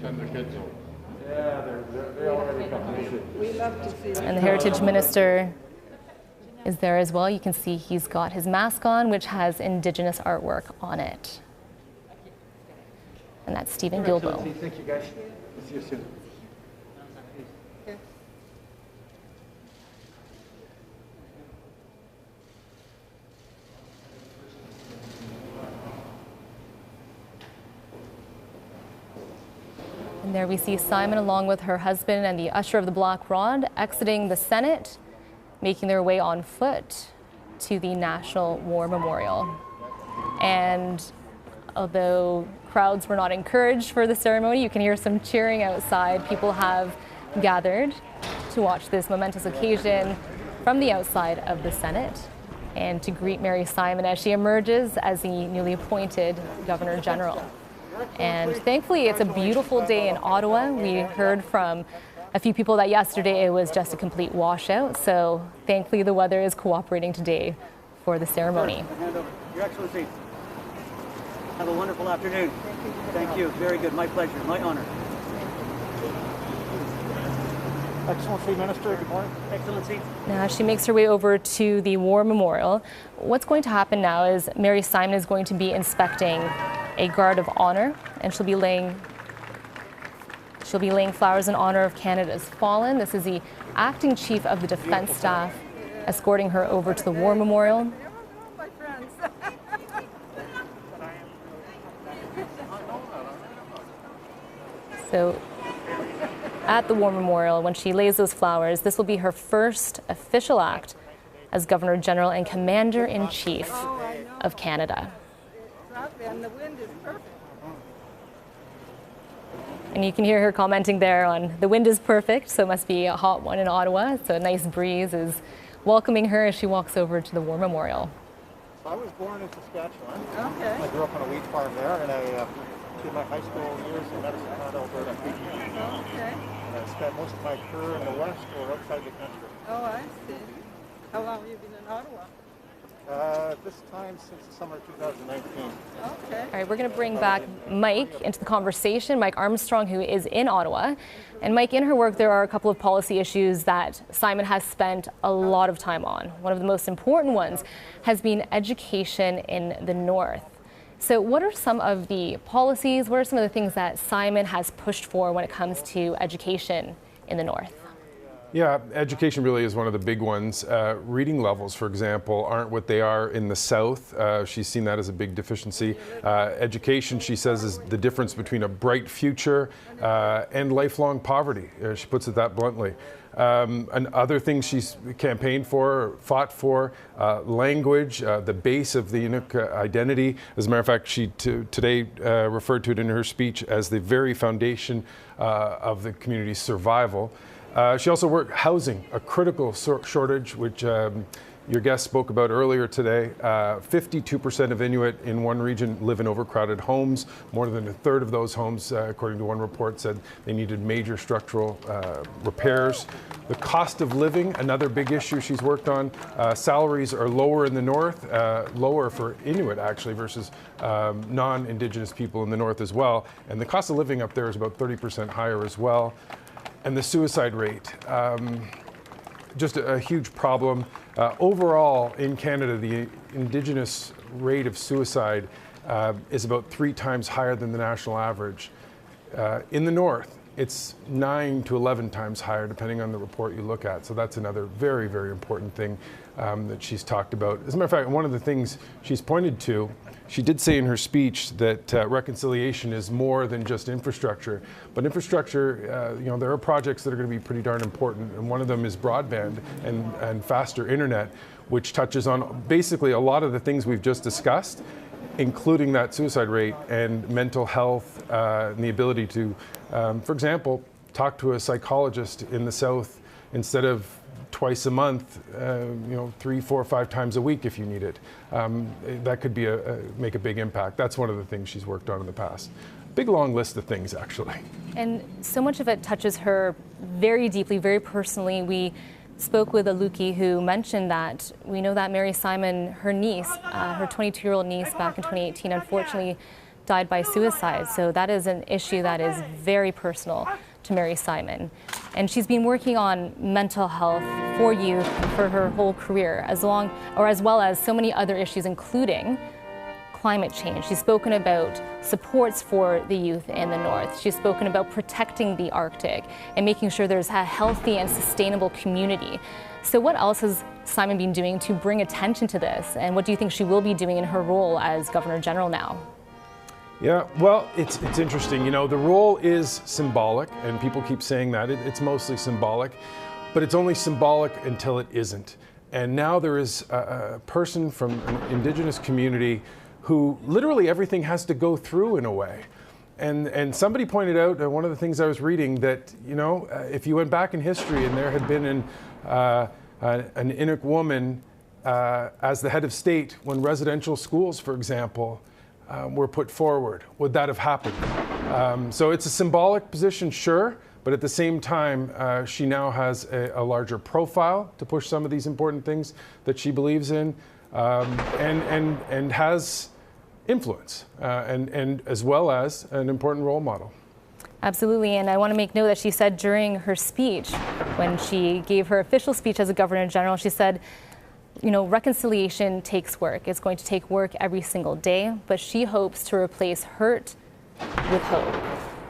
Send their kids home. Yeah, they're already coming. We love to see And the Heritage Minister is there as well. You can see he's got his mask on, which has Indigenous artwork on it. And that's Stephen Gilbo. Thank you, guys. See you soon. And there we see Simon along with her husband and the usher of the Black Rod exiting the Senate, making their way on foot to the National War Memorial. And although crowds were not encouraged for the ceremony, you can hear some cheering outside. People have gathered to watch this momentous occasion from the outside of the Senate and to greet Mary Simon as she emerges as the newly appointed Governor General. And thankfully, it's a beautiful day in Ottawa. We heard from a few people that yesterday it was just a complete washout. So thankfully, the weather is cooperating today for the ceremony. Your Excellency, have a wonderful afternoon. Thank you. Very good. My pleasure. My honor. Excellency, Minister, good morning. Excellency. Now, as she makes her way over to the War Memorial, what's going to happen now is Mary Simon is going to be inspecting a guard of honor, and she'll be laying flowers in honor of Canada's fallen. This is the acting chief of the defense staff escorting her over to the War Memorial. So at the War Memorial, when she lays those flowers, this will be her first official act as Governor General and Commander-in-Chief of Canada. And the wind is perfect. And you can hear her commenting there on the wind is perfect, so it must be a hot one in Ottawa. So a nice breeze is welcoming her as she walks over to the War Memorial. So I was born in Saskatchewan. Okay. I grew up on a wheat farm there, and I did my high school years in Medicine Hat, Alberta. Okay. And I spent most of my career in the West or outside the country. Oh, I see. How long have you been in Ottawa? This time since the summer of 2019. Okay. All right, we're going to bring back Mike into the conversation, Mike Armstrong, who is in Ottawa. And Mike, in her work, there are a couple of policy issues that Simon has spent a lot of time on. One of the most important ones has been education in the North. So what are some of the policies, what are some of the things that Simon has pushed for when it comes to education in the North? Yeah, education really is one of the big ones. Reading levels, for example, aren't what they are in the South. She's seen that as a big deficiency. Education, she says, is the difference between a bright future and lifelong poverty. She puts it that bluntly. And other things she's campaigned for, fought for, language, the base of the Inuk identity. As a matter of fact, she today referred to it in her speech as the very foundation of the community's survival. She also worked housing, a critical shortage, which your guest spoke about earlier today. 52% of Inuit in one region live in overcrowded homes. More than a third of those homes, according to one report, said they needed major structural repairs. The cost of living, another big issue she's worked on. Salaries are lower in the north, lower for Inuit actually versus non-Indigenous people in the north as well. And the cost of living up there is about 30% higher as well. And the suicide rate, just a huge problem. Overall, in Canada, the Indigenous rate of suicide is about 3 times higher than the national average. In the north, it's 9 to 11 times higher, depending on the report you look at. So that's another very, very important thing that she's talked about. As a matter of fact, one of the things she's pointed to, she did say in her speech that reconciliation is more than just infrastructure. But infrastructure, you know, there are projects that are going to be pretty darn important, and one of them is broadband and faster internet, which touches on basically a lot of the things we've just discussed, including that suicide rate and mental health and the ability to, for example, talk to a psychologist in the South instead of twice a month, you know, 3, 4, 5 times a week if you need it. That could be make a big impact. That's one of the things she's worked on in the past. Big long list of things, actually. And so much of it touches her very deeply, very personally. We spoke with Aluki, who mentioned that we know that Mary Simon, her niece, her 22-year-old niece back in 2018, unfortunately died by suicide. So that is an issue that is very personal to Mary Simon. And she's been working on mental health for youth for her whole career, as well as so many other issues, including climate change. She's spoken about supports for the youth in the north. She's spoken about protecting the Arctic and making sure there's a healthy and sustainable community. So what else has Simon been doing to bring attention to this? And what do you think she will be doing in her role as Governor General now? Yeah, well, it's interesting. You know, the role is symbolic, and people keep saying that. It's mostly symbolic, but it's only symbolic until it isn't. And now there is a person from an Indigenous community who literally everything has to go through in a way. And somebody pointed out, one of the things I was reading, that, you know, if you went back in history and there had been an Inuk woman as the head of state when residential schools, for example, were put forward, would that have happened? So it's a symbolic position, sure, but at the same time, she now has a larger profile to push some of these important things that she believes in, and has influence, and as well as an important role model. Absolutely, and I want to make note that she said during her speech, when she gave her official speech as a Governor General, she said, you know, reconciliation takes work. It's going to take work every single day, but she hopes to replace hurt with hope.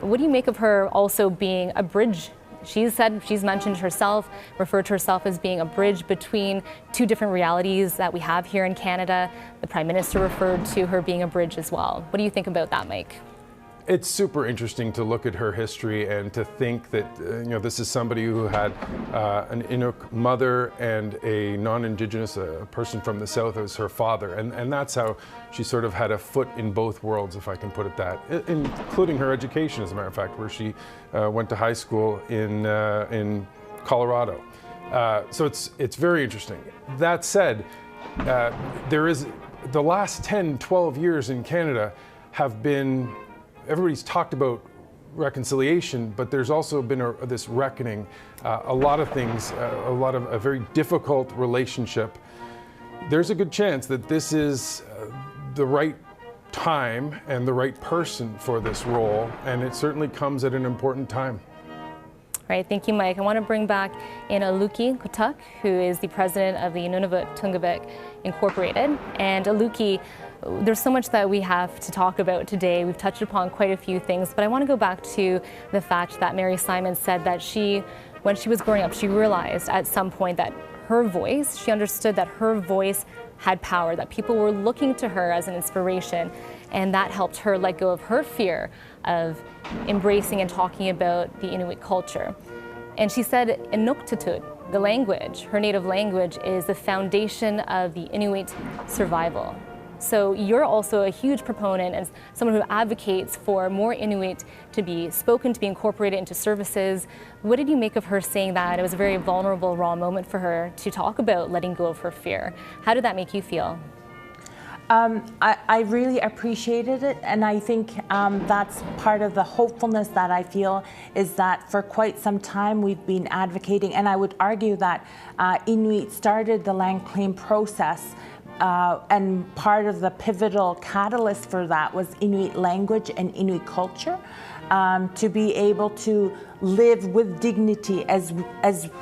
What do you make of her also being a bridge? She's mentioned herself, referred to herself as being a bridge between 2 different realities that we have here in Canada. The Prime Minister referred to her being a bridge as well. What do you think about that, Mike? It's super interesting to look at her history and to think that, you know, this is somebody who had an Inuk mother and a non-Indigenous, a person from the South as her father. And that's how she sort of had a foot in both worlds, if I can put it that, including her education, as a matter of fact, where she went to high school in Colorado. So it's very interesting. That said, there is, the last 10, 12 years in Canada have been, everybody's talked about reconciliation, but there's also been this reckoning. A lot of things, a very difficult relationship. There's a good chance that this is the right time and the right person for this role, and it certainly comes at an important time. All right, thank you, Mike. I want to bring back in Aluki Kutuk, who is the president of the Nunavut Tungavik Incorporated. And Aluki, there's so much that we have to talk about today. We've touched upon quite a few things, but I want to go back to the fact that Mary Simon said that when she was growing up, she realized at some point that her voice, she understood that her voice had power, that people were looking to her as an inspiration, and that helped her let go of her fear of embracing and talking about the Inuit culture. And she said Inuktitut, the language, her native language, is the foundation of the Inuit survival. So you're also a huge proponent and someone who advocates for more Inuit to be spoken, to be incorporated into services. What did you make of her saying that? It was a very vulnerable, raw moment for her to talk about letting go of her fear. How did that make you feel? I really appreciated it, and I think that's part of the hopefulness that I feel, is that for quite some time we've been advocating, and I would argue that Inuit started the land claim process, and part of the pivotal catalyst for that was Inuit language and Inuit culture, to be able to live with dignity as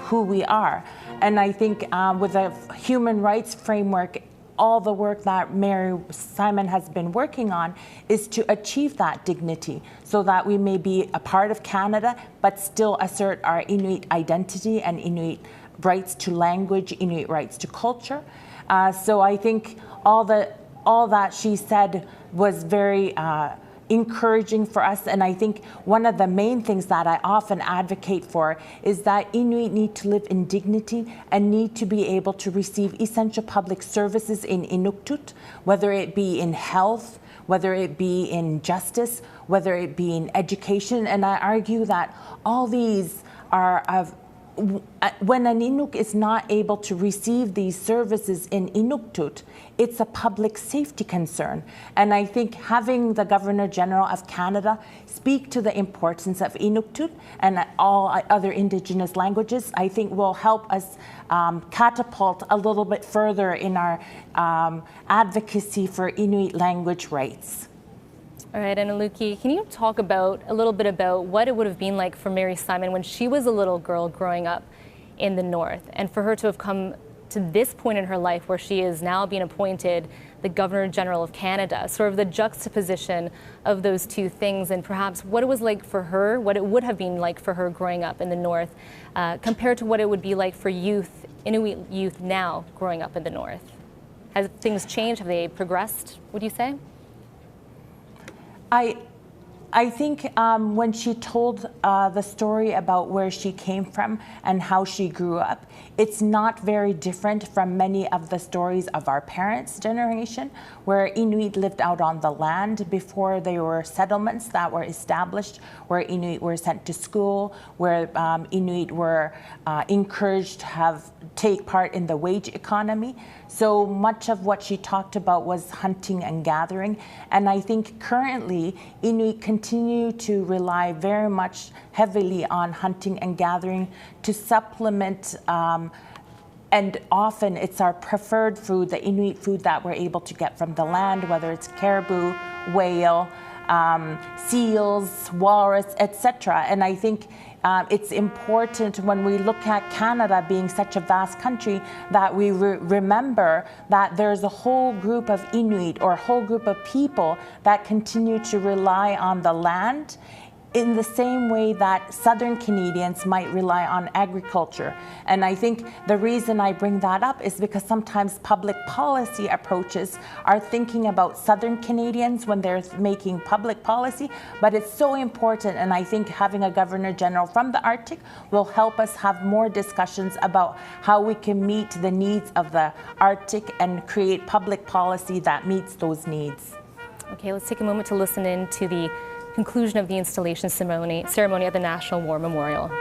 who we are. And I think with a human rights framework, all the work that Mary Simon has been working on is to achieve that dignity so that we may be a part of Canada but still assert our Inuit identity and Inuit rights to language, Inuit rights to culture. So I think all that she said was very encouraging for us, and I think one of the main things that I often advocate for is that Inuit need to live in dignity and need to be able to receive essential public services in Inuktitut, whether it be in health, whether it be in justice, whether it be in education. And I argue that all these are of when an Inuk is not able to receive these services in Inuktitut, it's a public safety concern. And I think having the Governor General of Canada speak to the importance of Inuktitut and all other Indigenous languages, I think will help us catapult a little bit further in our advocacy for Inuit language rights. All right, and Aluki, can you talk a little bit about what it would have been like for Mary Simon when she was a little girl growing up in the North, and for her to have come to this point in her life where she is now being appointed the Governor General of Canada, sort of the juxtaposition of those two things, and perhaps what it was like for her, what it would have been like for her growing up in the North, compared to what it would be like for youth, Inuit youth now growing up in the North. Has things changed? Have they progressed, would you say? I think when she told the story about where she came from and how she grew up, it's not very different from many of the stories of our parents' generation, where Inuit lived out on the land before there were settlements that were established, where Inuit were sent to school, where Inuit were encouraged to take part in the wage economy. So much of what she talked about was hunting and gathering. And I think currently Inuit continue to rely very much heavily on hunting and gathering to supplement, and often it's our preferred food, the Inuit food that we're able to get from the land, whether it's caribou, whale, seals, walrus, etc. And I think it's important when we look at Canada being such a vast country that we remember that there's a whole group of Inuit or a whole group of people that continue to rely on the land in the same way that Southern Canadians might rely on agriculture. And I think the reason I bring that up is because sometimes public policy approaches are thinking about Southern Canadians when they're making public policy, but it's so important, and I think having a Governor General from the Arctic will help us have more discussions about how we can meet the needs of the Arctic and create public policy that meets those needs. Okay, let's take a moment to listen in to the conclusion of the installation ceremony at the National War Memorial.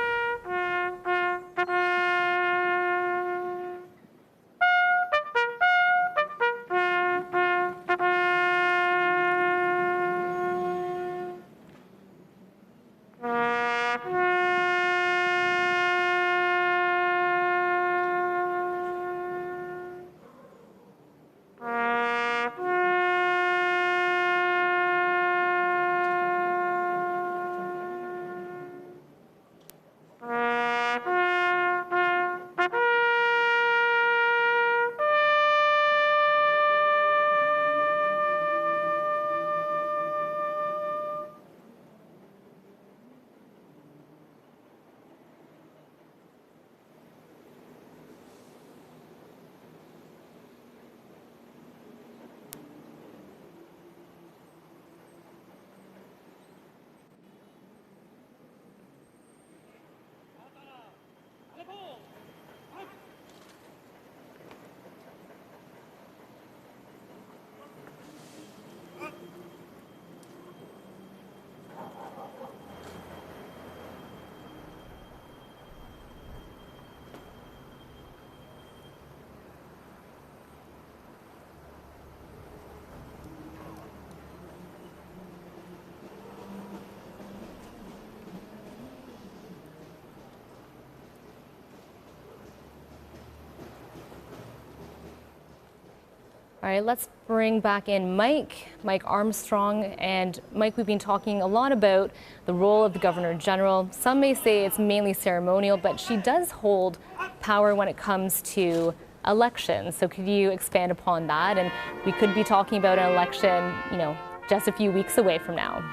All right, let's bring back in Mike Armstrong. And Mike, we've been talking a lot about the role of the Governor General. Some may say it's mainly ceremonial, but she does hold power when it comes to elections. So could you expand upon that? And we could be talking about an election, just a few weeks away from now.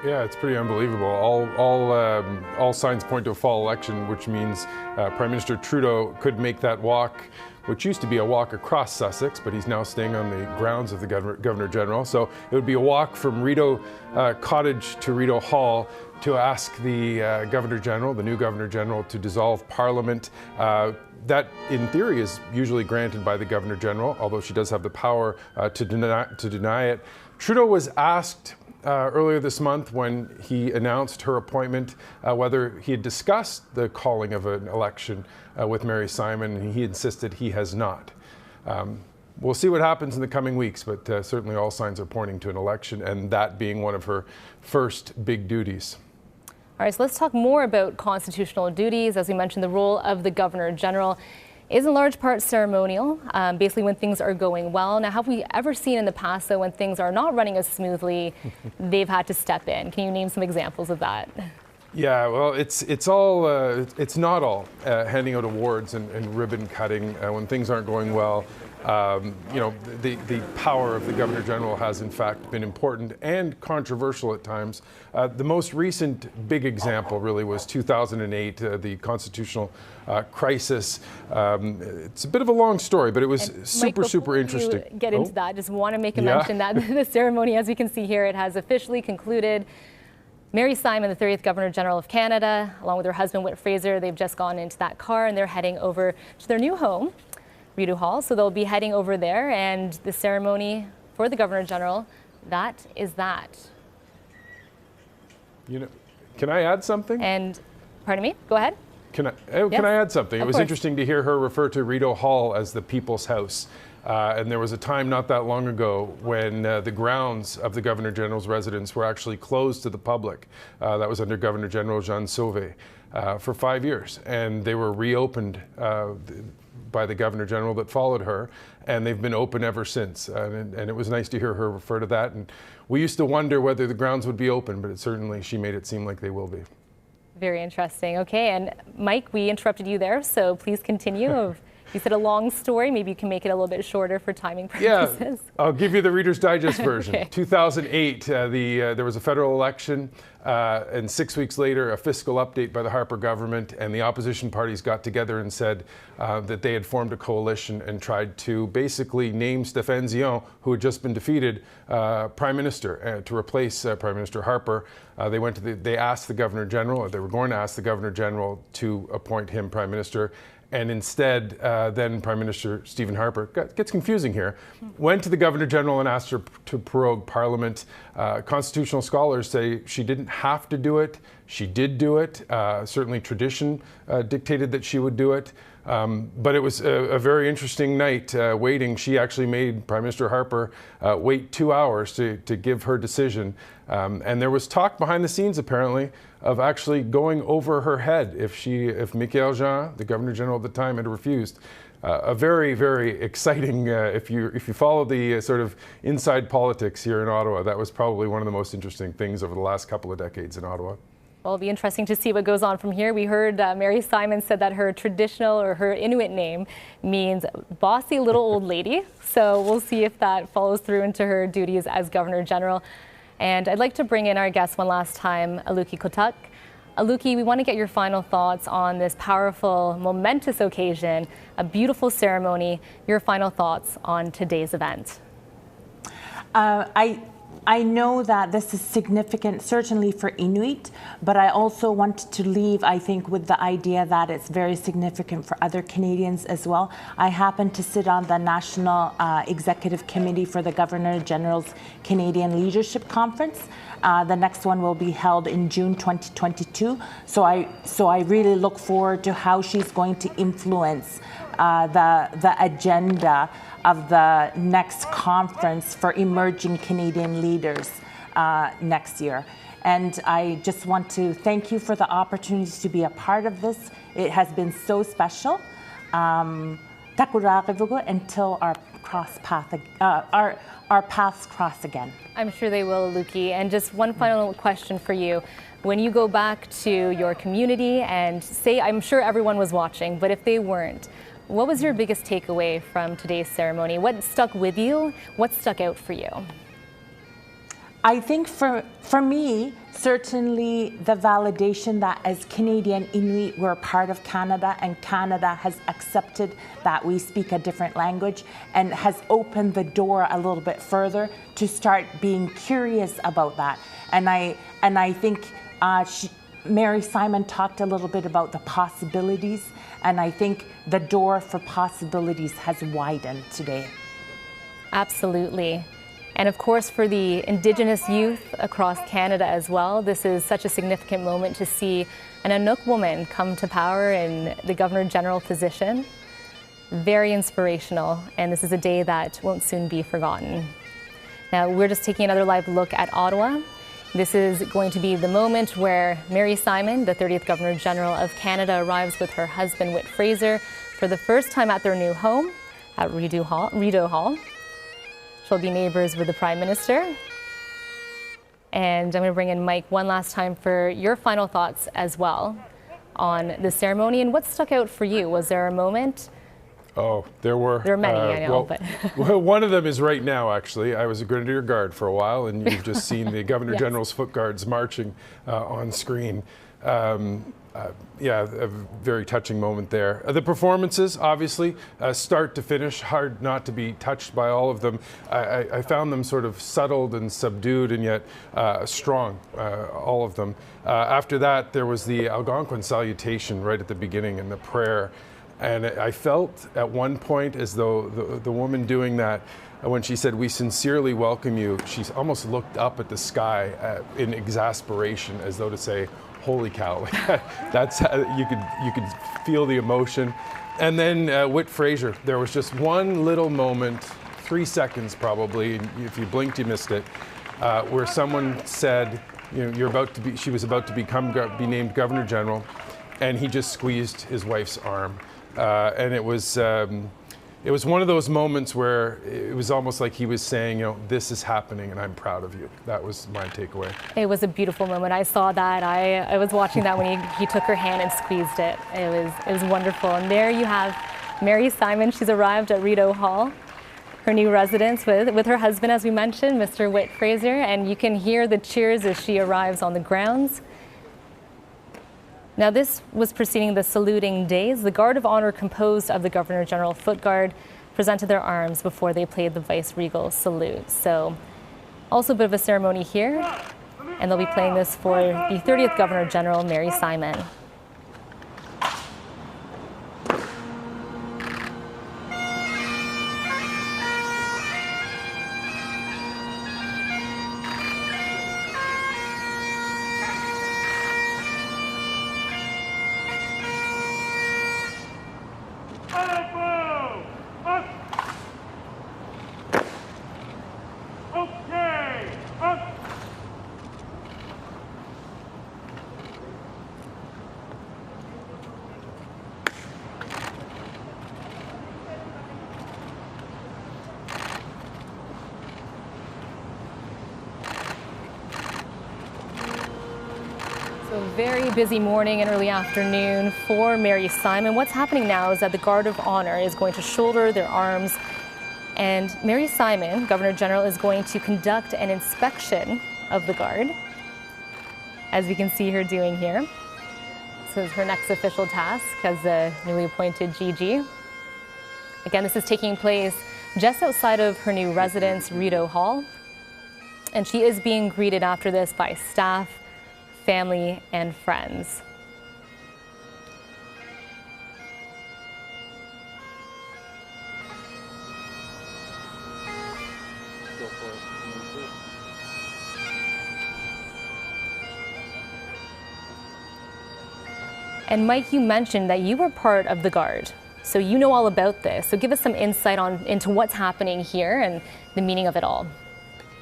Yeah, it's pretty unbelievable. All signs point to a fall election, which means Prime Minister Trudeau could make that walk, which used to be a walk across Sussex, but he's now staying on the grounds of the Governor General. So it would be a walk from Rideau Cottage to Rideau Hall to ask the Governor General, the new Governor General, to dissolve Parliament. That, in theory, is usually granted by the Governor General, although she does have the power to deny it. Trudeau was asked earlier this month, when he announced her appointment, whether he had discussed the calling of an election with Mary Simon, and he insisted he has not. We'll see what happens in the coming weeks, but certainly all signs are pointing to an election, and that being one of her first big duties. All right, so let's talk more about constitutional duties. As we mentioned, the role of the Governor General is in large part ceremonial, basically when things are going well. Now, have we ever seen in the past, though, when things are not running as smoothly, they've had to step in? Can you name some examples of that? Yeah, well, it's not all handing out awards and ribbon cutting when things aren't going well. The power of the Governor General has in fact been important and controversial at times. The most recent big example really was 2008, the constitutional crisis. It's a bit of a long story, but it was super interesting. You get into that, just want to make a mention that the ceremony, as we can see here, it has officially concluded. Mary Simon, the 30th Governor General of Canada, along with her husband Whit Fraser, they've just gone into that car and they're heading over to their new home, Rideau Hall. So they'll be heading over there, and the ceremony for the Governor General, that is that. Can I add something? And, pardon me, go ahead. Can I add something? It was interesting to hear her refer to Rideau Hall as the People's House. And there was a time not that long ago when the grounds of the Governor General's residence were actually closed to the public. That was under Governor General Jean Sauvé for 5 years. And they were reopened by the Governor General that followed her, and they've been open ever since. And it was nice to hear her refer to that. And we used to wonder whether the grounds would be open, but she made it seem like they will be. Very interesting. Okay, and Mike, we interrupted you there, so please continue. You said a long story. Maybe you can make it a little bit shorter for timing purposes. Yeah, I'll give you the Reader's Digest version. Okay. 2008, there was a federal election, and 6 weeks later, a fiscal update by the Harper government, and the opposition parties got together and said that they had formed a coalition and tried to basically name Stéphane Dion, who had just been defeated, Prime Minister, to replace Prime Minister Harper. They asked the Governor General, or they were going to ask the Governor General to appoint him Prime Minister. And instead, then Prime Minister Stephen Harper, gets confusing here, went to the Governor General and asked her to prorogue Parliament. Constitutional scholars say she didn't have to do it. She did do it. Certainly tradition dictated that she would do it. But it was a very interesting night waiting. She actually made Prime Minister Harper wait 2 hours to give her decision. And there was talk behind the scenes, apparently, of actually going over her head if Michaëlle Jean, the Governor General at the time, had refused. A very, very exciting, if you follow the sort of inside politics here in Ottawa, that was probably one of the most interesting things over the last couple of decades in Ottawa. Well, it'll be interesting to see what goes on from here. We heard Mary Simon said that her traditional or her Inuit name means bossy little old lady. So we'll see if that follows through into her duties as Governor General. And I'd like to bring in our guest one last time, Aluki Kotak. Aluki, we want to get your final thoughts on this powerful, momentous occasion, a beautiful ceremony. Your final thoughts on today's event. I know that this is significant, certainly for Inuit, but I also want to leave, I think, with the idea that it's very significant for other Canadians as well. I happen to sit on the National Executive Committee for the Governor General's Canadian Leadership Conference. The next one will be held in June 2022. So I really look forward to how she's going to influence the agenda of the next conference for emerging Canadian leaders next year. And I just want to thank you for the opportunity to be a part of this. It has been so special. Until our our paths cross again. I'm sure they will, Luki. And just one final question for you. When you go back to your community and say, I'm sure everyone was watching, but if they weren't, what was your biggest takeaway from today's ceremony? What stuck with you? What stuck out for you? I think for me, certainly the validation that as Canadian Inuit, we're part of Canada, and Canada has accepted that we speak a different language and has opened the door a little bit further to start being curious about that. And I think Mary Simon talked a little bit about the possibilities, and I think the door for possibilities has widened today. Absolutely. And of course, for the Indigenous youth across Canada as well, this is such a significant moment to see an Inuk woman come to power in the Governor-General position. Very inspirational, and this is a day that won't soon be forgotten. Now, we're just taking another live look at Ottawa. This is going to be the moment where Mary Simon, the 30th Governor-General of Canada, arrives with her husband, Whit Fraser, for the first time at their new home at Rideau Hall. She'll be neighbors with the Prime Minister. And I'm going to bring in Mike one last time for your final thoughts as well on the ceremony and what stuck out for you. Was there a moment? Oh, there were. There are many, I know. Well, one of them is right now, actually. I was a Grenadier Guard for a while, and you've just seen the Governor General's Foot Guards marching on screen. Yeah, a very touching moment there. The performances, obviously, start to finish, hard not to be touched by all of them. I found them sort of settled and subdued and yet strong, all of them. After that, there was the Algonquin salutation right at the beginning and the prayer. And I felt at one point as though the woman doing that, when she said, "We sincerely welcome you," she almost looked up at the sky in exasperation, as though to say, "Holy cow!" That's how you could feel the emotion. And then Whit Fraser, there was just one little moment, 3 seconds probably, and if you blinked, you missed it, where someone said, "You know, she was about to be named Governor General," and he just squeezed his wife's arm, and it was one of those moments where it was almost like he was saying, you know, this is happening and I'm proud of you. That was my takeaway. It was a beautiful moment. I saw that. I was watching that when he took her hand and squeezed it. It was wonderful. And there you have Mary Simon. She's arrived at Rideau Hall, her new residence with her husband, as we mentioned, Mr. Whit Fraser. And you can hear the cheers as she arrives on the grounds. Now, this was preceding the saluting days. The Guard of Honor, composed of the Governor-General Foot Guard, presented their arms before they played the vice-regal salute. So, also a bit of a ceremony here, and they'll be playing this for the 30th Governor-General, Mary Simon. Very busy morning and early afternoon for Mary Simon. What's happening now is that the Guard of Honor is going to shoulder their arms, and Mary Simon, Governor General, is going to conduct an inspection of the Guard, as we can see her doing here. This is her next official task as the newly appointed GG. Again, this is taking place just outside of her new residence, Rideau Hall, and she is being greeted after this by staff, family, and friends. And Mike, you mentioned that you were part of the Guard, so you know all about this. So give us some insight into what's happening here and the meaning of it all.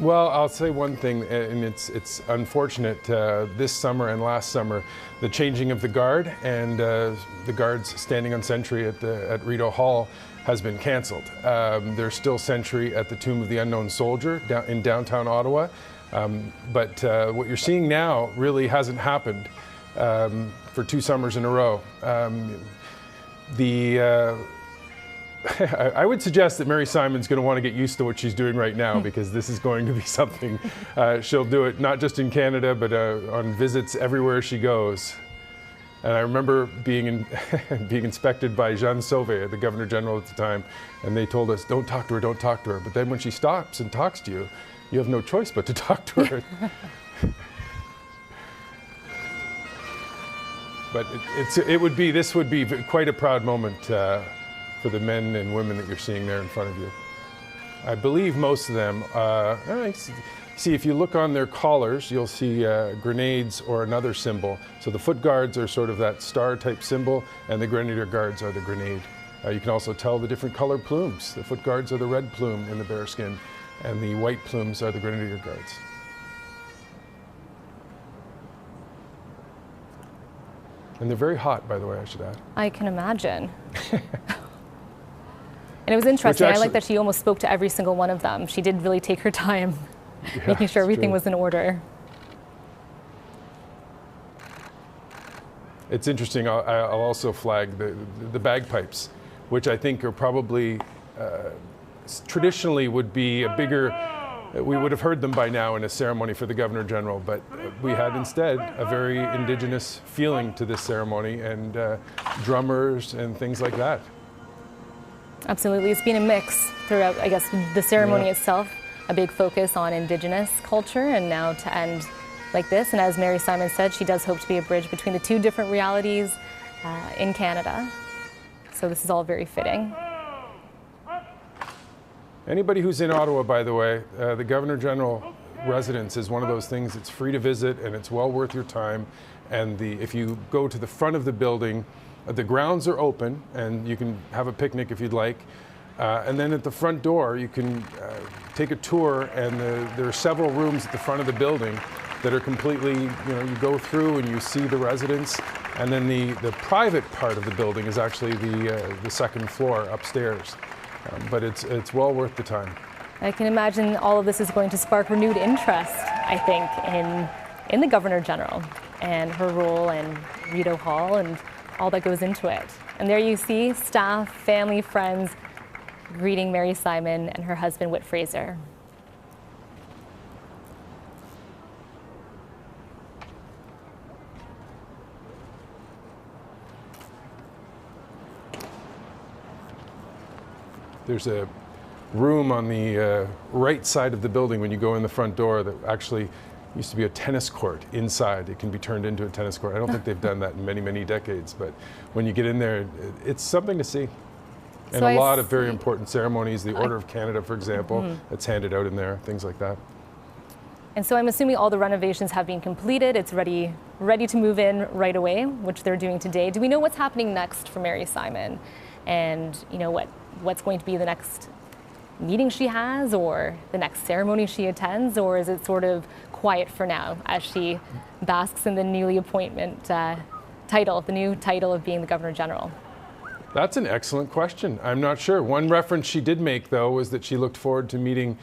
Well, I'll say one thing, and it's unfortunate. This summer and last summer, the changing of the guard and the guards standing on sentry at Rideau Hall has been canceled. There's still sentry at the Tomb of the Unknown Soldier in downtown Ottawa, but what you're seeing now really hasn't happened for 2 summers in a row. I would suggest that Mary Simon's going to want to get used to what she's doing right now, because this is going to be something she'll do it not just in Canada, but on visits everywhere she goes. And I remember being being inspected by Jean Sauvé, the Governor General at the time, and they told us, don't talk to her, don't talk to her. But then when she stops and talks to you, you have no choice but to talk to her. But this would be quite a proud moment for the men and women that you're seeing there in front of you. I believe most of them, see, if you look on their collars, you'll see grenades or another symbol. So the foot guards are sort of that star type symbol, and the grenadier guards are the grenade. You can also tell the different color plumes. The foot guards are the red plume in the bearskin, and the white plumes are the grenadier guards. And they're very hot, by the way, I should add. I can imagine. And it was interesting. I like that she almost spoke to every single one of them. She did really take her time, making sure everything was in order. It's interesting. I'll also flag the bagpipes, which I think are probably traditionally would be a bigger. We would have heard them by now in a ceremony for the Governor General, but we had instead a very Indigenous feeling to this ceremony, and drummers and things like that. Absolutely. It's been a mix throughout, I guess, the ceremony itself, a big focus on Indigenous culture, and now to end like this. And as Mary Simon said, she does hope to be a bridge between the 2 different realities in Canada. So this is all very fitting. Anybody who's in Ottawa, by the way, the Governor General residence is one of those things that's free to visit, and it's well worth your time. And if you go to the front of the building, the grounds are open, and you can have a picnic if you'd like. And then at the front door, you can take a tour, and there are several rooms at the front of the building that are completely, you go through and you see the residence. And then the private part of the building is actually the second floor upstairs. But it's well worth the time. I can imagine all of this is going to spark renewed interest, I think, in the Governor General and her role in Rideau Hall and all that goes into it. And there you see staff, family, friends greeting Mary Simon and her husband, Whit Fraser. There's a room on the right side of the building when you go in the front door that actually used to be a tennis court inside. It can be turned into a tennis court. I don't think they've done that in many, many decades, but when you get in there, it's something to see. And so a lot of very important ceremonies, the Order of Canada, for example, that's handed out in there, things like that. And so I'm assuming all the renovations have been completed. It's ready to move in right away, which they're doing today. Do we know what's happening next for Mary Simon? And what's going to be the next meeting she has, or the next ceremony she attends, or is it sort of quiet for now as she basks in the newly appointment title, the new title of being the Governor General? That's an excellent question. I'm not sure. One reference she did make, though, was that she looked forward to meeting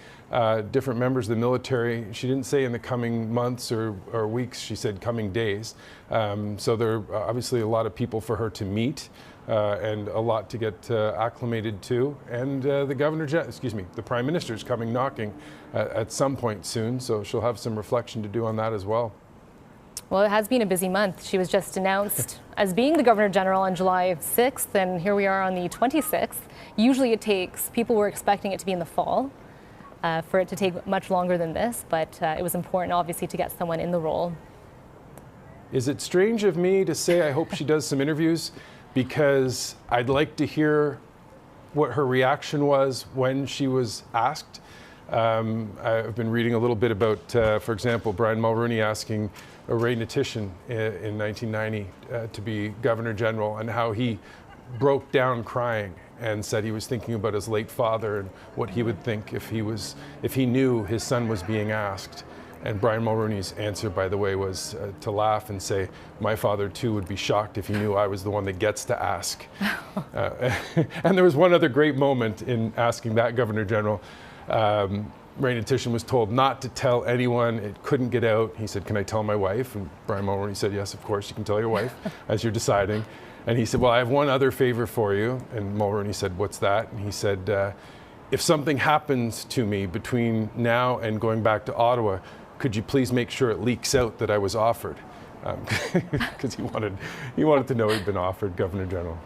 different members of the military. She didn't say in the coming months or weeks, she said coming days. So there are obviously a lot of people for her to meet. And a lot to get acclimated to, and the Prime Minister's coming knocking at some point soon, so she'll have some reflection to do on that as well. Well, it has been a busy month. She was just announced as being the Governor General on July 6th, and here we are on the 26th. Usually people were expecting it to be in the fall, for it to take much longer than this, but it was important, obviously, to get someone in the role. Is it strange of me to say I hope she does some interviews? Because I'd like to hear what her reaction was when she was asked. I've been reading a little bit about, for example, Brian Mulroney asking Ray Natition in 1990 to be Governor General, and how he broke down crying. and said he was thinking about his late father and what he would think if he knew his son was being asked. And Brian Mulroney's answer, by the way, was to laugh and say, my father too would be shocked if he knew I was the one that gets to ask. And there was one other great moment in asking that Governor General. Raina Tishon was told not to tell anyone, it couldn't get out. He said, can I tell my wife? And Brian Mulroney said, yes, of course, you can tell your wife as you're deciding. And he said, well, I have one other favor for you. And Mulroney said, what's that? And he said, if something happens to me between now and going back to Ottawa, could you please make sure it leaks out that I was offered? Because he wanted to know he'd been offered Governor General.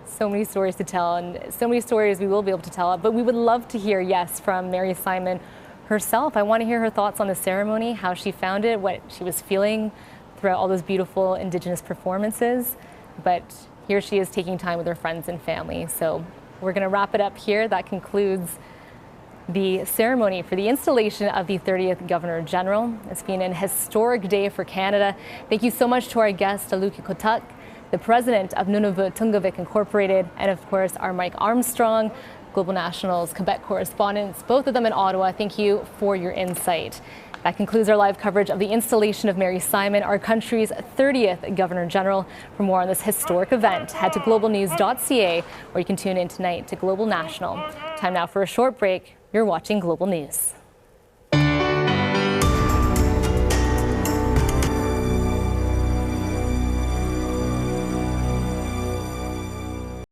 So many stories to tell, and so many stories we will be able to tell. But we would love to hear, yes, from Mary Simon herself. I want to hear her thoughts on the ceremony, how she found it, what she was feeling throughout all those beautiful Indigenous performances. But here she is taking time with her friends and family. So we're going to wrap it up here. That concludes the ceremony for the installation of the 30th Governor General. It's been an historic day for Canada. Thank you so much to our guest, Aluki Kotak, the president of Nunavut Tungavik Incorporated, and of course our Mike Armstrong, Global National's Quebec correspondents, both of them in Ottawa. Thank you for your insight. That concludes our live coverage of the installation of Mary Simon, our country's 30th Governor General. For more on this historic event, head to globalnews.ca, or you can tune in tonight to Global National. Time now for a short break. You're watching Global News.